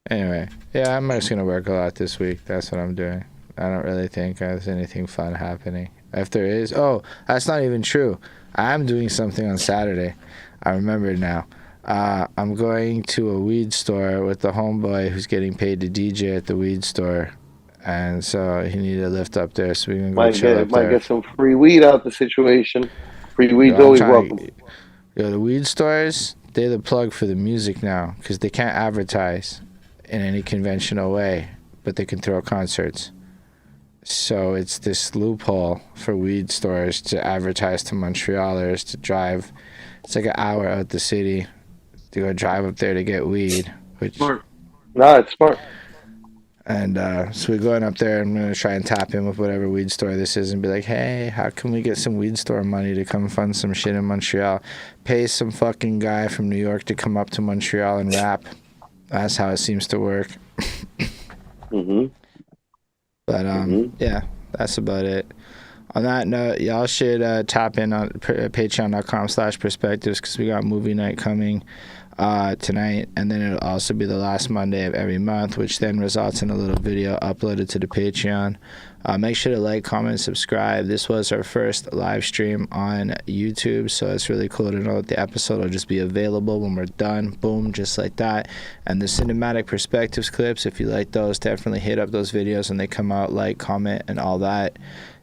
Anyway, yeah, I'm just gonna work a lot this week. That's what I'm doing. I don't really think there's anything fun happening. If there is, that's not even true. I'm doing something on Saturday. I remember now. I'm going to a weed store with the homeboy who's getting paid to DJ at the weed store, and so he needed a lift up there. So we're gonna go chill up there. Might get some free weed out the situation. Free weed's always welcome. The weed stores, they're the plug for the music now because they can't advertise in any conventional way, but they can throw concerts. So it's this loophole for weed stores to advertise to Montrealers to drive. It's like an hour out the city to go drive up there to get weed. Which, smart. Nah, it's smart. And so we're going up there. I'm going to try and tap in with whatever weed store this is and be like, hey, how can we get some weed store money to come fund some shit in Montreal? Pay some fucking guy from New York to come up to Montreal and rap. That's how it seems to work. But yeah, that's about it. On that note, y'all should tap in on patreon.com/perspectives because we got movie night coming tonight, and then it'll also be the last Monday of every month, which then results in a little video uploaded to the Patreon. Make sure to like, comment, subscribe. This was our first live stream on YouTube, so it's really cool to know that the episode will just be available when we're done. Boom, just like that. And the cinematic perspectives clips, if you like those, definitely hit up those videos when they come out, like, comment, and all that.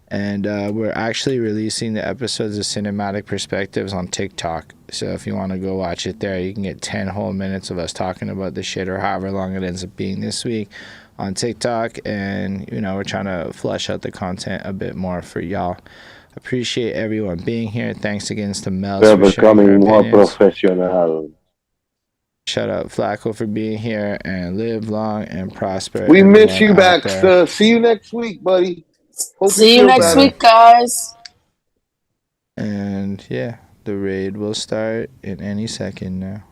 And we're actually releasing the episodes of Cinematic Perspectives on TikTok. So if you want to go watch it there, you can get 10 whole minutes of us talking about the shit or however long it ends up being this week on TikTok. And, we're trying to flesh out the content a bit more for y'all. Appreciate everyone being here. Thanks again to Melz for sharing her more opinions. professional. Shout out Flacko for being here, and live long and prosper. We miss you, Baxter. See you next week, buddy. Hope See you next week, guys. And yeah, the raid will start in any second now.